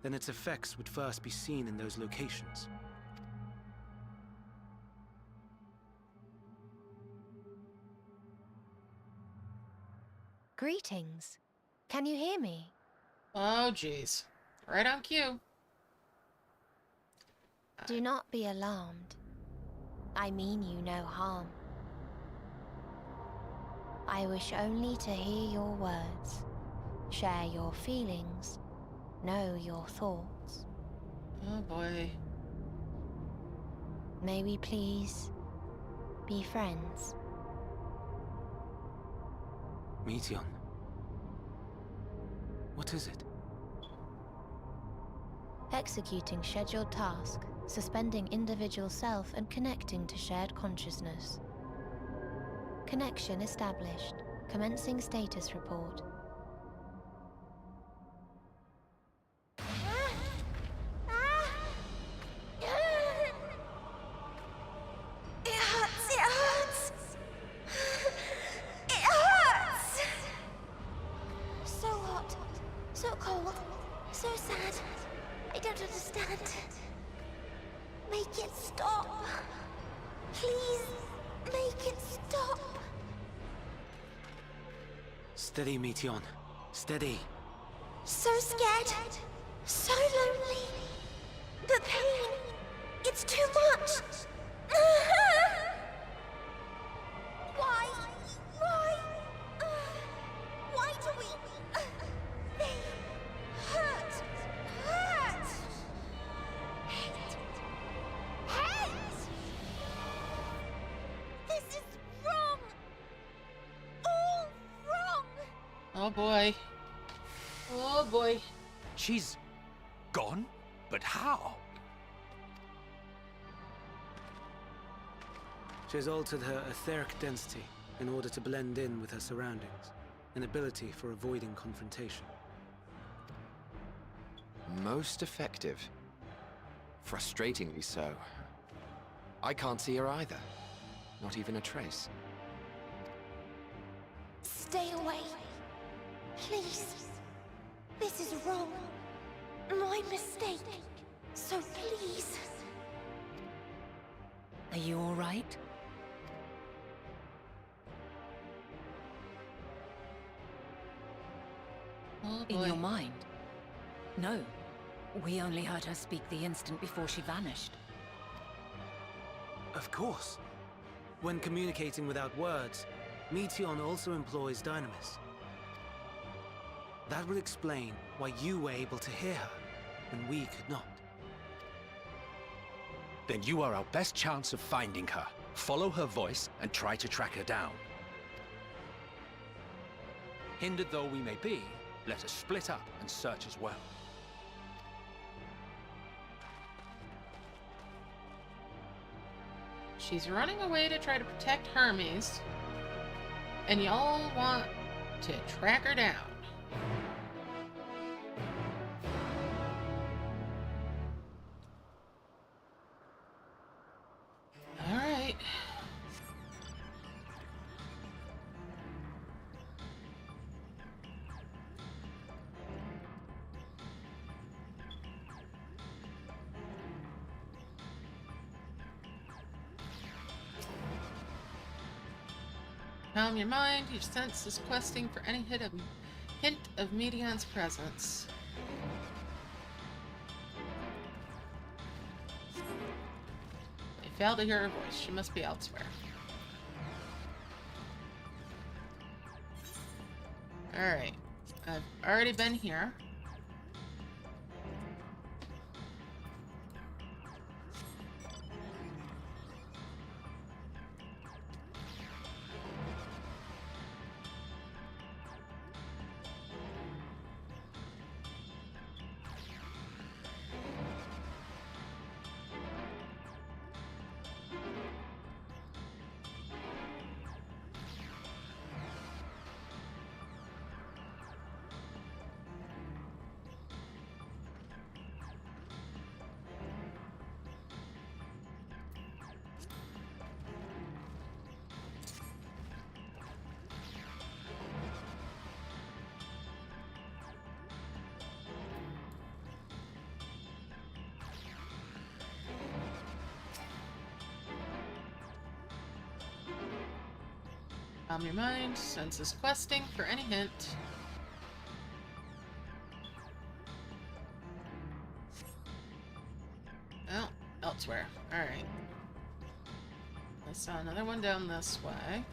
then its effects would first be seen in those locations. Greetings. Can you hear me? Oh, jeez. Right on cue. Do not be alarmed. I mean you no harm. I wish only to hear your words, share your feelings, know your thoughts. Oh boy. May we please be friends? Meteion. What is it? Executing scheduled task, suspending individual self and connecting to shared consciousness. Connection established. Commencing status report. It hurts! It hurts! So hot, so cold, so sad. I don't understand. Make it stop. Please, make it stop. Steady, Meteion. Steady. So scared. So lonely. The pain. It's too much. Why? Why? Why do we... They hurt. Hurt. Hate. Hate. This is wrong. All wrong. Oh boy. Oh boy. She's gone? But how? She has altered her etheric density in order to blend in with her surroundings, an ability for avoiding confrontation. Most effective. Frustratingly so. I can't see her either. Not even a trace. Stay away. Please. This is wrong. My mistake. So please. Are you all right? Oh In boy. your mind? No. We only heard her speak the instant before she vanished. Of course. When communicating without words, Meteion also employs Dynamis. That would explain why you were able to hear her, when we could not. Then you are our best chance of finding her. Follow her voice and try to track her down. Hindered though we may be, let us split up and search as well. She's running away to try to protect Hermes. And y'all want to track her down. Alright. Calm your mind. Your sense is questing for any hint of Meteion's presence. They fail to hear her voice. She must be elsewhere. Alright. I've already been here. Calm your mind. Senses questing for any hint. Oh, elsewhere. Alright. I saw another one down this way.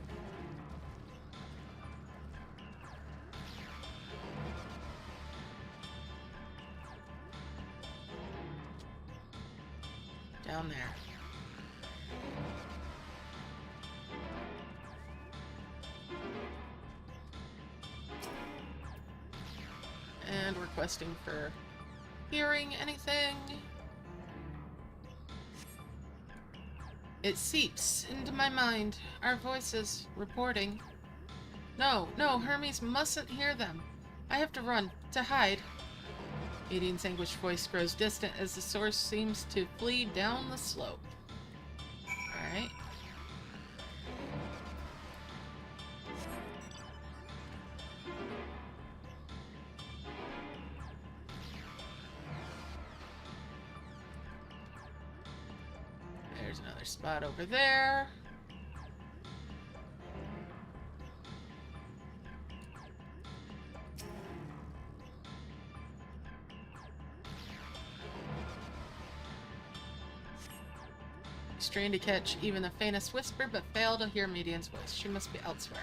Down there. And requesting for hearing anything. It seeps into my mind. Our voices reporting. No, Hermes mustn't hear them. I have to run, to hide. Meteion's anguished voice grows distant as the source seems to flee down the slope. Alright. There's another spot over there. Strain to catch even the faintest whisper, but fail to hear Meteion's voice. She must be elsewhere.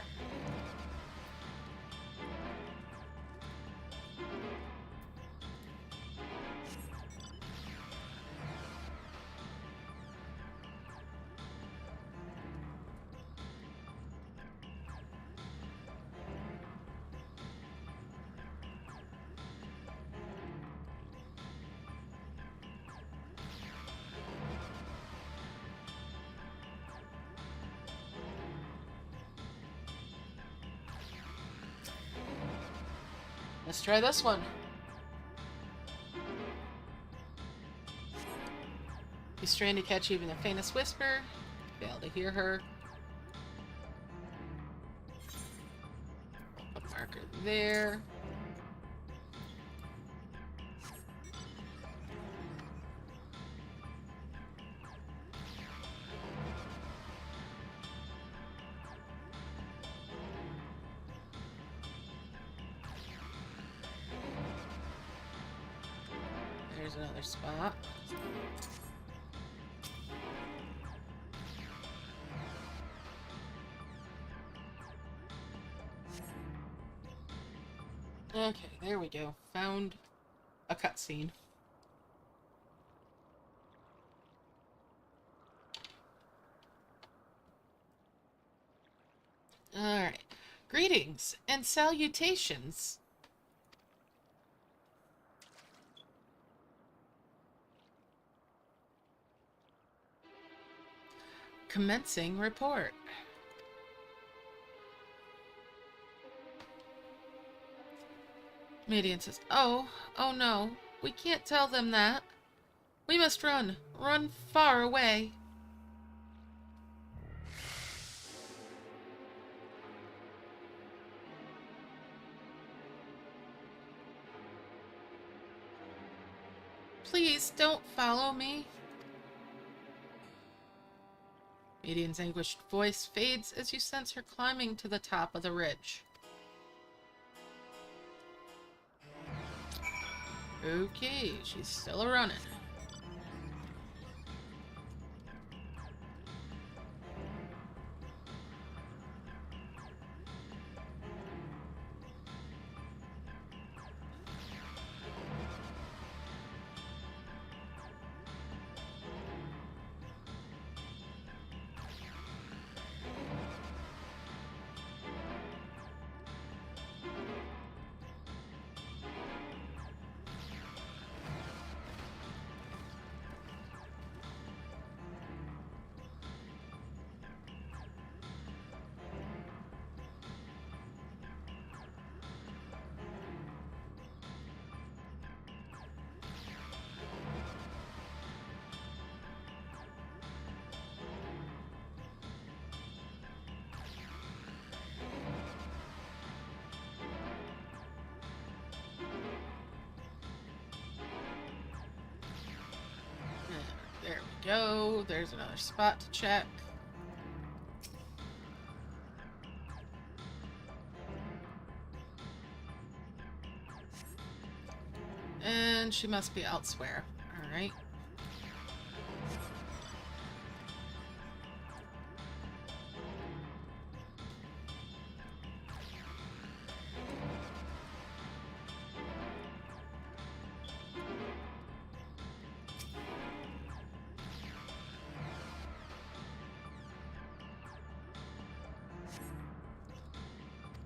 Let's try this one. He's trying to catch even the faintest whisper. Fail to hear her. Put a marker there. There's another spot. Okay, there we go. Found a cutscene. Alright. Greetings and salutations. Commencing report. Median says, oh no, we can't tell them that. We must run far away. Please don't follow me. Median's anguished voice fades as you sense her climbing to the top of the ridge. Okay, she's still running. There we go. There's another spot to check. And she must be elsewhere. Alright.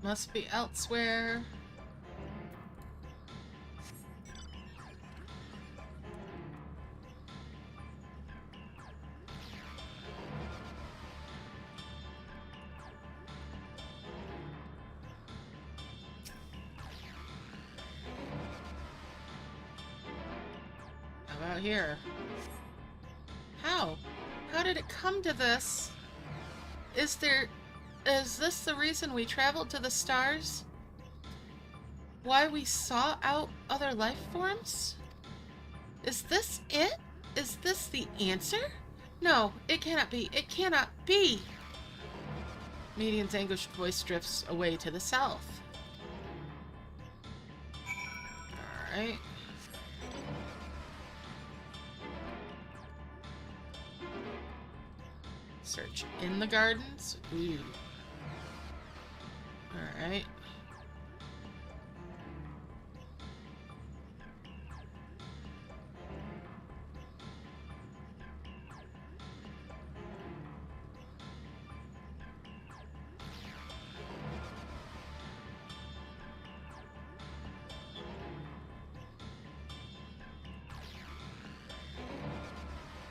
Must be elsewhere. How about here? How? How did it come to this? Is this the reason we traveled to the stars? Why we sought out other life forms? Is this it? Is this the answer? No, it cannot be. It cannot be! Median's anguished voice drifts away to the south. Alright. Search in the gardens. Ooh. Alright.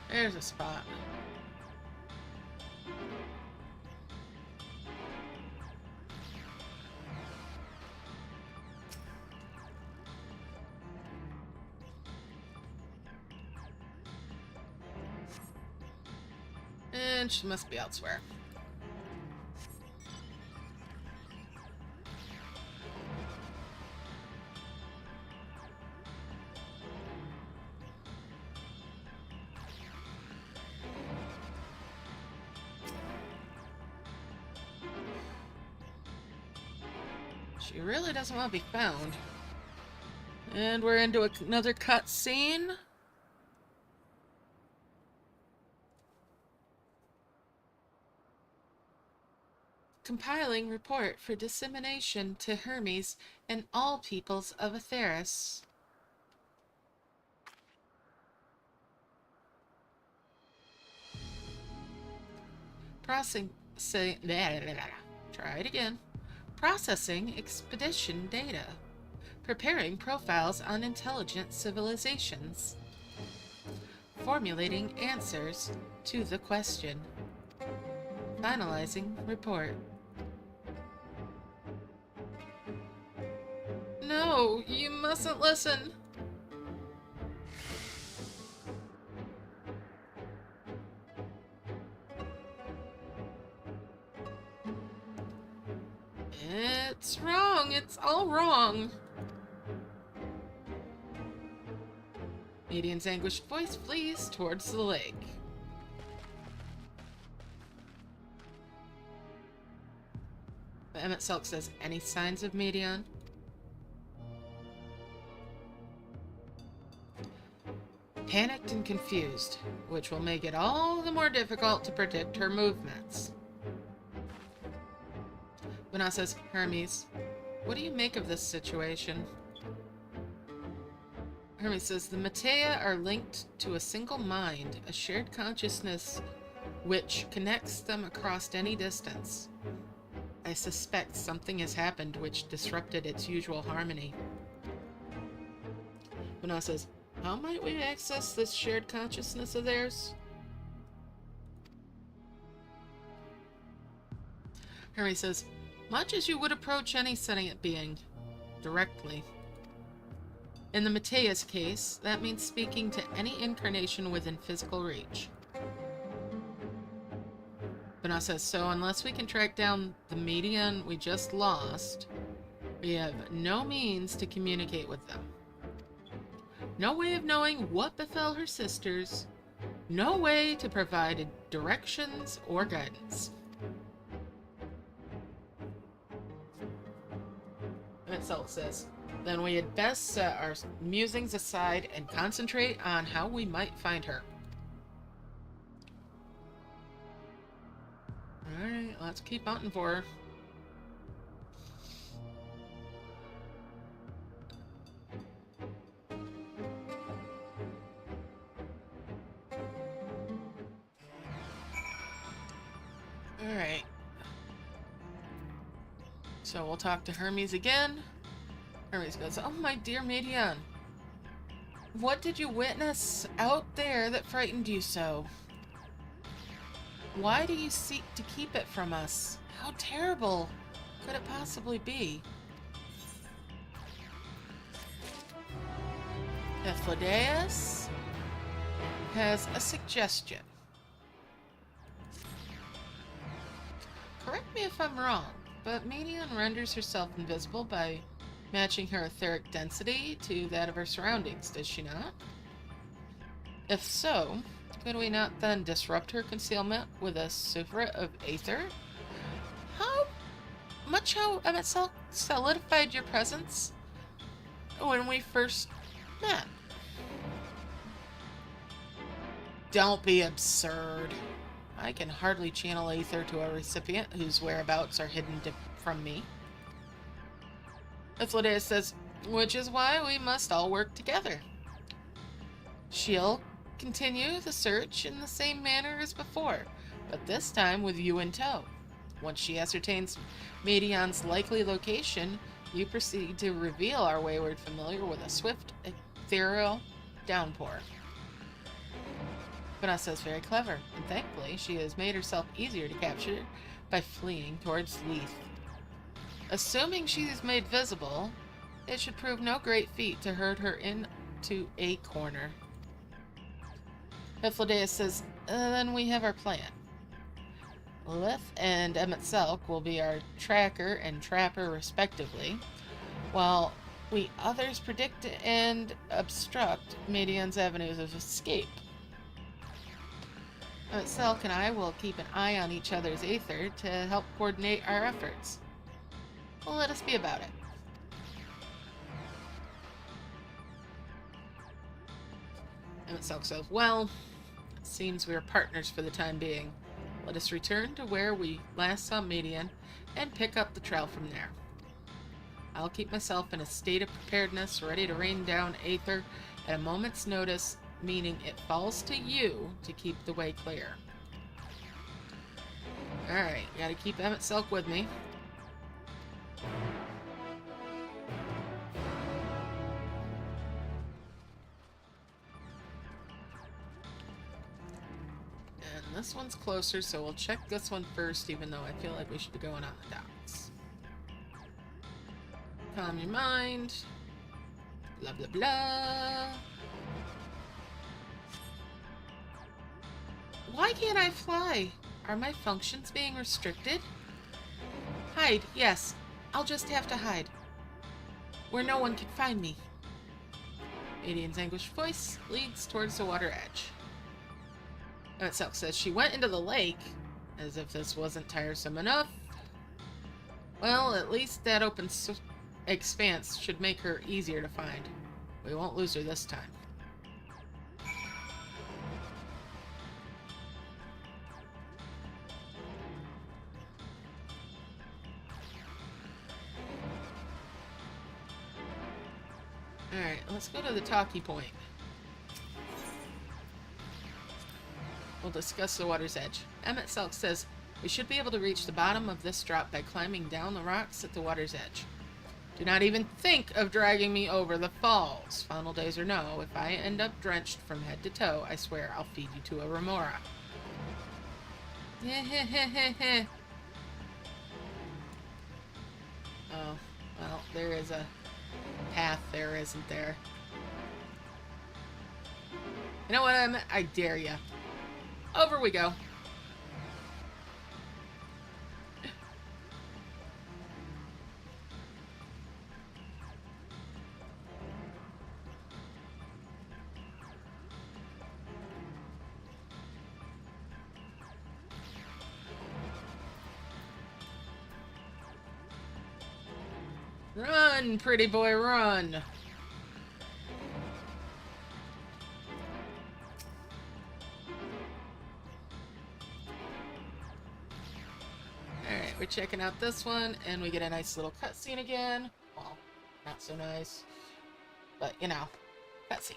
There's a spot. And she must be elsewhere. She really doesn't want to be found. And we're into another cut scene. Compiling report for dissemination to Hermes and all peoples of Atheris. Try it again. Processing expedition data. Preparing profiles on intelligent civilizations. Formulating answers to the question. Finalizing report. No, you mustn't listen. It's wrong. It's all wrong. Median's anguished voice flees towards the lake. But emet-selch says, any signs of Median? Panicked and confused, which will make it all the more difficult to predict her movements. Bana says, Hermes, what do you make of this situation? Hermes says, the Matea are linked to a single mind, a shared consciousness which connects them across any distance. I suspect something has happened which disrupted its usual harmony. Bana says, how might we access this shared consciousness of theirs? Hermes says, much as you would approach any sentient being, directly. In the Matea's case, that means speaking to any incarnation within physical reach. Bana says, so unless we can track down the Median we just lost, we have no means to communicate with them. No way of knowing what befell her sisters, no way to provide directions or guidance. emet-selch says, then we had best set our musings aside and concentrate on how we might find her. Alright, let's keep hunting for her. Alright. So we'll talk to Hermes again. Hermes goes, oh my dear Median, what did you witness out there that frightened you so? Why do you seek to keep it from us? How terrible could it possibly be? Ephialtes has a suggestion. Correct me if I'm wrong, but Median renders herself invisible by matching her etheric density to that of her surroundings, does she not? If so, could we not then disrupt her concealment with a Sufra of Aether? How emet-selch solidified your presence when we first met? Don't be absurd. I can hardly channel Aether to a recipient whose whereabouts are hidden from me. Ephialtes says, which is why we must all work together. She'll continue the search in the same manner as before, but this time with you in tow. Once she ascertains Median's likely location, you proceed to reveal our wayward familiar with a swift, ethereal downpour. Vanessa is very clever, and thankfully she has made herself easier to capture by fleeing towards Leith. Assuming she is made visible, it should prove no great feat to herd her into a corner. Ephialtes says, then we have our plan. Lith and emet-selch will be our tracker and trapper respectively, while we others predict and obstruct Medion's avenues of escape. Emet-selch and I will keep an eye on each other's aether to help coordinate our efforts. Well, let us be about it. Emet-selch says, well, it seems we are partners for the time being. Let us return to where we last saw Medion and pick up the trail from there. I'll keep myself in a state of preparedness, ready to rain down aether at a moment's notice, meaning it falls to you to keep the way clear. Alright, gotta keep emet-selch with me. And this one's closer, so we'll check this one first, even though I feel like we should be going on the docks. Calm your mind. Blah, blah, blah. Why can't I fly? Are my functions being restricted? Hide, yes. I'll just have to hide. Where no one can find me. Medion's anguished voice leads towards the water edge. Emet-selch says she went into the lake, as if this wasn't tiresome enough. Well, at least that open expanse should make her easier to find. We won't lose her this time. Alright, let's go to the talkie point. We'll discuss the water's edge. Emet-selch says we should be able to reach the bottom of this drop by climbing down the rocks at the water's edge. Do not even think of dragging me over the falls. Final days or no, if I end up drenched from head to toe, I swear I'll feed you to a remora. Oh, well, there is a path there, isn't there? You know what, I dare ya. Over we go. Run, pretty boy, run! Alright, we're checking out this one, and we get a nice little cutscene again. Well, not so nice. But, you know, cutscene.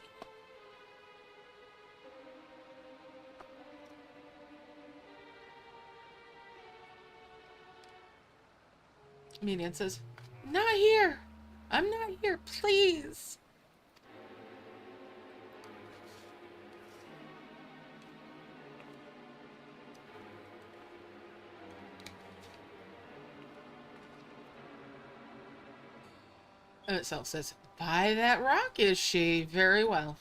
Medion says, not here! I'm not here, please! Emet-selch says, by that rock is she? Very well.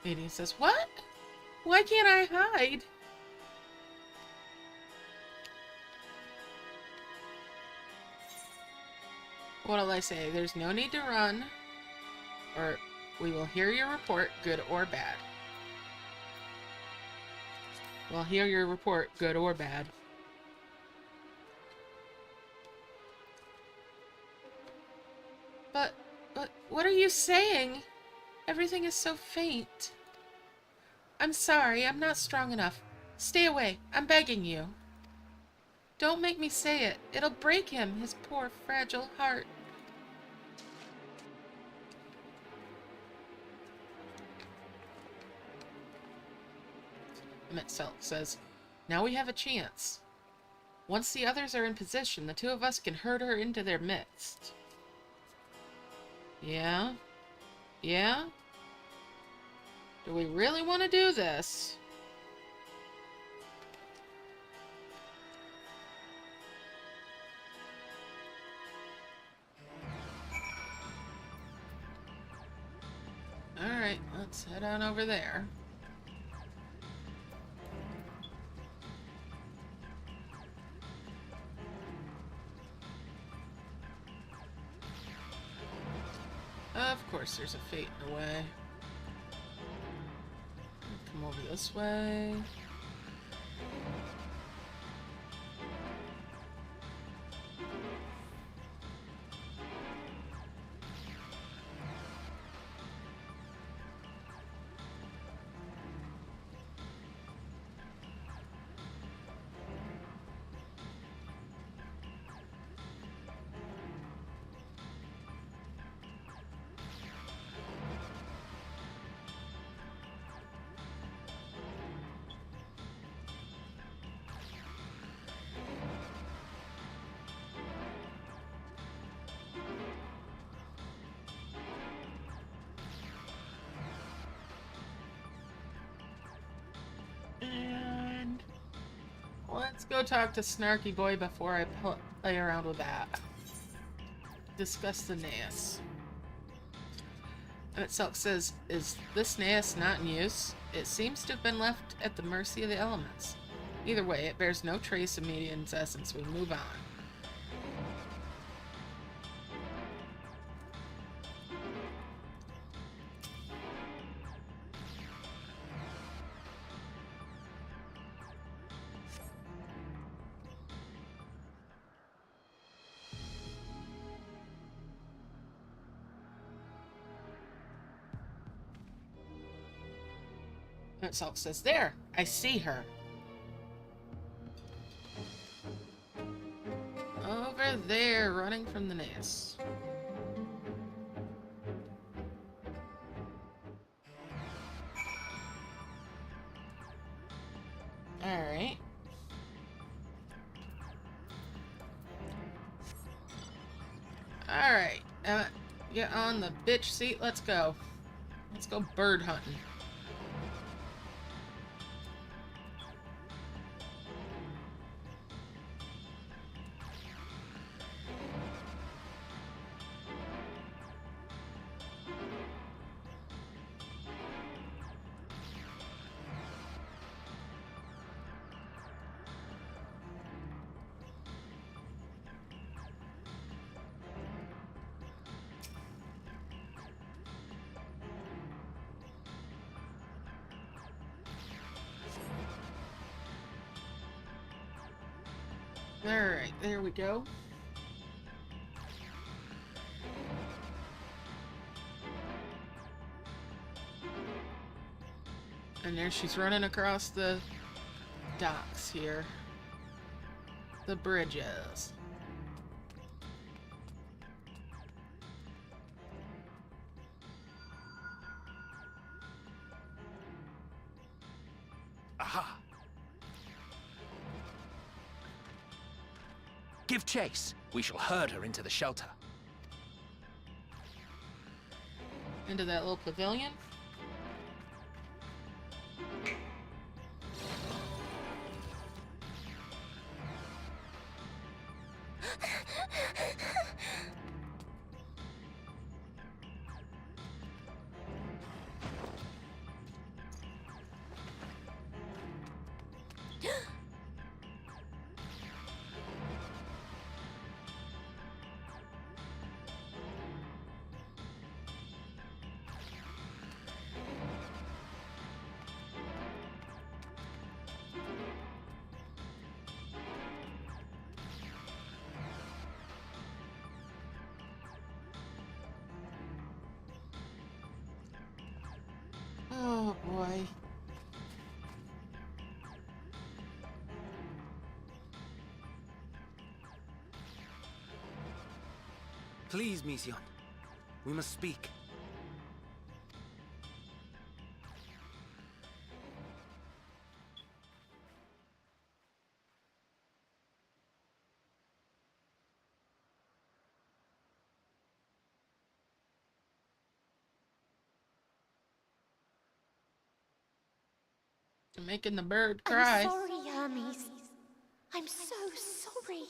Medion says, what? Why can't I hide? What'll I say? There's no need to run, or we will hear your report, good or bad. We'll hear your report, good or bad. But what are you saying? Everything is so faint. I'm sorry, I'm not strong enough. Stay away, I'm begging you. Don't make me say it. It'll break him, his poor, fragile heart. Emet-selch says, now we have a chance. Once the others are in position, the two of us can herd her into their midst. Yeah? Yeah? Do we really want to do this? Let's head on over there. Of course, there's a fate in the way. Come over this way. And let's go talk to Snarky Boy before I play around with that. Discuss the naos. Emet-selch says, is this naos not in use? It seems to have been left at the mercy of the elements. Either way, it bears no trace of Median's essence. We move on. Emet-selch says, there, I see her. Over there, running from the naos. Alright. Alright. Get on the bitch seat. Let's go. Let's go bird hunting. Alright, there we go. And there she's running across the docks here. The bridges. Aha! Give chase. We shall herd her into the shelter. Into that little pavilion. Oh boy. Please, Mission. We must speak. You're making the bird cry. I'm sorry, Hermes. I'm so sorry.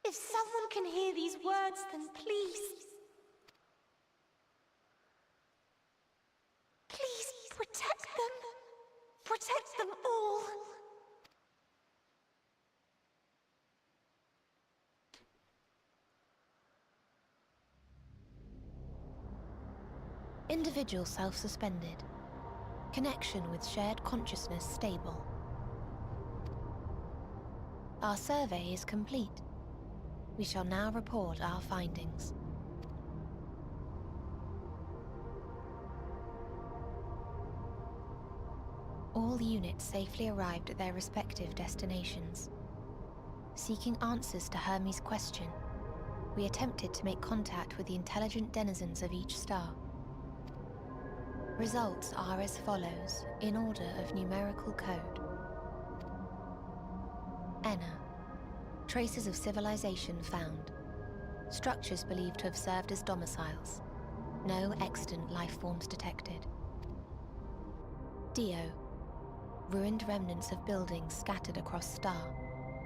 If someone can hear these words, then please, Individual self-suspended. Connection with shared consciousness stable. Our survey is complete. We shall now report our findings. All units safely arrived at their respective destinations. Seeking answers to Hermes' question, we attempted to make contact with the intelligent denizens of each star. Results are as follows, in order of numerical code. Enna. Traces of civilization found. Structures believed to have served as domiciles. No extant life forms detected. Dio. Ruined remnants of buildings scattered across star,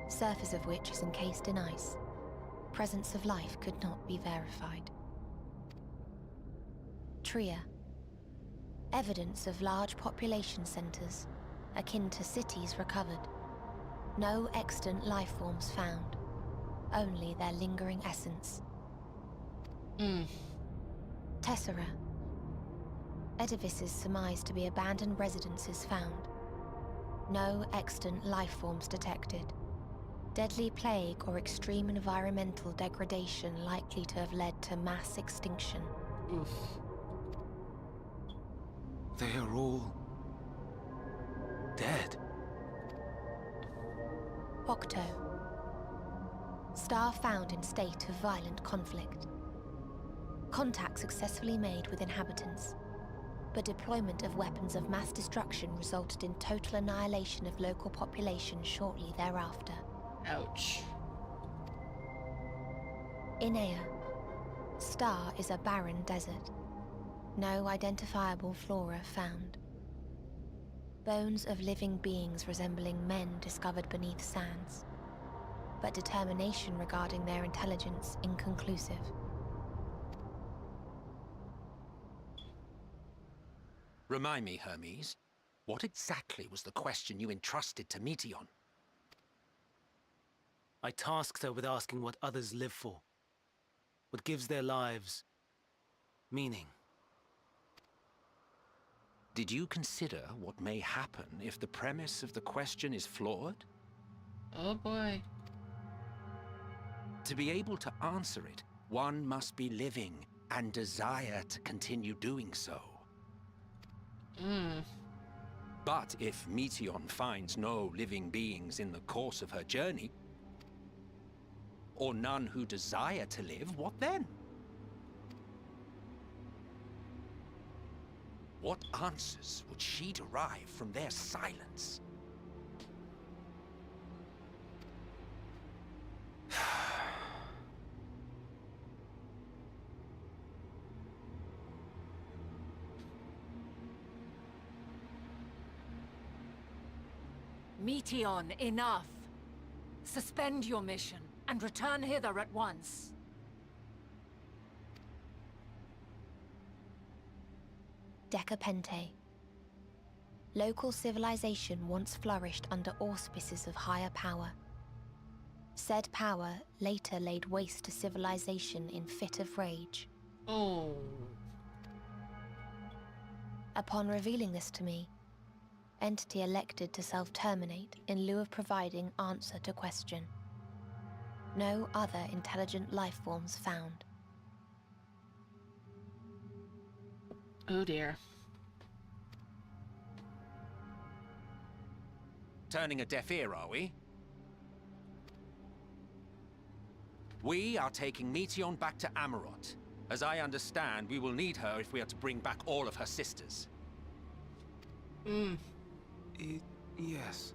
surface of which is encased in ice. Presence of life could not be verified. Tria. Evidence of large population centers, akin to cities recovered. No extant life forms found, only their lingering essence. Tessera. Edifices surmised to be abandoned residences found. No extant life forms detected. Deadly plague or extreme environmental degradation likely to have led to mass extinction. Oof. They are all dead. Octo. Star found in state of violent conflict. Contact successfully made with inhabitants, but deployment of weapons of mass destruction resulted in total annihilation of local population shortly thereafter. Ouch. Inea. Star is a barren desert. No identifiable flora found. Bones of living beings resembling men discovered beneath sands, but determination regarding their intelligence inconclusive. Remind me, Hermes, what exactly was the question you entrusted to Meteion? I tasked her with asking what others live for. What gives their lives meaning. Did you consider what may happen if the premise of the question is flawed? Oh boy. To be able to answer it, one must be living and desire to continue doing so. But if Meteion finds no living beings in the course of her journey, or none who desire to live, what then? What answers would she derive from their silence? Meteion, enough! Suspend your mission and return hither at once. Decapente. Local civilization once flourished under auspices of higher power. Said power later laid waste to civilization in fit of rage. Oh. Upon revealing this to me, entity elected to self-terminate in lieu of providing answer to question. No other intelligent life forms found. Oh dear. Turning a deaf ear, are we? We are taking Meteion back to Amarot. As I understand, we will need her if we are to bring back all of her sisters. Yes.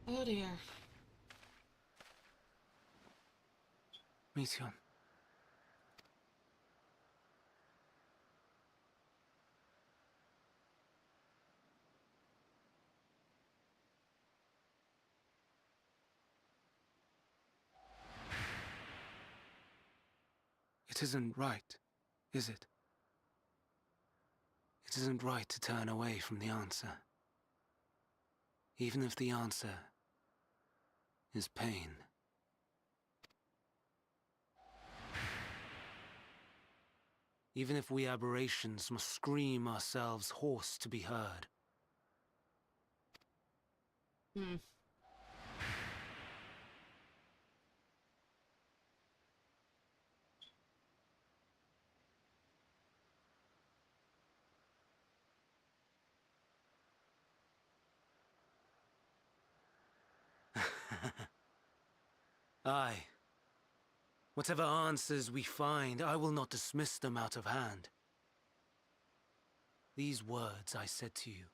Oh dear. Meteion. It isn't right, is it? It isn't right to turn away from the answer. Even if the answer is pain. even if we aberrations must scream ourselves hoarse to be heard. Hmm. Aye. Whatever answers we find, I will not dismiss them out of hand. These words I said to you,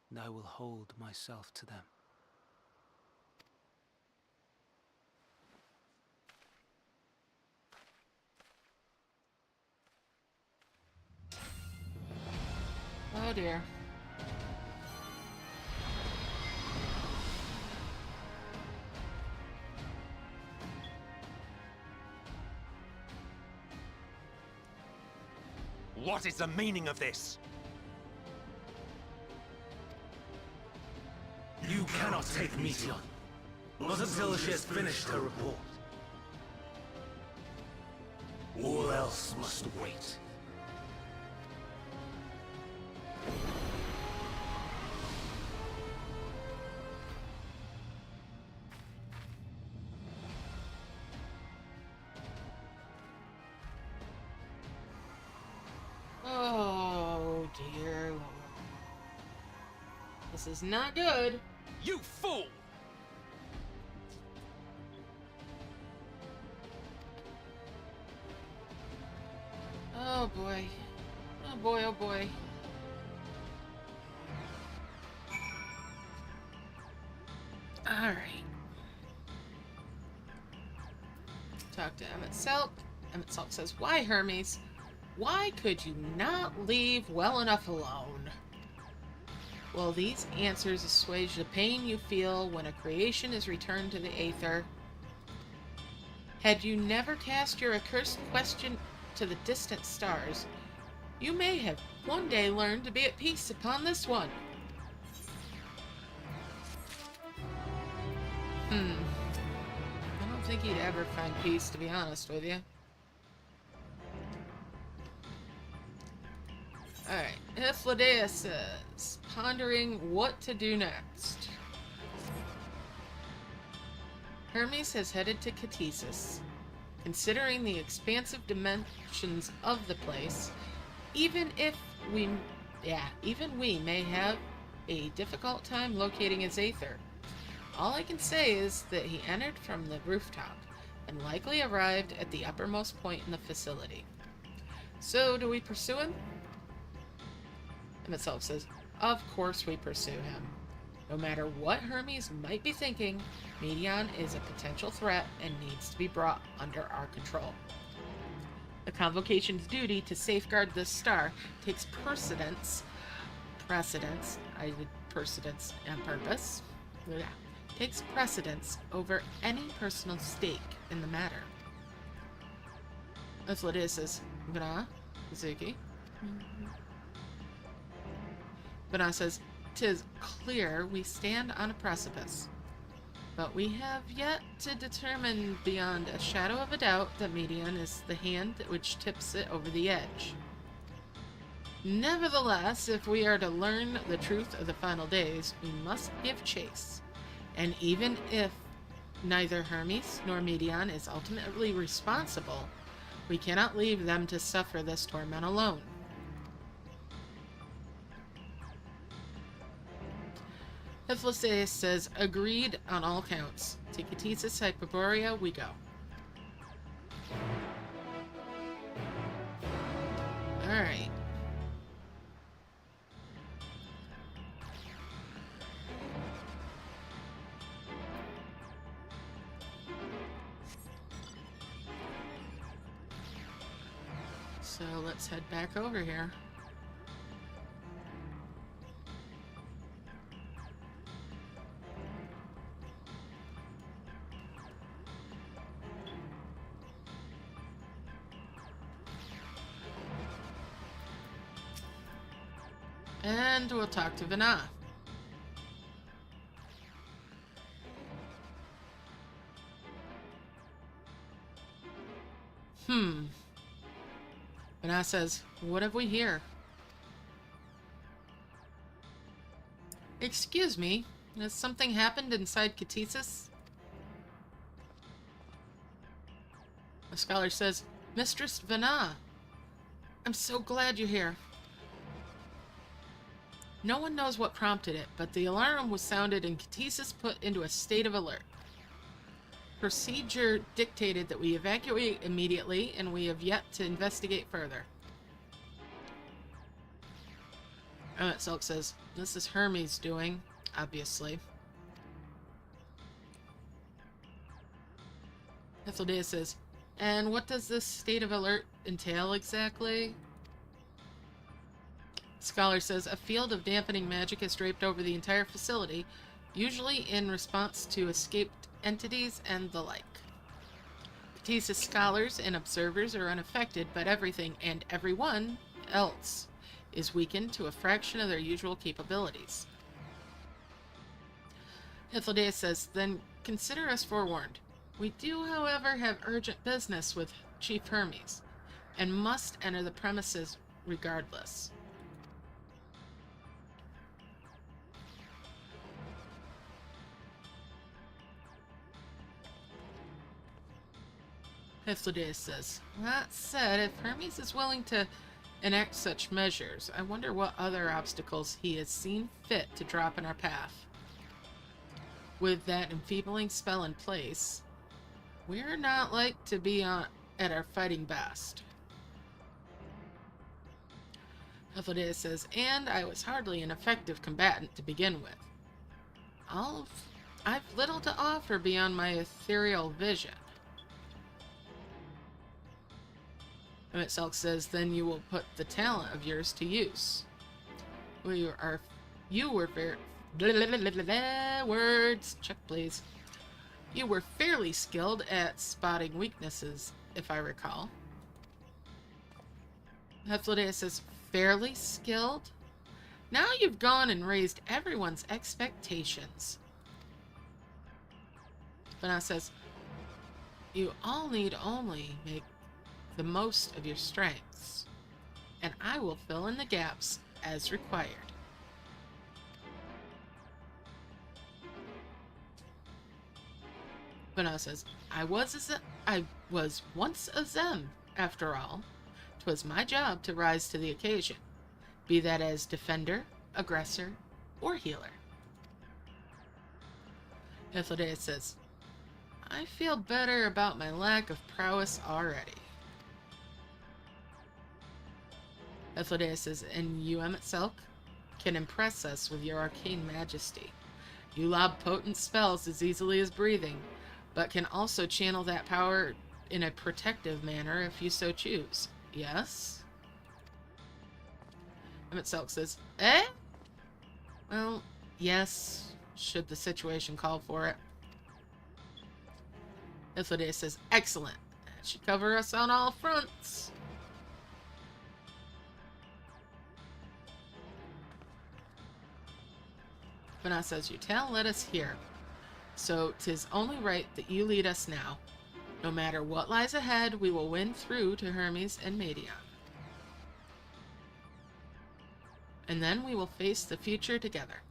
and I will hold myself to them. Oh dear. What is the meaning of this? You cannot take Meteon, not until she has finished her report. All else must wait. Oh dear. This is not good. You fool! Oh boy. Oh boy, oh boy. Alright. Talk to emet-selch. Emet-selch says, "Why, Hermes? Why could you not leave well enough alone?" Well, these answers assuage the pain you feel when a creation is returned to the Aether. Had you never cast your accursed question to the distant stars, you may have one day learned to be at peace upon this one. I don't think he'd ever find peace, to be honest with you. Alright, Ifladea says, pondering what to do next. Hermes has headed to Catesis. Considering the expansive dimensions of the place, even we may have a difficult time locating his Aether. All I can say is that he entered from the rooftop and likely arrived at the uppermost point in the facility. So, do we pursue him? Emet-selch says, "Of course we pursue him. No matter what Hermes might be thinking, Meteon is a potential threat and needs to be brought under our control. The Convocation's duty to safeguard this star takes precedence, I did precedence on purpose, takes precedence over any personal stake in the matter." Ifladea says, "Gna, Zuki." Bana says, "'Tis clear we stand on a precipice, but we have yet to determine beyond a shadow of a doubt that Meteon is the hand which tips it over the edge. Nevertheless, if we are to learn the truth of the final days, we must give chase, and even if neither Hermes nor Meteon is ultimately responsible, we cannot leave them to suffer this torment alone." Ifladea says, "Agreed on all counts. To Catesis Hyperborea we go." Alright. So let's head back over here. And we'll talk to Vana. Vana says, what have we here? Excuse me, has something happened inside Catesis? The scholar says, Mistress Vana, I'm so glad you're here. No one knows what prompted it, but the alarm was sounded and Catesis put into a state of alert. Procedure dictated that we evacuate immediately, and we have yet to investigate further. Emet-selch says, this is Hermes' doing, obviously. Hythlodaeus says, and what does this state of alert entail exactly? Scholar says, a field of dampening magic is draped over the entire facility, usually in response to escaped entities and the like. Catesis scholars and observers are unaffected, but everything and everyone else is weakened to a fraction of their usual capabilities. Hythlodaeus says, then consider us forewarned. We do, however, have urgent business with Chief Hermes, and must enter the premises regardless. Hythlodaeus says, that said, if Hermes is willing to enact such measures, I wonder what other obstacles he has seen fit to drop in our path. With that enfeebling spell in place, we're not like to be at our fighting best. Hythlodaeus says, and I was hardly an effective combatant to begin with. I've little to offer beyond my ethereal vision. Emet-selch says, then you will put the talent of yours to use. You were words. Check, please. You were fairly skilled at spotting weaknesses, if I recall. Hythlodaeus says, fairly skilled? Now you've gone and raised everyone's expectations. Vana says, you all need only make the most of your strengths, and I will fill in the gaps as required. Vana says, I was once a Zem, after all. 'Twas my job to rise to the occasion, be that as defender, aggressor, or healer. Hythlodaeus says, I feel better about my lack of prowess already. Hythlodaeus says, and you, Emet-selch, can impress us with your arcane majesty. You lob potent spells as easily as breathing, but can also channel that power in a protective manner if you so choose. Yes? Emet-selch says, eh? Well, yes, should the situation call for it. Hythlodaeus says, excellent. That should cover us on all fronts. Vana says, your tale let us hear. So 'tis only right that you lead us now. No matter what lies ahead, we will win through to Hermes and Medion. And then we will face the future together.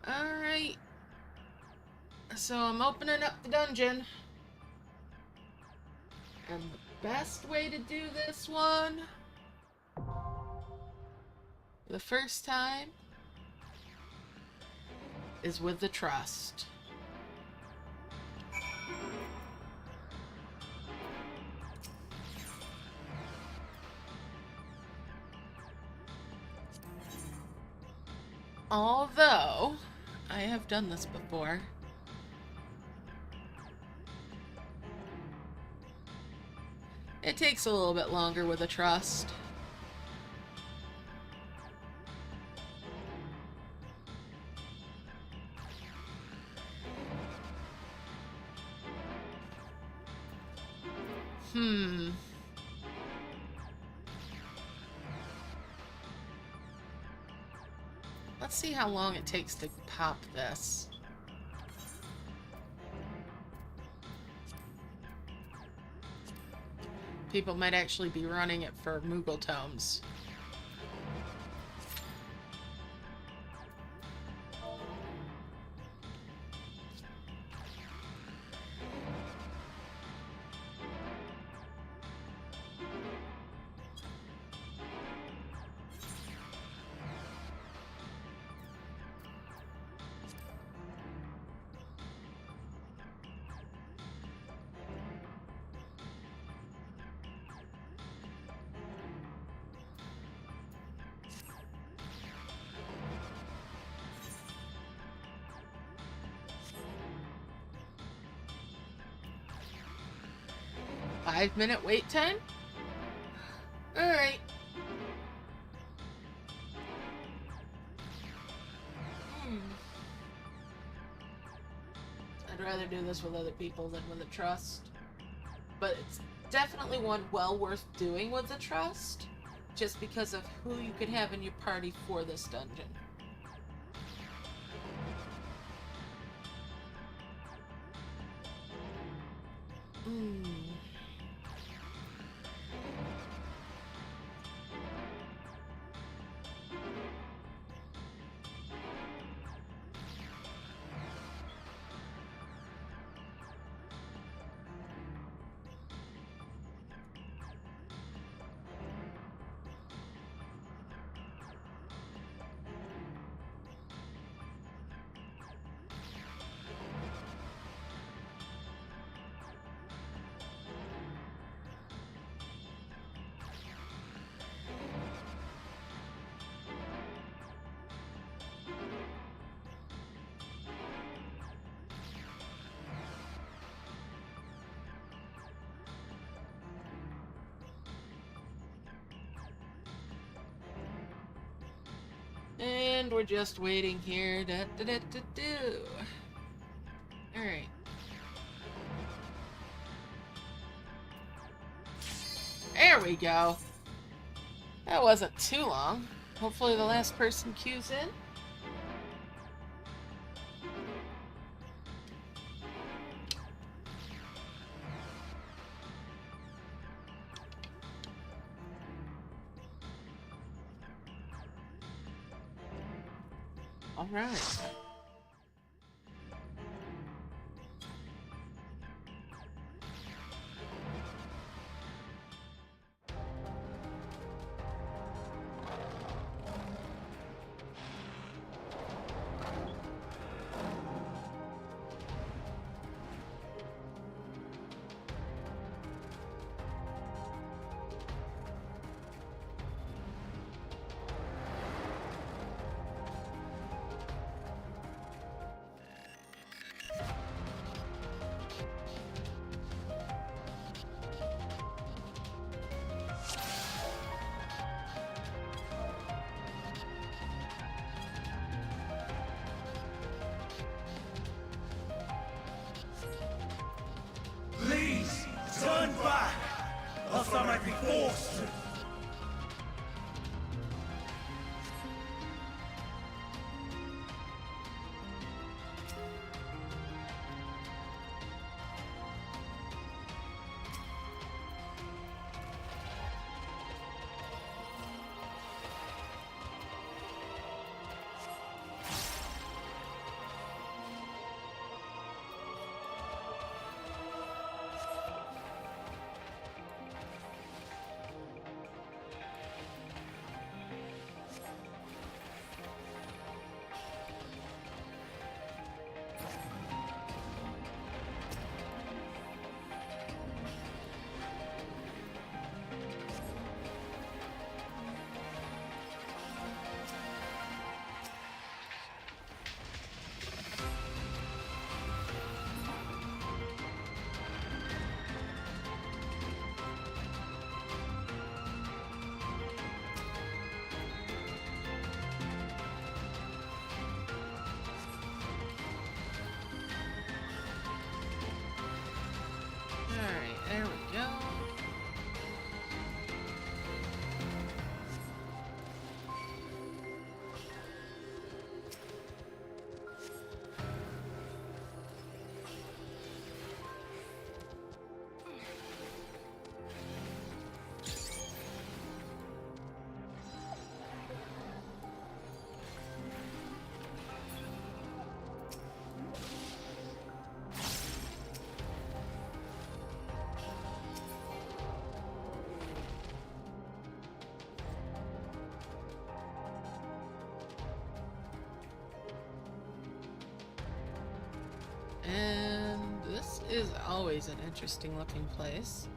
Alright. So I'm opening up the dungeon. And the best way to do this one, the first time, is with the trust. Although, I have done this before. It takes a little bit longer with a trust. Let's see how long it takes to pop this. People might actually be running it for Moogle tomes. Five-minute wait time? Alright. I'd rather do this with other people than with a trust. But it's definitely one well worth doing with a trust, just because of who you could have in your party for this dungeon. And we're just waiting here. Alright. There we go. That wasn't too long. Hopefully the last person queues in. All right. Please, turn back, else I might be forced to. And this is always an interesting looking place.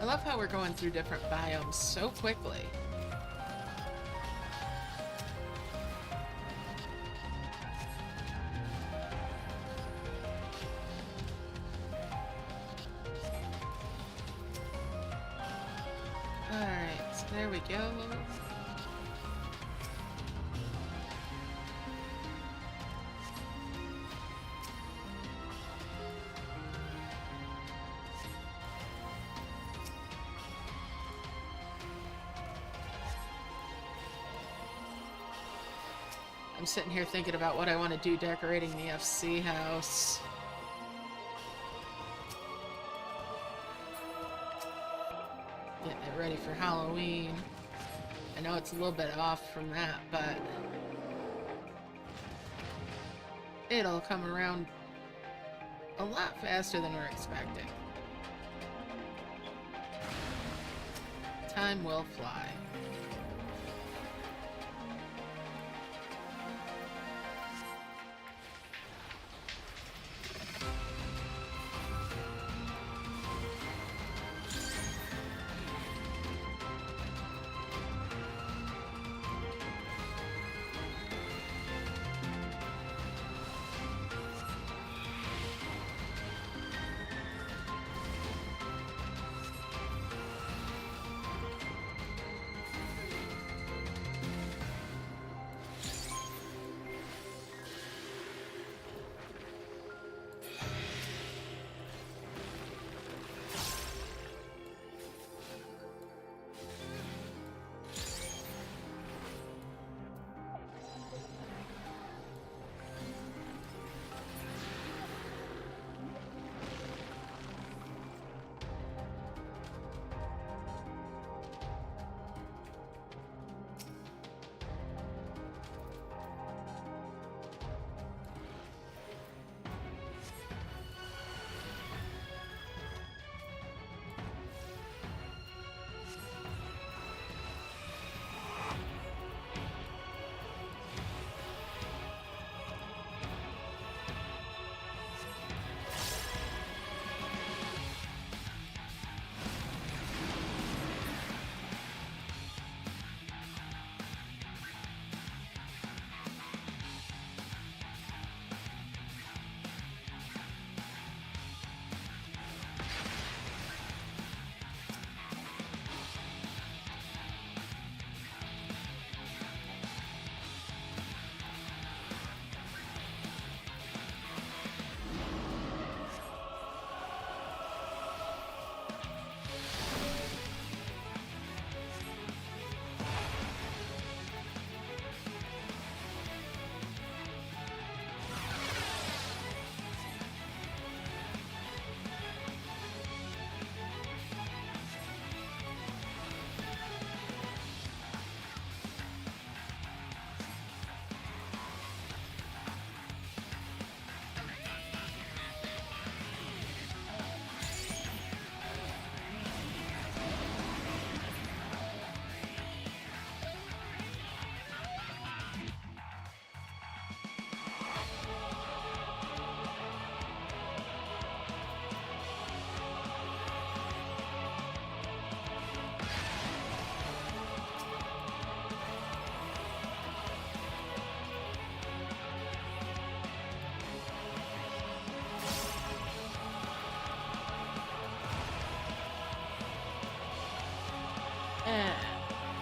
I love how we're going through different biomes so quickly. Alright, so there we go. I'm sitting here thinking about what I want to do decorating the FC house. Getting it ready for Halloween. I know it's a little bit off from that, but it'll come around a lot faster than we're expecting. Time will fly.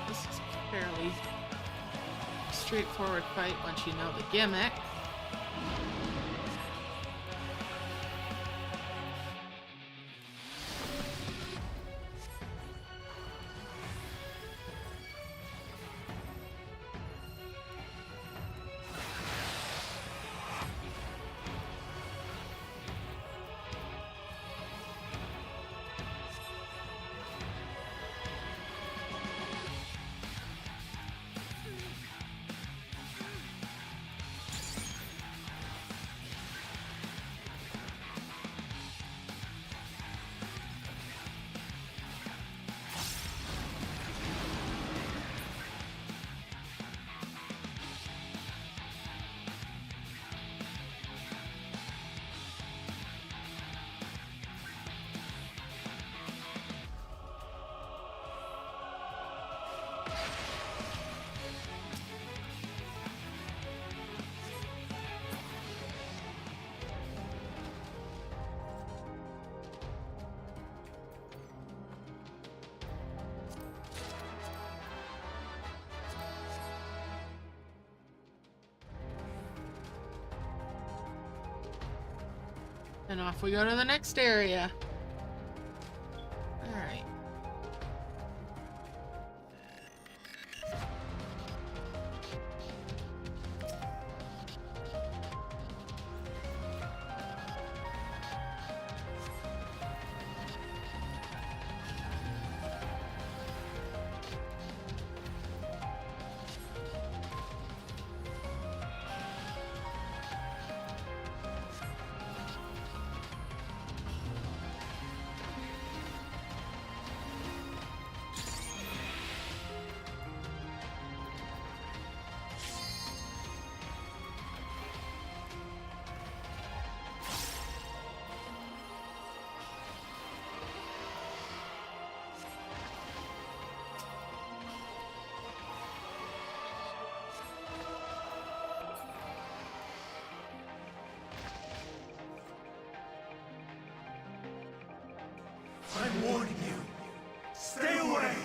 This is a fairly straightforward fight once you know the gimmick. And off we go to the next area. Alright. I'm warning you. Stay away!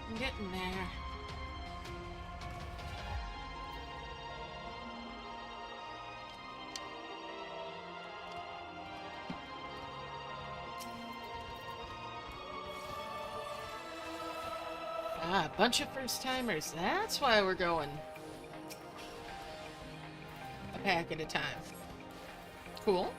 I'm getting there. Ah, a bunch of first timers. That's why we're going a pack at a time. Cool.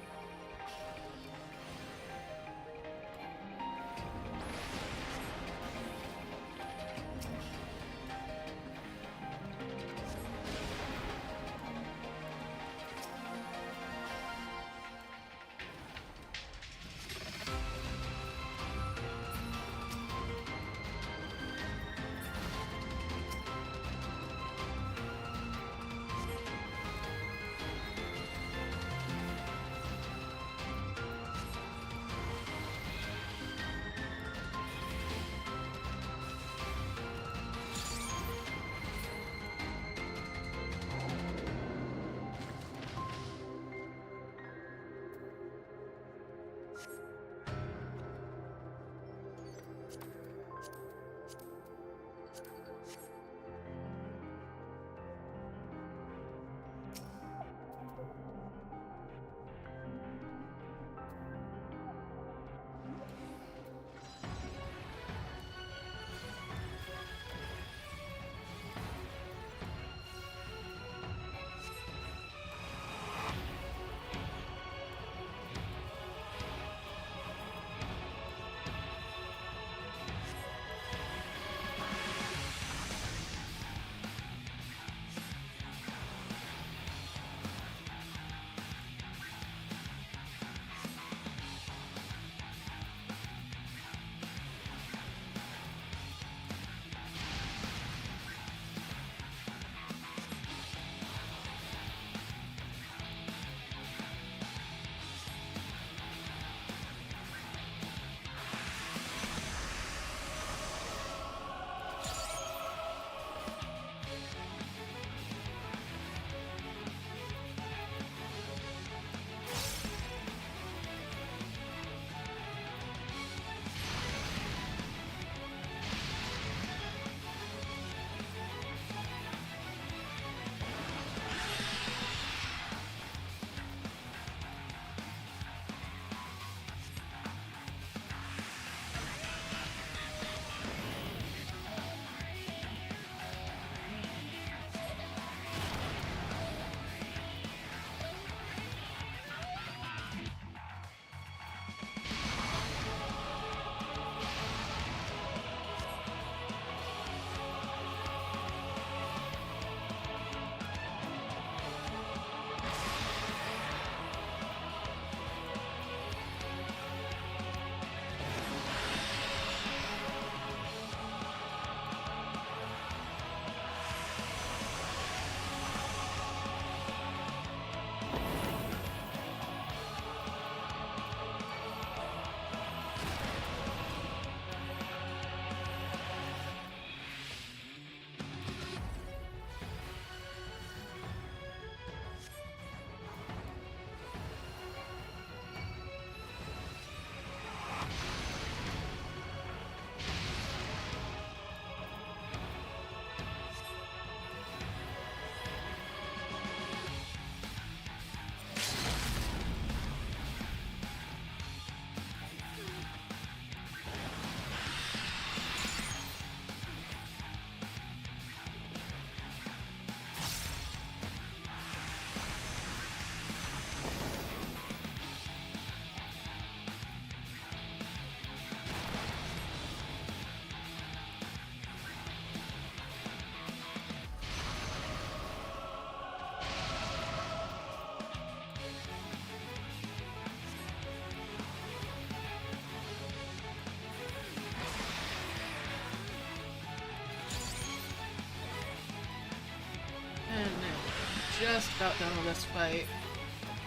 just about done with this fight.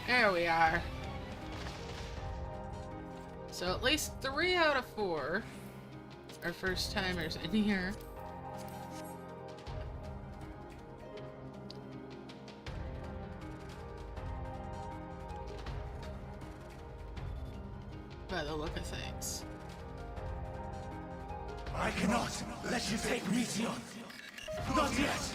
There we are. So at least 3 out of 4 are first timers in here. By the look of things. I cannot let you take Meteon. Not yet.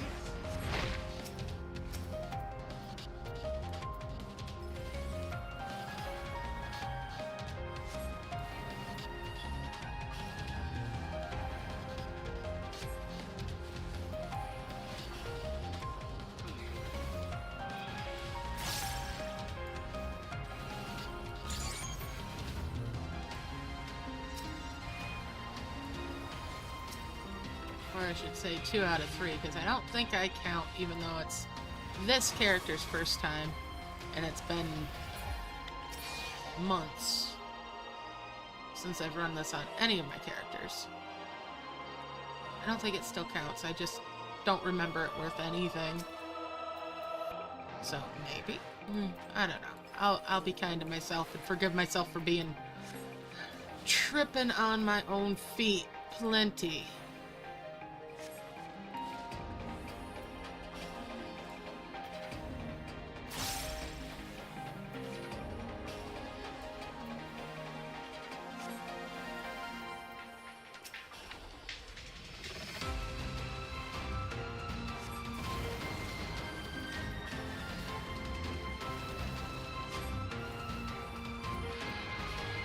Or I should say 2 out of 3, because I don't think I count, even though it's this character's first time, and it's been months since I've run this on any of my characters. I don't think it still counts, I just don't remember it worth anything. So, maybe? I don't know. I'll be kind to myself and forgive myself for being tripping on my own feet plenty.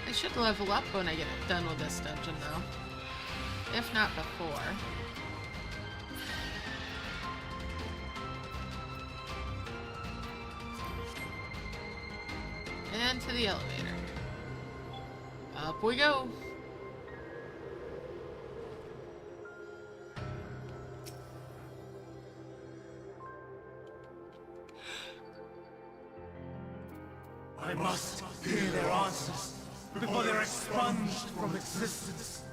I should level up when I get done with this dungeon, though. If not before. And to the elevator. Up we go! I must hear their answers before they're expunged from existence.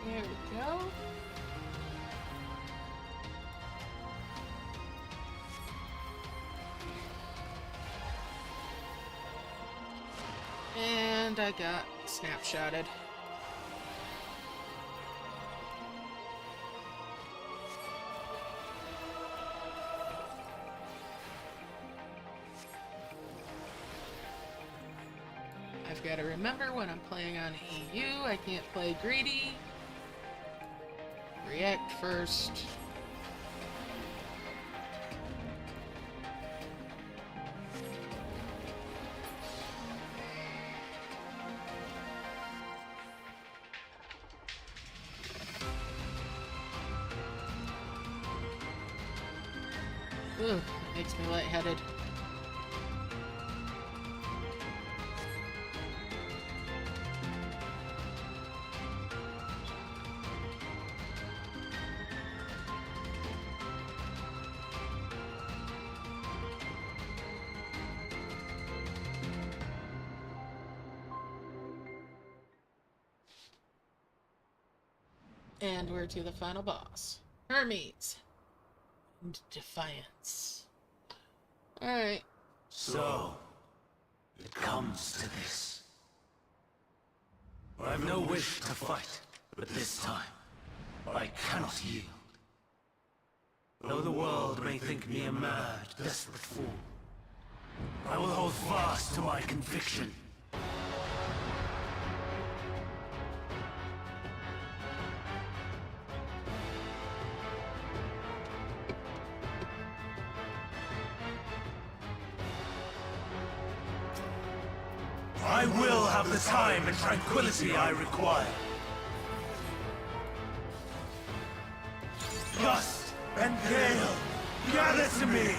There we go. And I got snapshotted. I've got to remember when I'm playing on EU, I can't play greedy. React first. Ooh, that makes me lightheaded. And we're to the final boss. Hermes. And Defiance. Alright. So, it comes to this. I have no wish to fight, but this time, I cannot yield. Though the world may think me a mad, desperate fool, I will hold fast to my conviction. I will have the time and tranquility I require. Gust and gale, gather to me!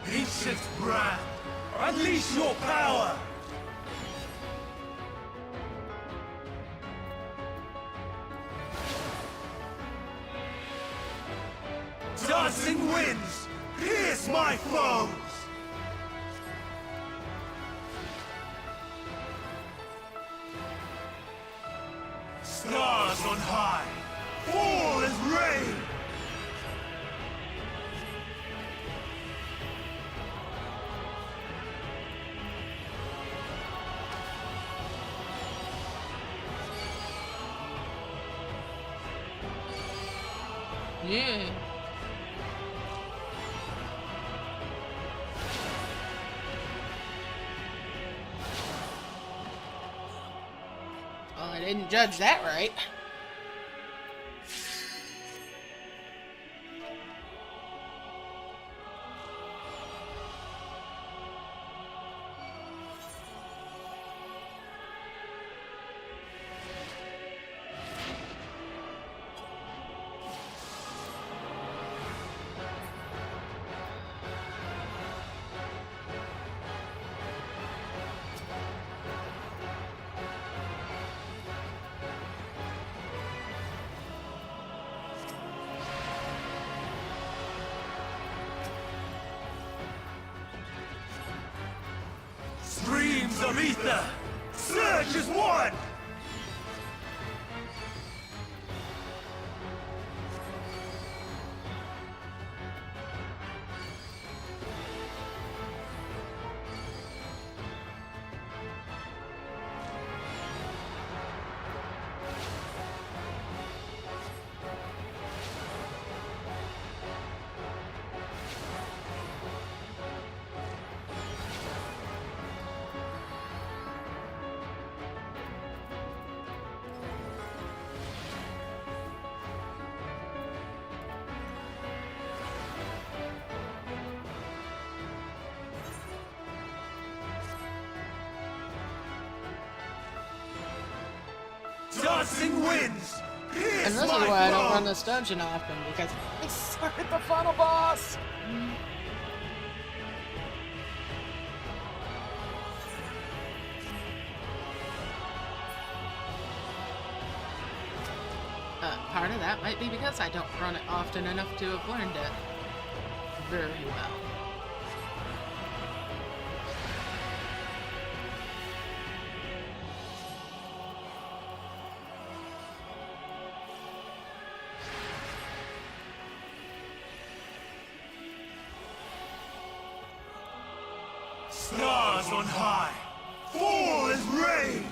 Ancient brand, unleash your power! Dancing winds, pierce my foes! Stars on high, fall as rain! Yeah. Well, I didn't judge that right. Streams of ether! Surge as one! Dancing winds! And this is why I don't run this dungeon often, because I suck at the final boss! Part of that might be because I don't run it often enough to have learned it very well. Stars on high, fall as rain!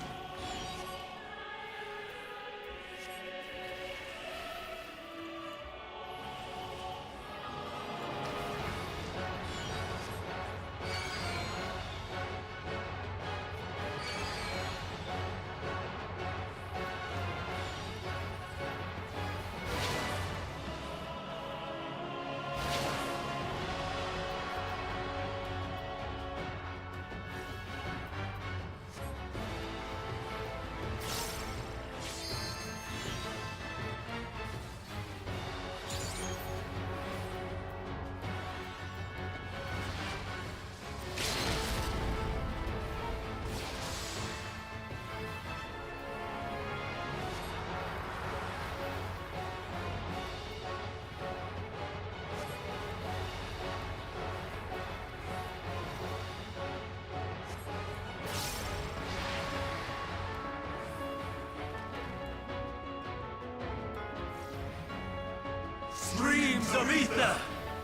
Streams of ether!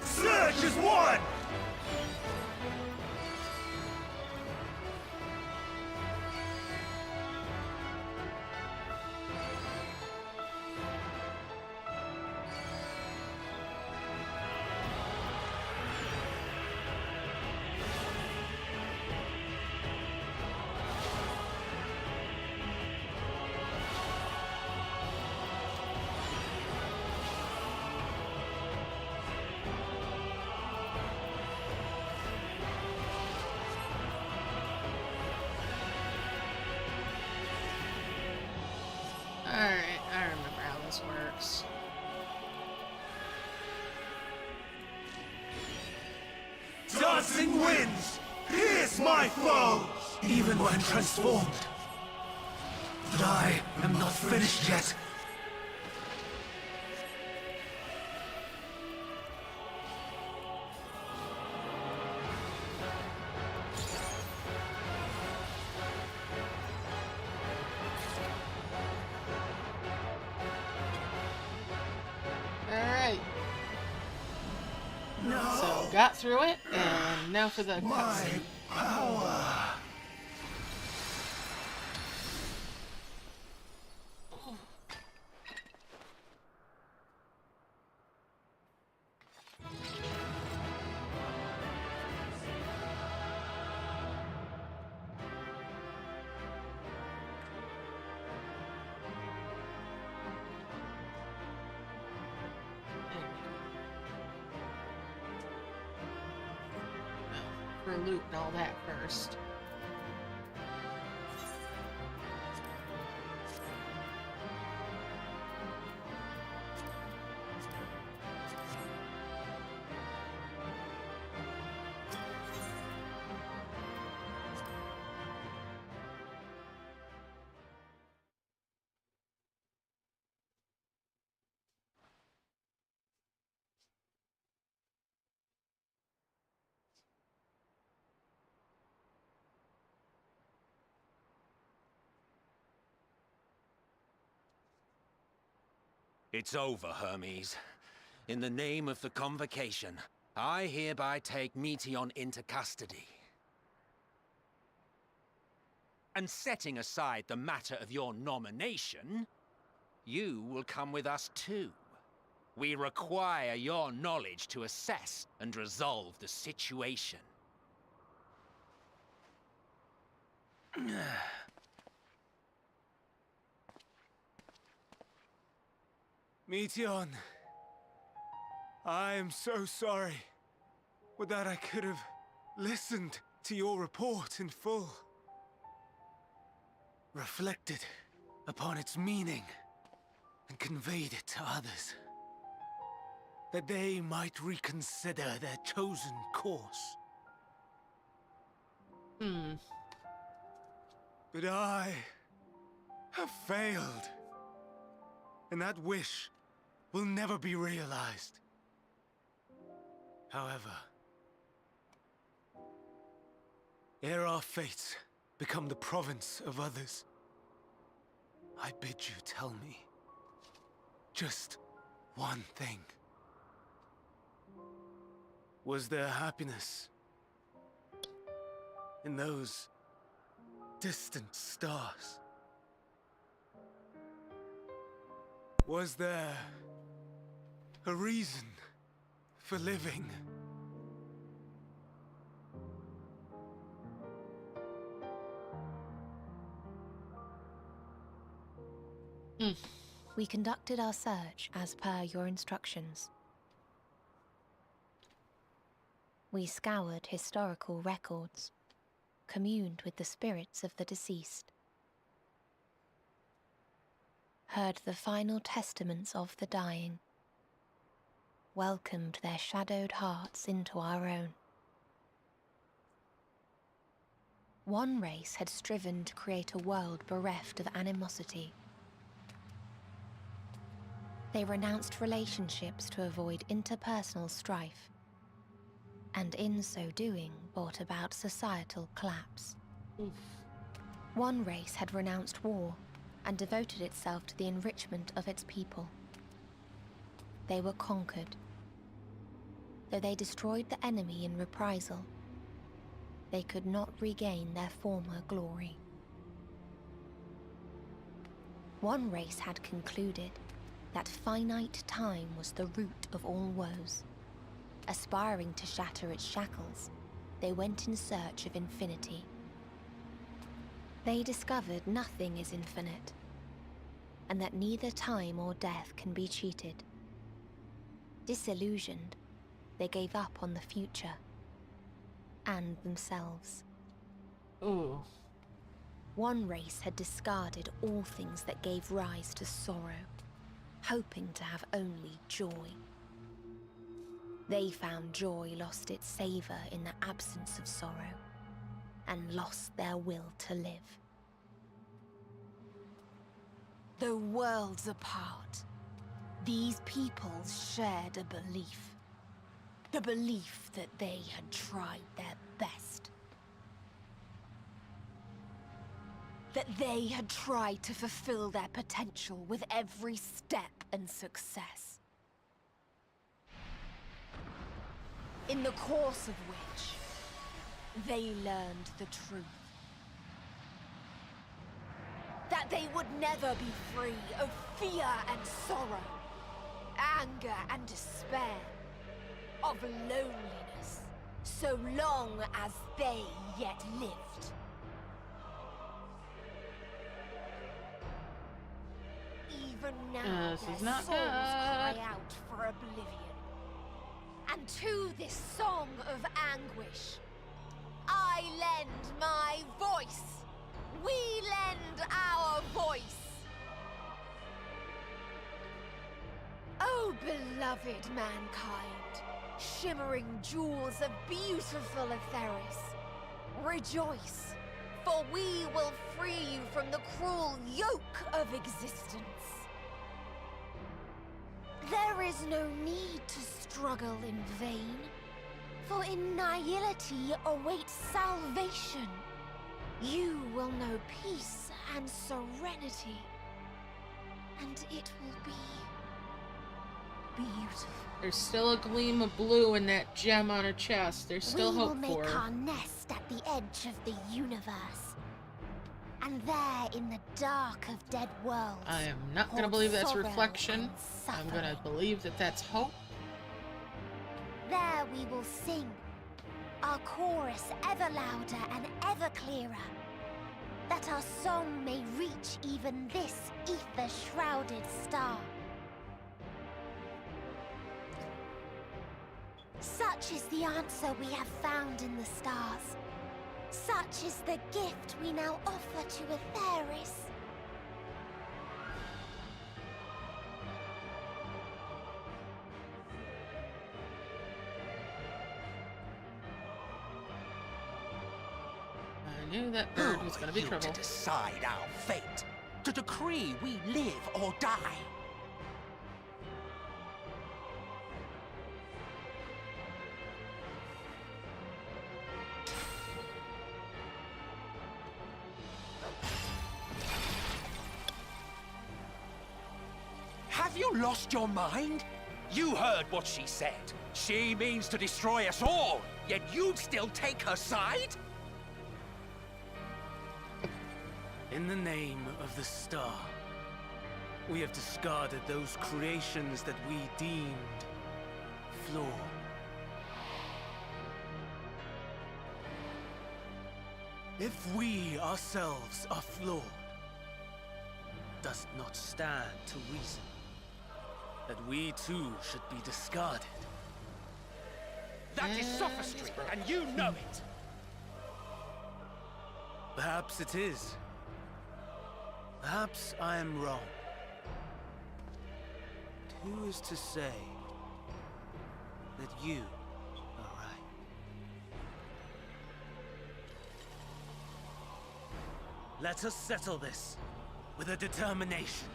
Surge as one! even when transformed. But I am not finished yet. Alright. So, got through it, and now for the cutscene. Power. For loot and all that first. It's over, Hermes. In the name of the Convocation, I hereby take Meteion into custody. And setting aside the matter of your nomination, you will come with us too. We require your knowledge to assess and resolve the situation. Meteion, I am so sorry. Would that I could have listened to your report in full. Reflected upon its meaning and conveyed it to others. That they might reconsider their chosen course. But I have failed. And that wish will never be realized. However, ere our fates become the province of others, I bid you tell me just one thing. Was there happiness in those distant stars? Was there a reason for living? We conducted our search as per your instructions. We scoured historical records, communed with the spirits of the deceased, heard the final testaments of the dying, welcomed their shadowed hearts into our own. One race had striven to create a world bereft of animosity. They renounced relationships to avoid interpersonal strife, and in so doing brought about societal collapse. One race had renounced war and devoted itself to the enrichment of its people. They were conquered. Though they destroyed the enemy in reprisal, they could not regain their former glory. One race had concluded that finite time was the root of all woes. Aspiring to shatter its shackles, they went in search of infinity. They discovered nothing is infinite, and that neither time or death can be cheated. Disillusioned, they gave up on the future and themselves. Ooh. One race had discarded all things that gave rise to sorrow, hoping to have only joy. They found joy lost its savor in the absence of sorrow. and lost their will to live. Though worlds apart, these peoples shared a belief. The belief that they had tried their best. That they had tried to fulfill their potential with every step and success. In the course of which, they learned the truth. That they would never be free of fear and sorrow, anger and despair, of loneliness, so long as they yet lived. Even now, This their is not souls cry good. out for oblivion. And to this song of anguish, I lend my voice. We lend our voice. Oh, beloved mankind, shimmering jewels of beautiful Aetheris, rejoice, for we will free you from the cruel yoke of existence. There is no need to struggle in vain, for in nihility awaits salvation. You will know peace and serenity, and it will be beautiful. There's still a gleam of blue in that gem on her chest. There's still hope We for will make her. our nest at the edge of the universe. And there in the dark of dead worlds, I am not gonna hold believe that's sorrow reflection. and I'm gonna suffering. believe that that's hope. There we will sing, our chorus ever louder and ever clearer, that our song may reach even this ether-shrouded star. Such is the answer we have found in the stars. Such is the gift we now offer to Aetheris. I knew that bird was gonna be Who are trouble. you to decide our fate? To decree we live or die? Have you lost your mind? You heard what she said. She means to destroy us all, yet you'd still take her side? In the name of the star, we have discarded those creations that we deemed flawed. If we ourselves are flawed, does it not stand to reason that we too should be discarded? That is sophistry, and you know it. Perhaps it is. Perhaps I am wrong. Who is to say that you are right? Let us settle this with a determination.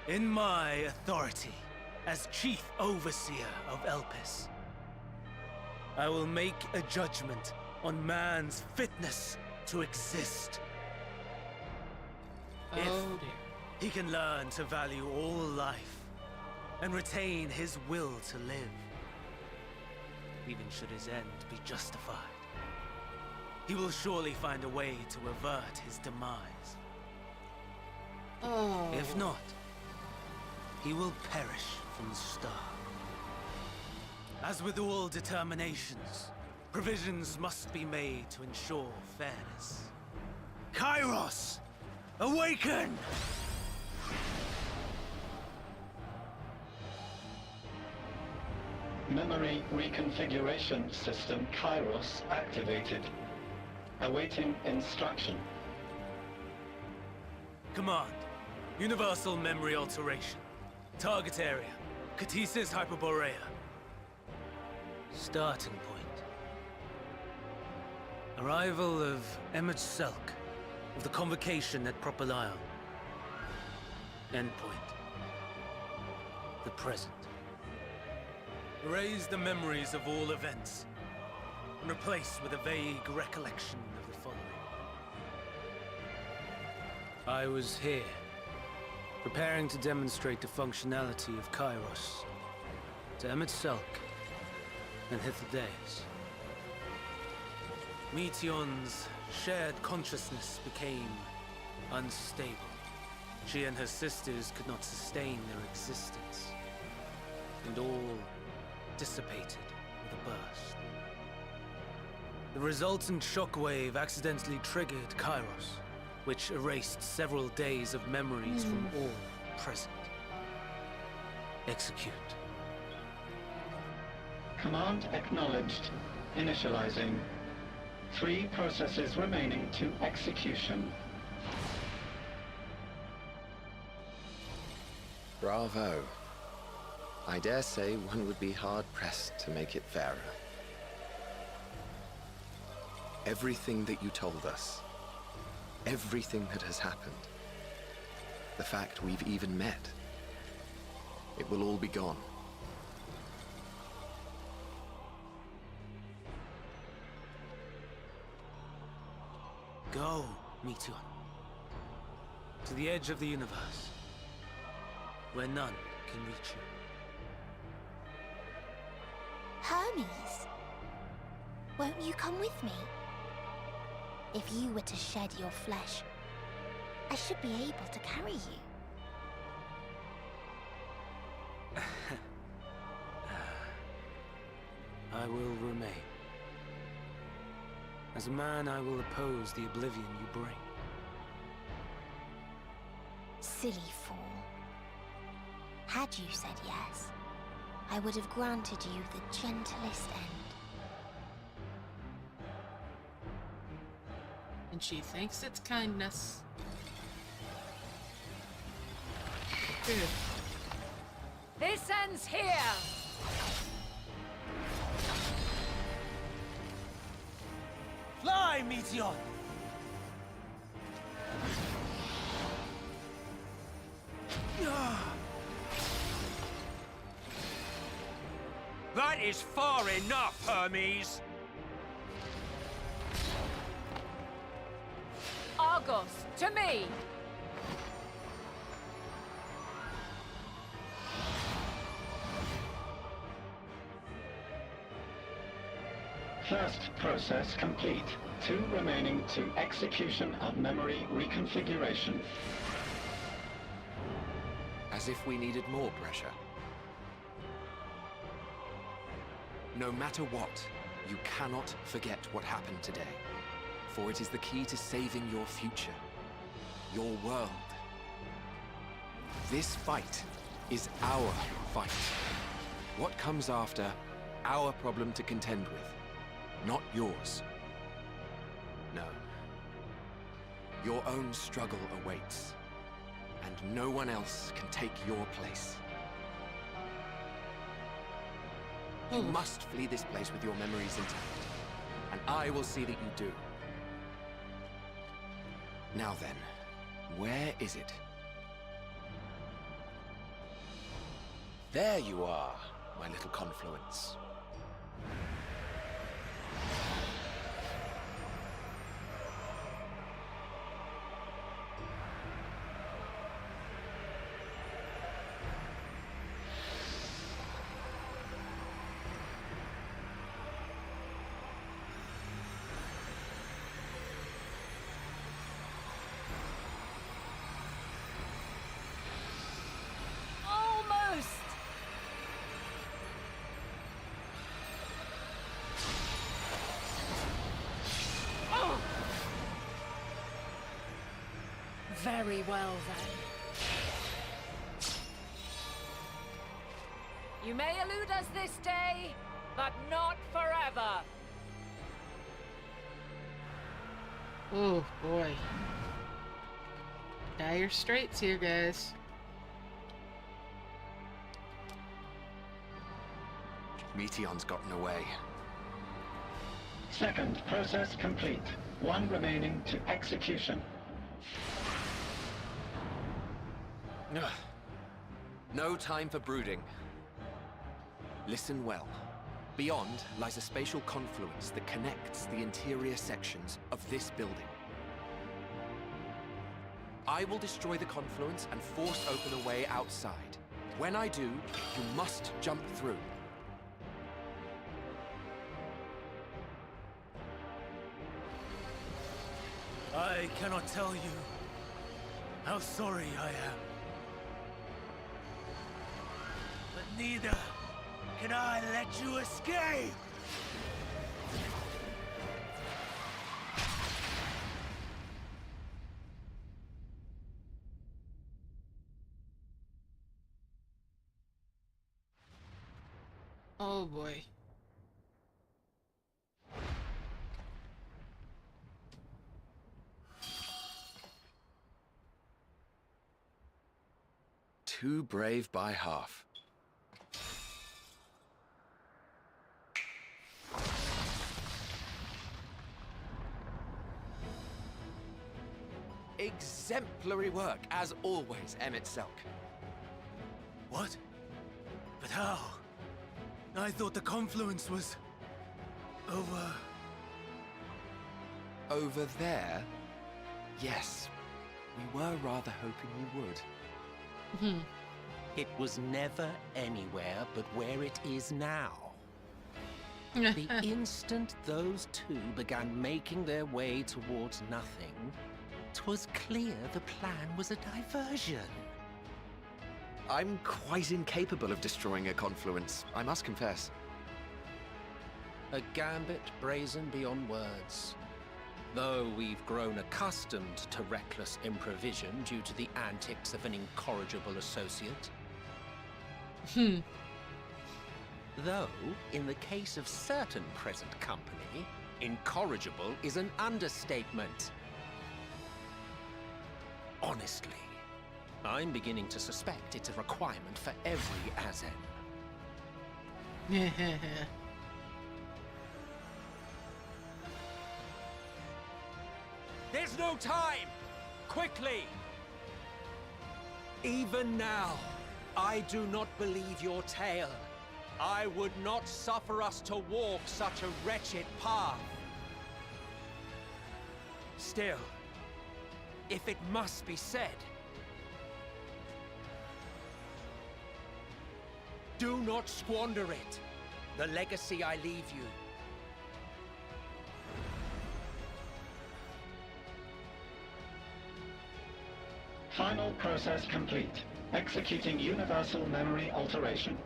In my authority as Chief Overseer of Elpis, I will make a judgment on man's fitness to exist. Oh dear. He can learn to value all life and retain his will to live, even should his end be justified. He will surely find a way to avert his demise. Oh. If not, he will perish from the start. As with all determinations, provisions must be made to ensure fairness. Kairos! Awaken! Memory reconfiguration system Kairos activated. Awaiting instruction. Command. Universal memory alteration. Target area. Catesis Hyperborea. Starting point. Arrival of emet-selch, of the convocation at Propylion. Endpoint. The present. Erase the memories of all events, and replace with a vague recollection of the following. I was here, preparing to demonstrate the functionality of Kairos to emet-selch and Hythlodaeus. Meteion's shared consciousness became unstable. She and her sisters could not sustain their existence, and all dissipated with a burst. The resultant shockwave accidentally triggered Kairos, which erased several days of memories from all present. Execute. Command acknowledged. Initializing. 3 processes remaining to execution. Bravo. I dare say one would be hard-pressed to make it Phaera. Everything that you told us, everything that has happened, the fact we've even met, it will all be gone. Go, Meteion. To the edge of the universe, where none can reach you. Hermes, won't you come with me? If you were to shed your flesh, I should be able to carry you. I will remain. As a man, I will oppose the oblivion you bring. Silly fool. Had you said yes, I would have granted you the gentlest end. And she thinks it's kindness. This ends here! Fly, Meteion! That is far enough, Hermes! Argos, to me! First process complete. 2 remaining to execution of memory reconfiguration. As if we needed more pressure. No matter what, you cannot forget what happened today. For it is the key to saving your future. Your world. This fight is our fight. What comes after, our problem to contend with. Not yours. No. Your own struggle awaits. And no one else can take your place. You must flee this place with your memories intact. And I will see that you do. Now then, where is it? There you are, my little confluence. Very well, then. You may elude us this day, but not forever. Oh, boy. Dire straits here, guys. Meteion's gotten away. Second process complete. One remaining to execution. Ugh. No time for brooding. Listen well. Beyond lies a spatial confluence that connects the interior sections of this building. I will destroy the confluence and force open a way outside. When I do, you must jump through. I cannot tell you how sorry I am. But neither can I let you escape! Oh boy. Too brave by half. Exemplary work, as always, emet-selch. What? But how? I thought the confluence was... over... Over there? Yes. We were rather hoping you would. It was never anywhere but where it is now. The instant those two began making their way towards nothing, 'twas clear the plan was a diversion. I'm quite incapable of destroying a confluence, I must confess. A gambit brazen beyond words. Though we've grown accustomed to reckless improvision due to the antics of an incorrigible associate. Though, in the case of certain present company, incorrigible is an understatement. Honestly, I'm beginning to suspect it's a requirement for every Azen. There's no time! Quickly! Even now, I do not believe your tale. I would not suffer us to walk such a wretched path. Still, if it must be said, do not squander it. The legacy I leave you. Final process complete. Executing universal memory alteration.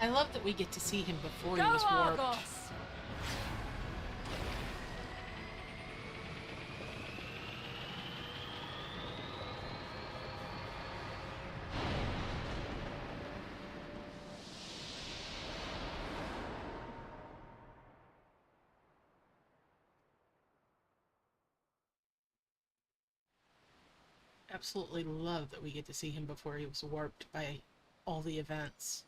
I love that we get to see him before he was warped. Absolutely love that we get to see him before he was warped by all the events.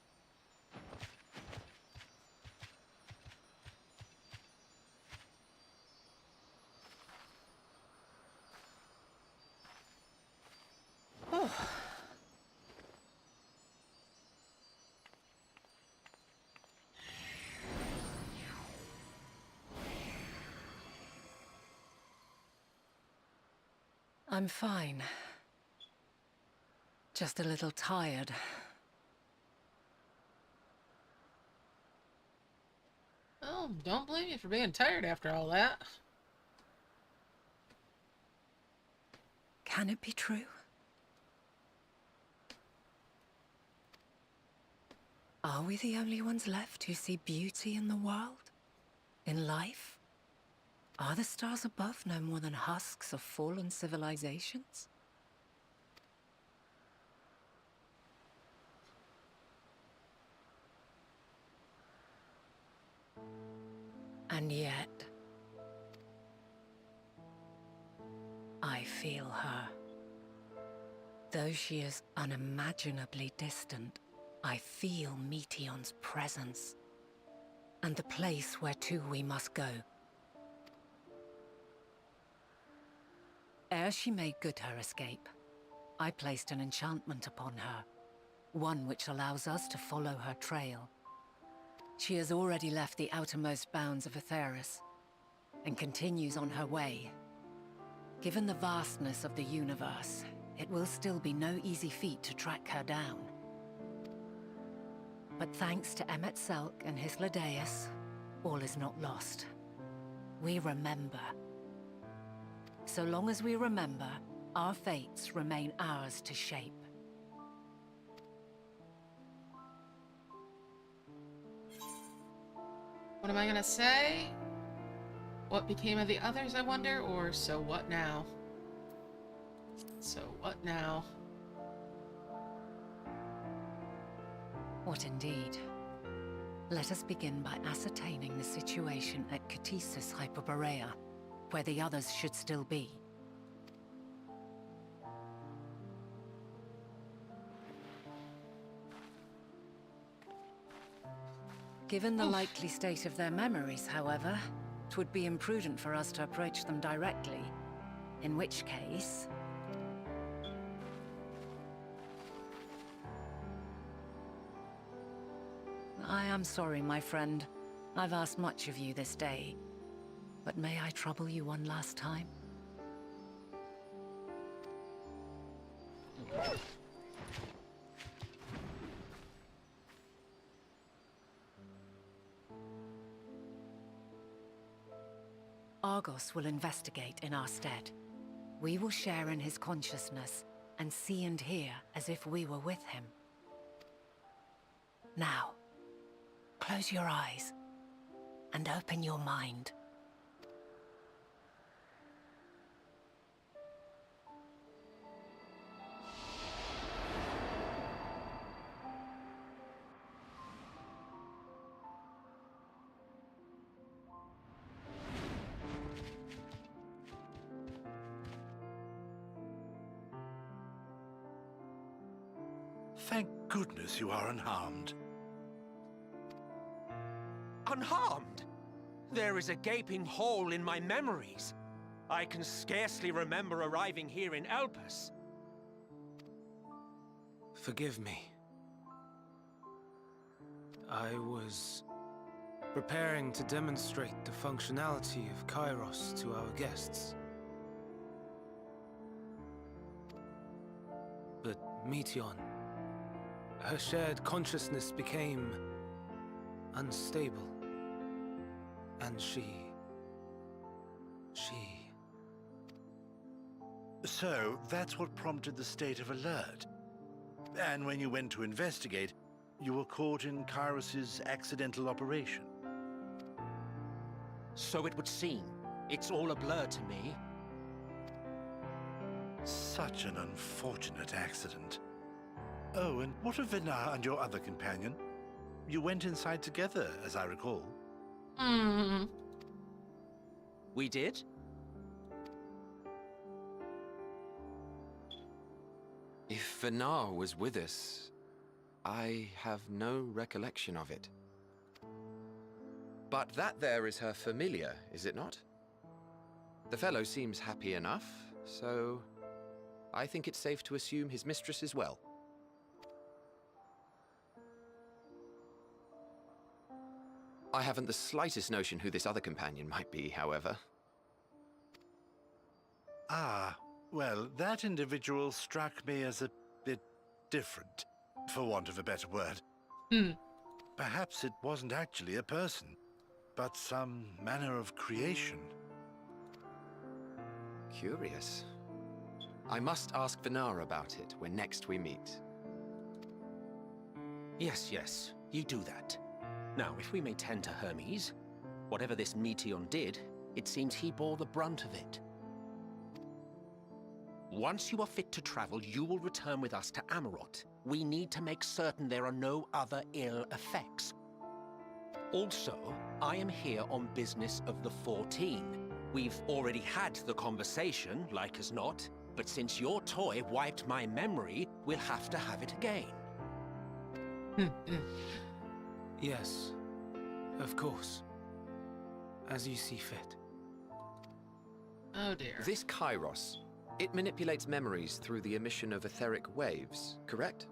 I'm fine. Just a little tired. Oh, don't blame you for being tired after all that. Can it be true? Are we the only ones left who see beauty in the world? In life? Are the stars above no more than husks of fallen civilizations? And yet, I feel her. Though she is unimaginably distant, I feel Meteion's presence, and the place where to we must go. Ere she made good her escape, I placed an enchantment upon her, one which allows us to follow her trail. She has already left the outermost bounds of Aetheris, and continues on her way. Given the vastness of the universe, it will still be no easy feat to track her down. But thanks to Emet-selch and his Ladeus, all is not lost. We remember. So long as we remember, our fates remain ours to shape. What am I gonna say? What became of the others, I wonder? Or so what now? So what now? What indeed? Let us begin by ascertaining the situation at Catesis Hyperborea, where the others should still be. Given the likely state of their memories, however, it would be imprudent for us to approach them directly. In which case... I am sorry, my friend. I've asked much of you this day. But may I trouble you one last time? Argos will investigate in our stead. We will share in his consciousness and see and hear as if we were with him. Now, close your eyes and open your mind. Thank goodness you are unharmed. Unharmed? There is a gaping hole in my memories. I can scarcely remember arriving here in Elpis. Forgive me. I was preparing to demonstrate the functionality of Kairos to our guests. But Meteion, her shared consciousness became unstable. And she... So, that's what prompted the state of alert. And when you went to investigate, you were caught in Kairos's accidental operation. So it would seem. It's all a blur to me. Such an unfortunate accident. Oh, and what of Venar and your other companion? You went inside together, as I recall. We did? If Venar was with us, I have no recollection of it. But that there is her familiar, is it not? The fellow seems happy enough, so I think it's safe to assume his mistress is well. I haven't the slightest notion who this other companion might be, however. Ah, well, that individual struck me as a bit different, for want of a better word. Perhaps it wasn't actually a person, but some manner of creation. Curious. I must ask Venar about it when next we meet. Yes, you do that. Now, if we may tend to Hermes, whatever this Meteion did, it seems he bore the brunt of it. Once you are fit to travel, you will return with us to Amarot. We need to make certain there are no other ill effects. Also, I am here on business of the 14. We've already had the conversation, like as not, but since your toy wiped my memory, we'll have to have it again. Yes, of course. As you see fit. Oh dear. This Kairos, it manipulates memories through the emission of etheric waves, correct?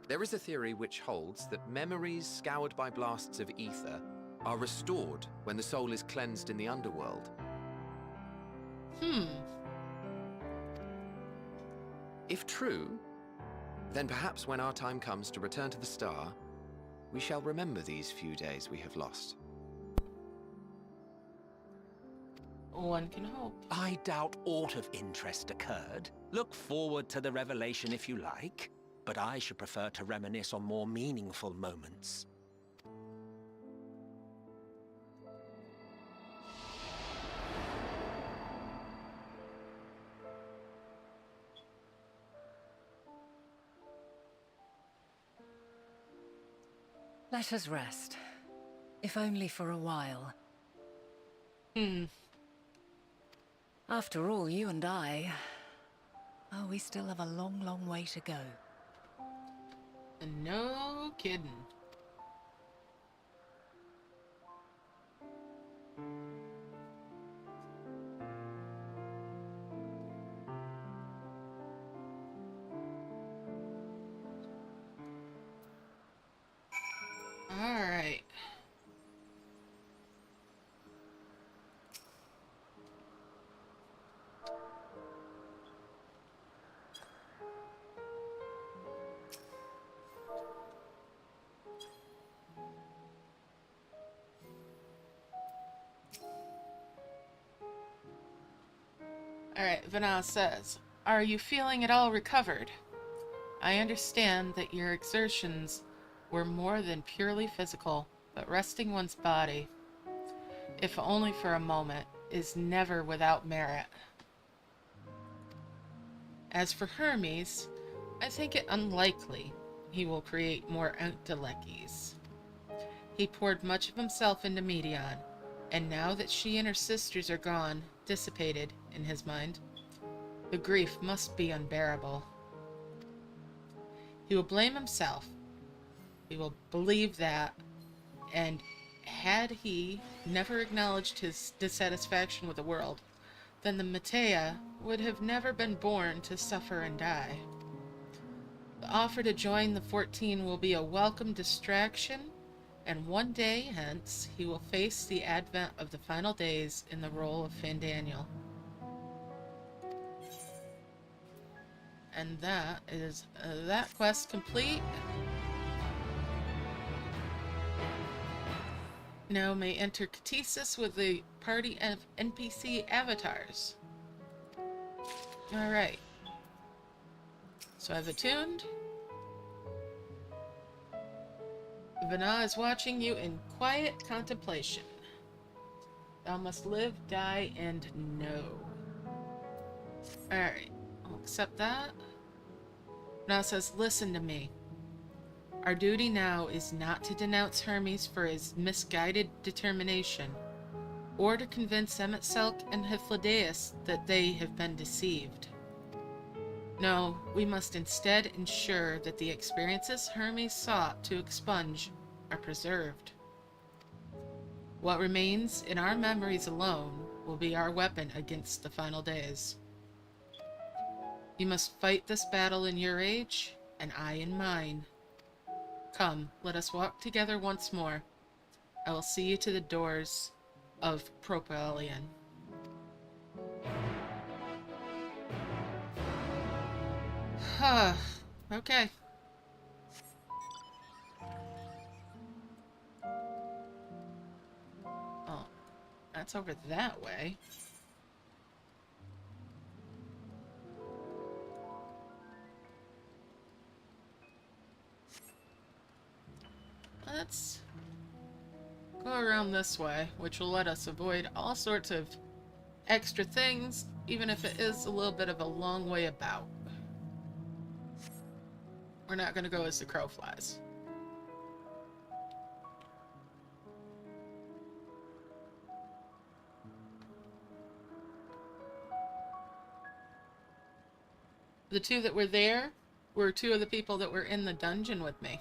There is a theory which holds that memories scoured by blasts of ether are restored when the soul is cleansed in the underworld. If true, then perhaps when our time comes to return to the star, we shall remember these few days we have lost. One can hope. I doubt aught of interest occurred. Look forward to the revelation if you like, but I should prefer to reminisce on more meaningful moments. Let us rest. If only for a while. After all, you and I... Oh, we still have a long, long way to go. No kidding. All right. Alright, Vana says, are you feeling at all recovered? I understand that your exertions were more than purely physical, but resting one's body, if only for a moment, is never without merit. As for Hermes, I think it unlikely he will create more Entwalkers. He poured much of himself into Medion, and now that she and her sisters are gone, dissipated, in his mind, the grief must be unbearable. He will blame himself. He will believe that, and had he never acknowledged his dissatisfaction with the world, then the Matea would have never been born to suffer and die. The offer to join the 14 will be a welcome distraction, and one day hence he will face the advent of the final days in the role of Fandaniel. And that is that quest complete. Now may enter Catesis with the party of NPC avatars. Alright. So I've attuned. Vana is watching you in quiet contemplation. Thou must live, die, and know. Alright. I'll accept that. Vana says, listen to me. Our duty now is not to denounce Hermes for his misguided determination, or to convince emet-selch and Hythlodaeus that they have been deceived. No, we must instead ensure that the experiences Hermes sought to expunge are preserved. What remains in our memories alone will be our weapon against the final days. You must fight this battle in your age, and I in mine. Come, let us walk together once more. I will see you to the doors of Propylion. Okay. Oh, that's over that way. Let's go around this way, which will let us avoid all sorts of extra things, even if it is a little bit of a long way about. We're not going to go as the crow flies. The two that were there were two of the people that were in the dungeon with me.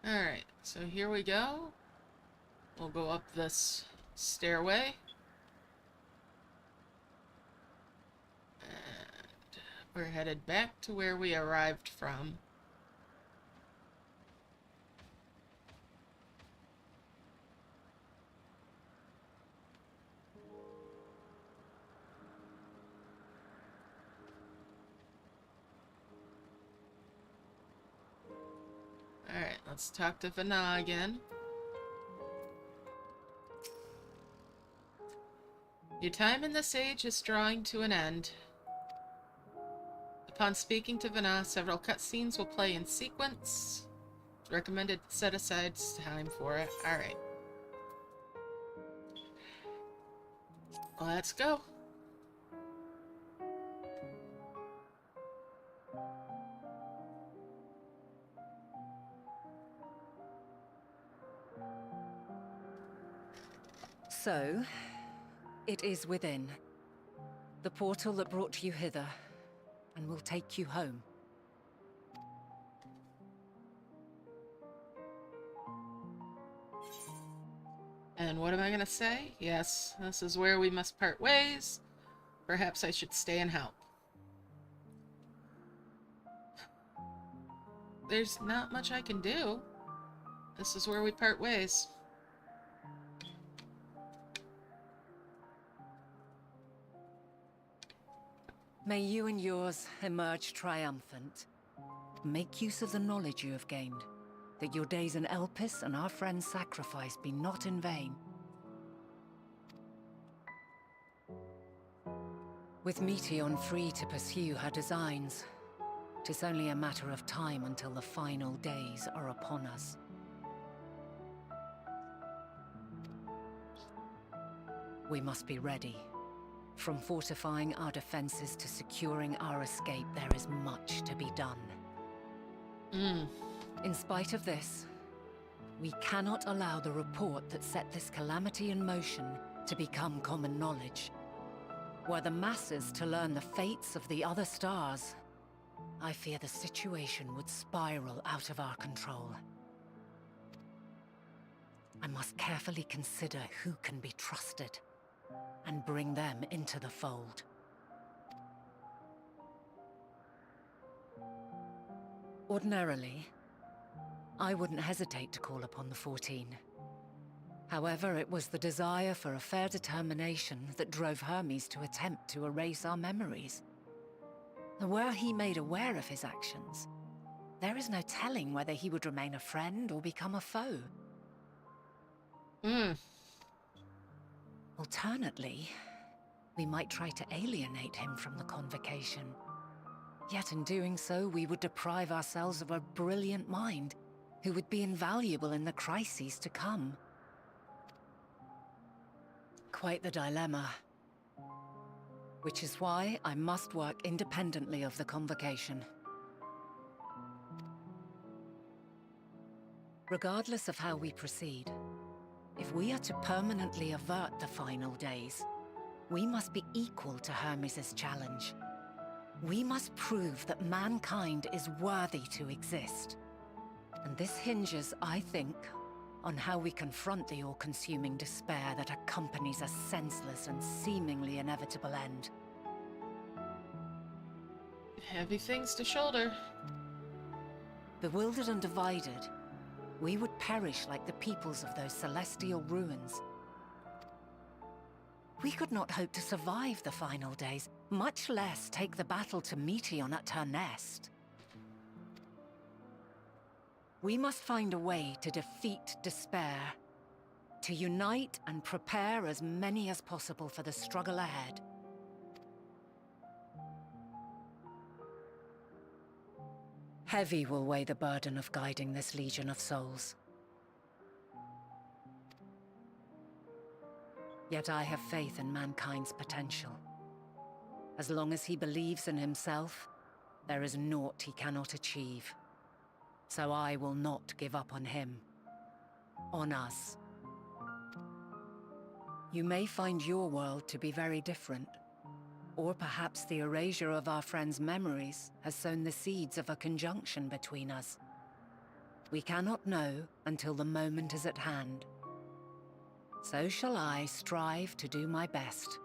Alright, so here we go. We'll go up this stairway. And we're headed back to where we arrived from. Alright, let's talk to Vana again. Your time in this age is drawing to an end. Upon speaking to Vana, several cutscenes will play in sequence. It's recommended set aside time for it. Alright. Let's go. So, it is within. The portal that brought you hither, and will take you home. And what am I gonna say? Yes, this is where we must part ways. Perhaps I should stay and help. There's not much I can do. This is where we part ways. May you and yours emerge triumphant. Make use of the knowledge you have gained, that your days in Elpis and our friend's sacrifice be not in vain. With Meteion free to pursue her designs, 'tis only a matter of time until the final days are upon us. We must be ready. From fortifying our defenses to securing our escape, there is much to be done. In spite of this, we cannot allow the report that set this calamity in motion to become common knowledge. Were the masses to learn the fates of the other stars, I fear the situation would spiral out of our control. I must carefully consider who can be trusted and bring them into the fold. Ordinarily, I wouldn't hesitate to call upon the 14. However, it was the desire for a fair determination that drove Hermes to attempt to erase our memories. And were he made aware of his actions, there is no telling whether he would remain a friend or become a foe. Alternately, we might try to alienate him from the convocation. Yet in doing so, we would deprive ourselves of a brilliant mind who would be invaluable in the crises to come. Quite the dilemma. Which is why I must work independently of the convocation. Regardless of how we proceed, if we are to permanently avert the final days, we must be equal to Hermes' challenge. We must prove that mankind is worthy to exist. And this hinges, I think, on how we confront the all-consuming despair that accompanies a senseless and seemingly inevitable end. Heavy things to shoulder. Bewildered and divided, we would perish like the peoples of those celestial ruins. We could not hope to survive the final days, much less take the battle to Meteion at her nest. We must find a way to defeat despair, to unite and prepare as many as possible for the struggle ahead. Heavy will weigh the burden of guiding this legion of souls. Yet I have faith in mankind's potential. As long as he believes in himself, there is naught he cannot achieve. So I will not give up on him. On us. You may find your world to be very different. Or perhaps the erasure of our friend's memories has sown the seeds of a conjunction between us. We cannot know until the moment is at hand. So shall I strive to do my best,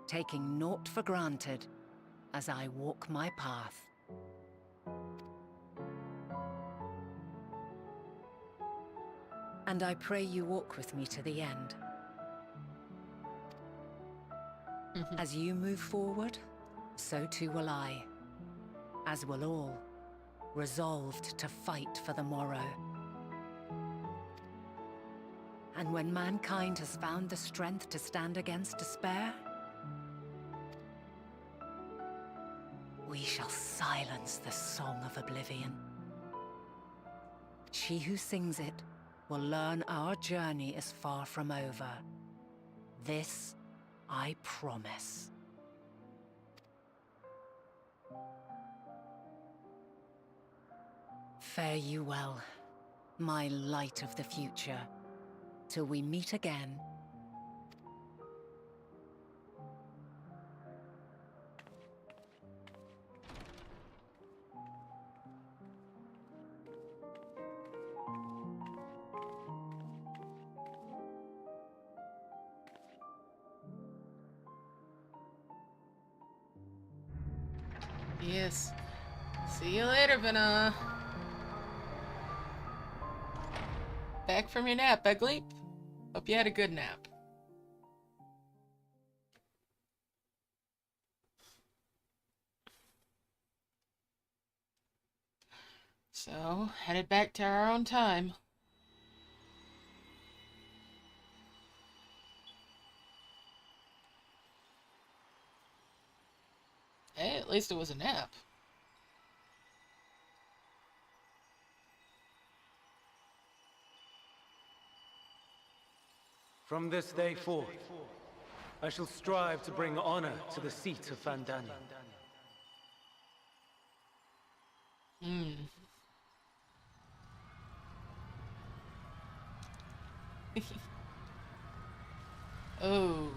taking naught for granted as I walk my path. And I pray you walk with me to the end. As you move forward, so too will I, as will all, resolved to fight for the morrow. And when mankind has found the strength to stand against despair, we shall silence the song of oblivion. She who sings it will learn our journey is far from over. This I promise. Fare you well, my light of the future, till we meet again. Yes. See you later, Vana. Back from your nap, Ugly. Hope you had a good nap. So, headed back to our own time. Hey, at least it was a nap. From this day forth, I shall strive to bring honor to the seat of Vandani. Oh.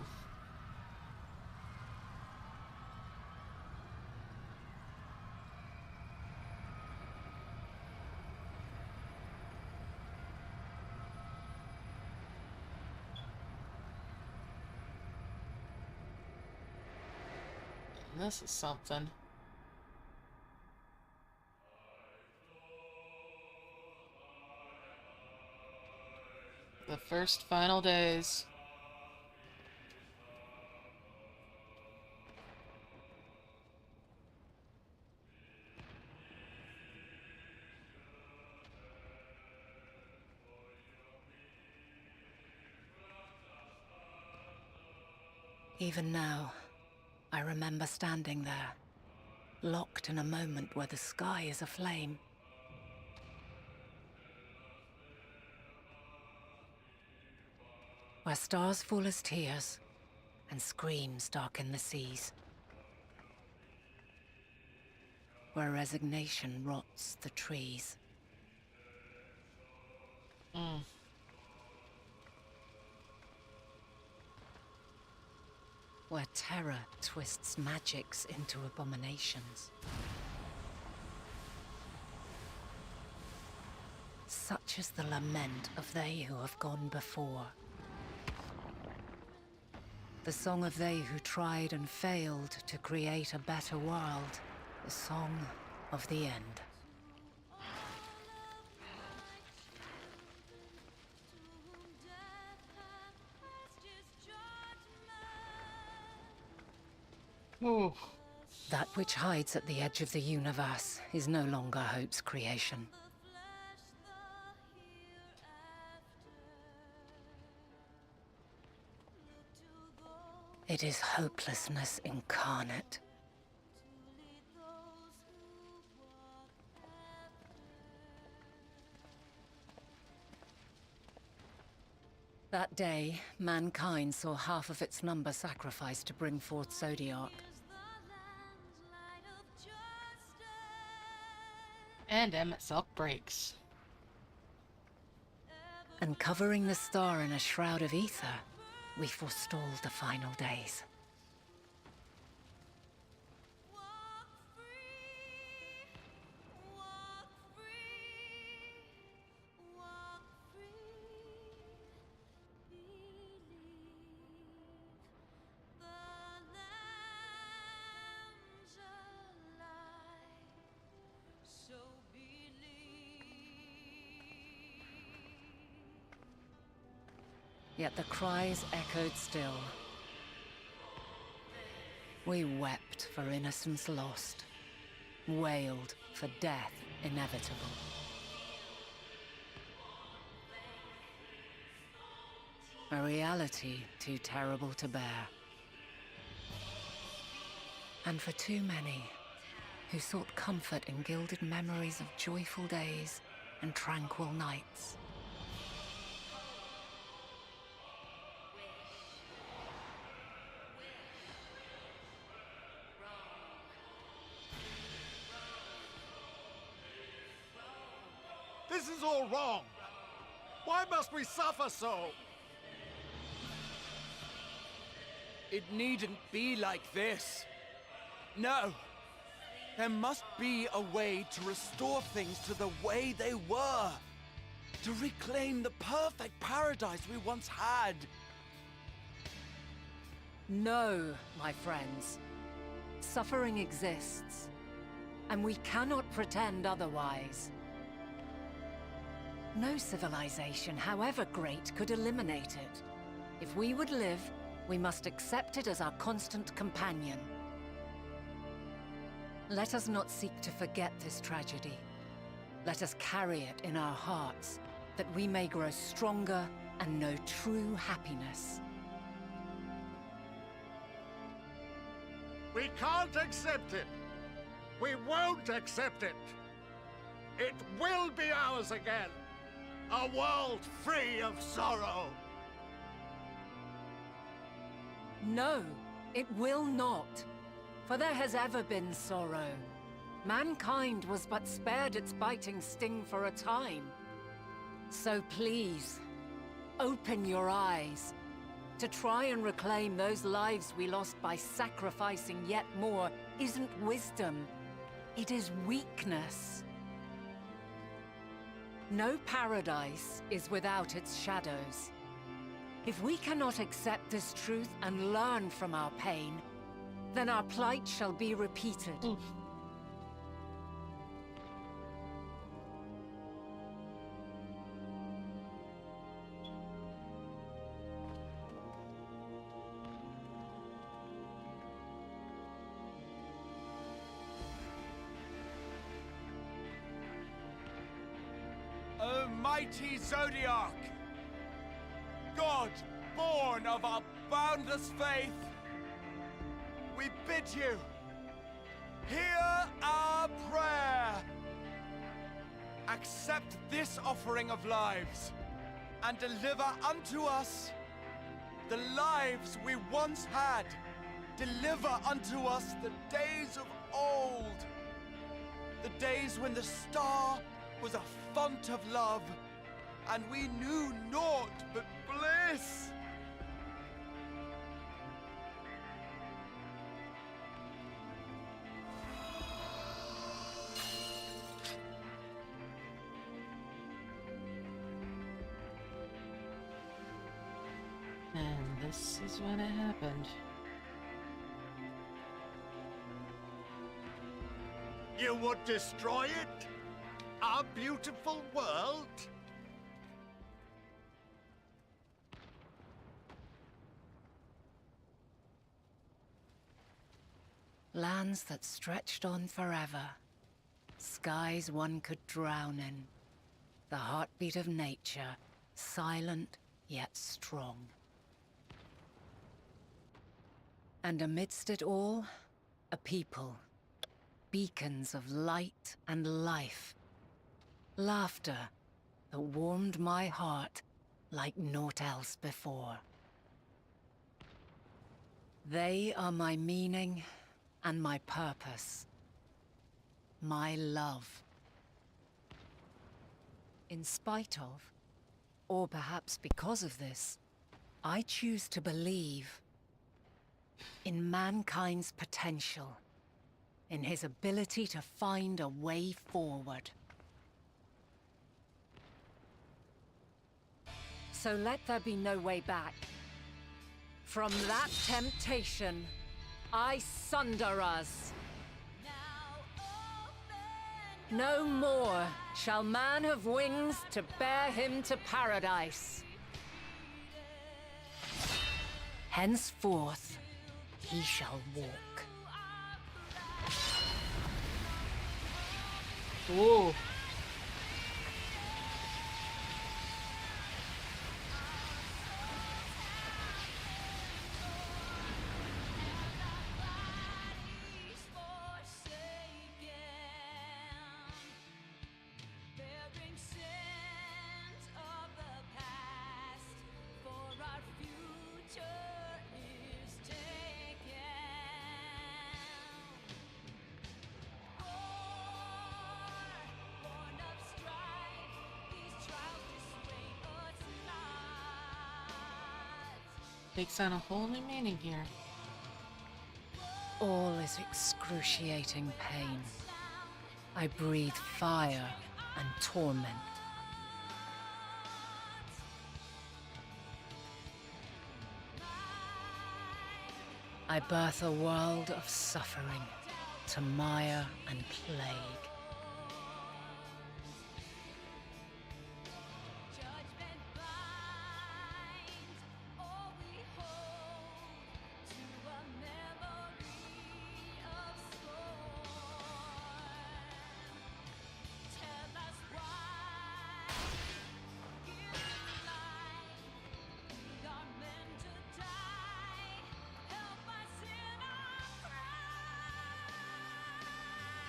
This is something. The first final days. Even now, I remember standing there, locked in a moment where the sky is aflame. Where stars fall as tears, and screams darken the seas. Where resignation rots the trees. Where terror twists magics into abominations. Such is the lament of they who have gone before. The song of they who tried and failed to create a better world. The song of the end. Ooh. That which hides at the edge of the universe is no longer hope's creation. It is hopelessness incarnate. That day, mankind saw half of its number sacrificed to bring forth Zodiac. And emet-selch breaks. And covering the star in a shroud of ether, we forestalled the final days. Yet the cries echoed still. We wept for innocence lost, wailed for death inevitable. A reality too terrible to bear. And for too many who sought comfort in gilded memories of joyful days and tranquil nights. This is all wrong! Why must we suffer so? It needn't be like this. No. There must be a way to restore things to the way they were. To reclaim the perfect paradise we once had. No, my friends. Suffering exists, and we cannot pretend otherwise. No civilization, however great, could eliminate it. If we would live, we must accept it as our constant companion. Let us not seek to forget this tragedy. Let us carry it in our hearts, that we may grow stronger and know true happiness. We can't accept it! We won't accept it! It will be ours again! A world free of sorrow! No, it will not. For there has ever been sorrow. Mankind was but spared its biting sting for a time. So please, open your eyes. To try and reclaim those lives we lost by sacrificing yet more isn't wisdom. It is weakness. No paradise is without its shadows. If we cannot accept this truth and learn from our pain, then our plight shall be repeated. O mighty Zodiac! God, born of our boundless faith, we bid you, hear our prayer. Accept this offering of lives, and deliver unto us the lives we once had. Deliver unto us the days of old, the days when the star was a font of love, and we knew naught but bliss. And this is when it happened. You would destroy it? Our beautiful world? Lands that stretched on forever. Skies one could drown in. The heartbeat of nature, silent yet strong. And amidst it all, a people. Beacons of light and life. Laughter that warmed my heart like naught else before. They are my meaning and my purpose. My love. In spite of, or perhaps because of this, I choose to believe in mankind's potential, in his ability to find a way forward. So let there be no way back. From that temptation, I sunder us. No more shall man have wings to bear him to paradise. Henceforth, he shall walk. Ooh. Takes on a whole new meaning here. All is excruciating pain. I breathe fire and torment. I birth a world of suffering to mire and plague.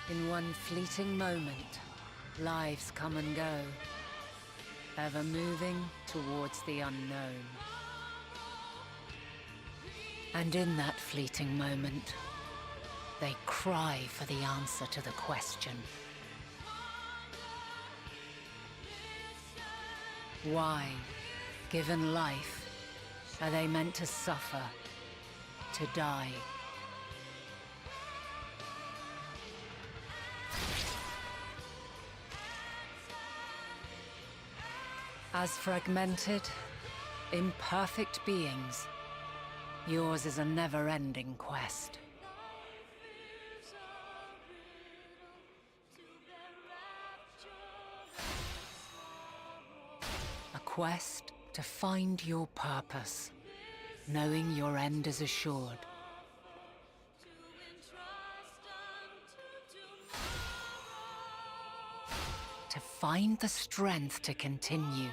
In one fleeting moment, lives come and go, ever moving towards the unknown. And in that fleeting moment, they cry for the answer to the question. Why, given life, are they meant to suffer, to die? As fragmented, imperfect beings, yours is a never-ending quest. A quest to find your purpose, knowing your end is assured. To find the strength to continue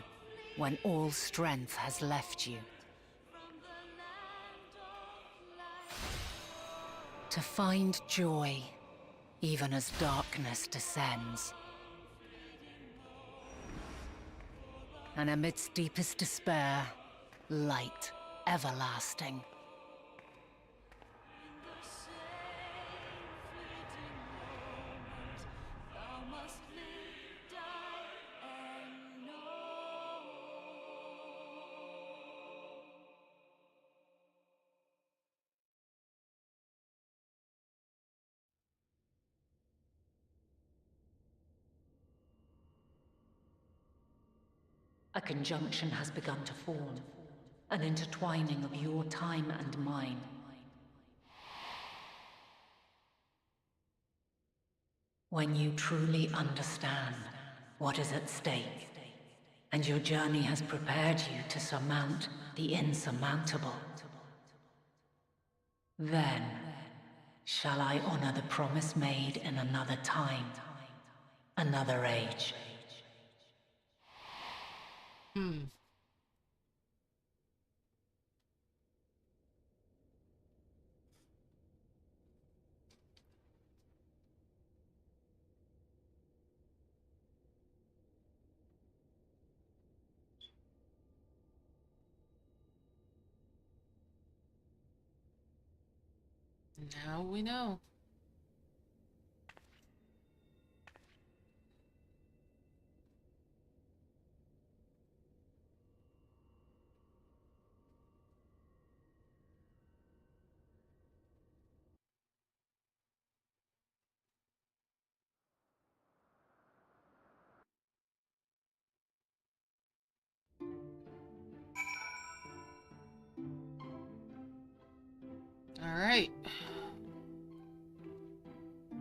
when all strength has left you. To find joy, even as darkness descends. And amidst deepest despair, light everlasting. A conjunction has begun to form, an intertwining of your time and mine. When you truly understand what is at stake, and your journey has prepared you to surmount the insurmountable, then shall I honor the promise made in another time, another age. Now we know. All right.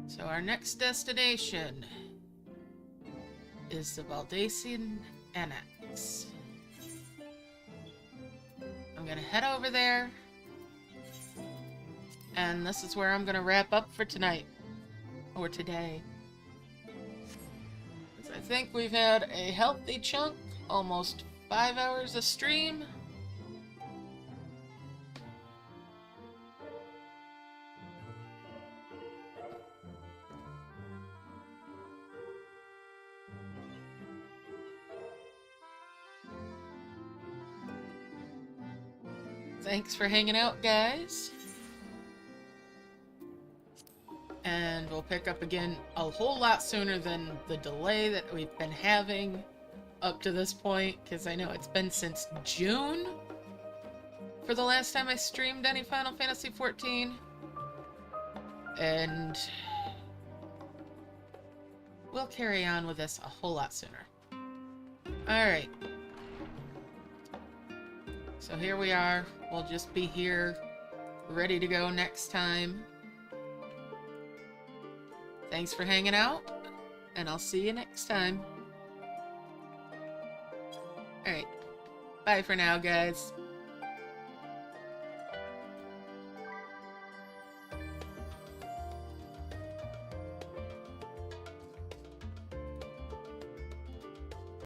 So our next destination is the Valdacian Annex. I'm gonna head over there And this is where I'm going to wrap up for tonight. Or today. I think we've had a healthy chunk. Almost 5 hours of stream. Thanks for hanging out, guys. And we'll pick up again a whole lot sooner than the delay that we've been having up to this point, because I know it's been since June for the last time I streamed any Final Fantasy XIV. And we'll carry on with this a whole lot sooner. Alright. So here we are. We'll just be here, ready to go next time. Thanks for hanging out, and I'll see you next time. Alright. Bye for now, guys.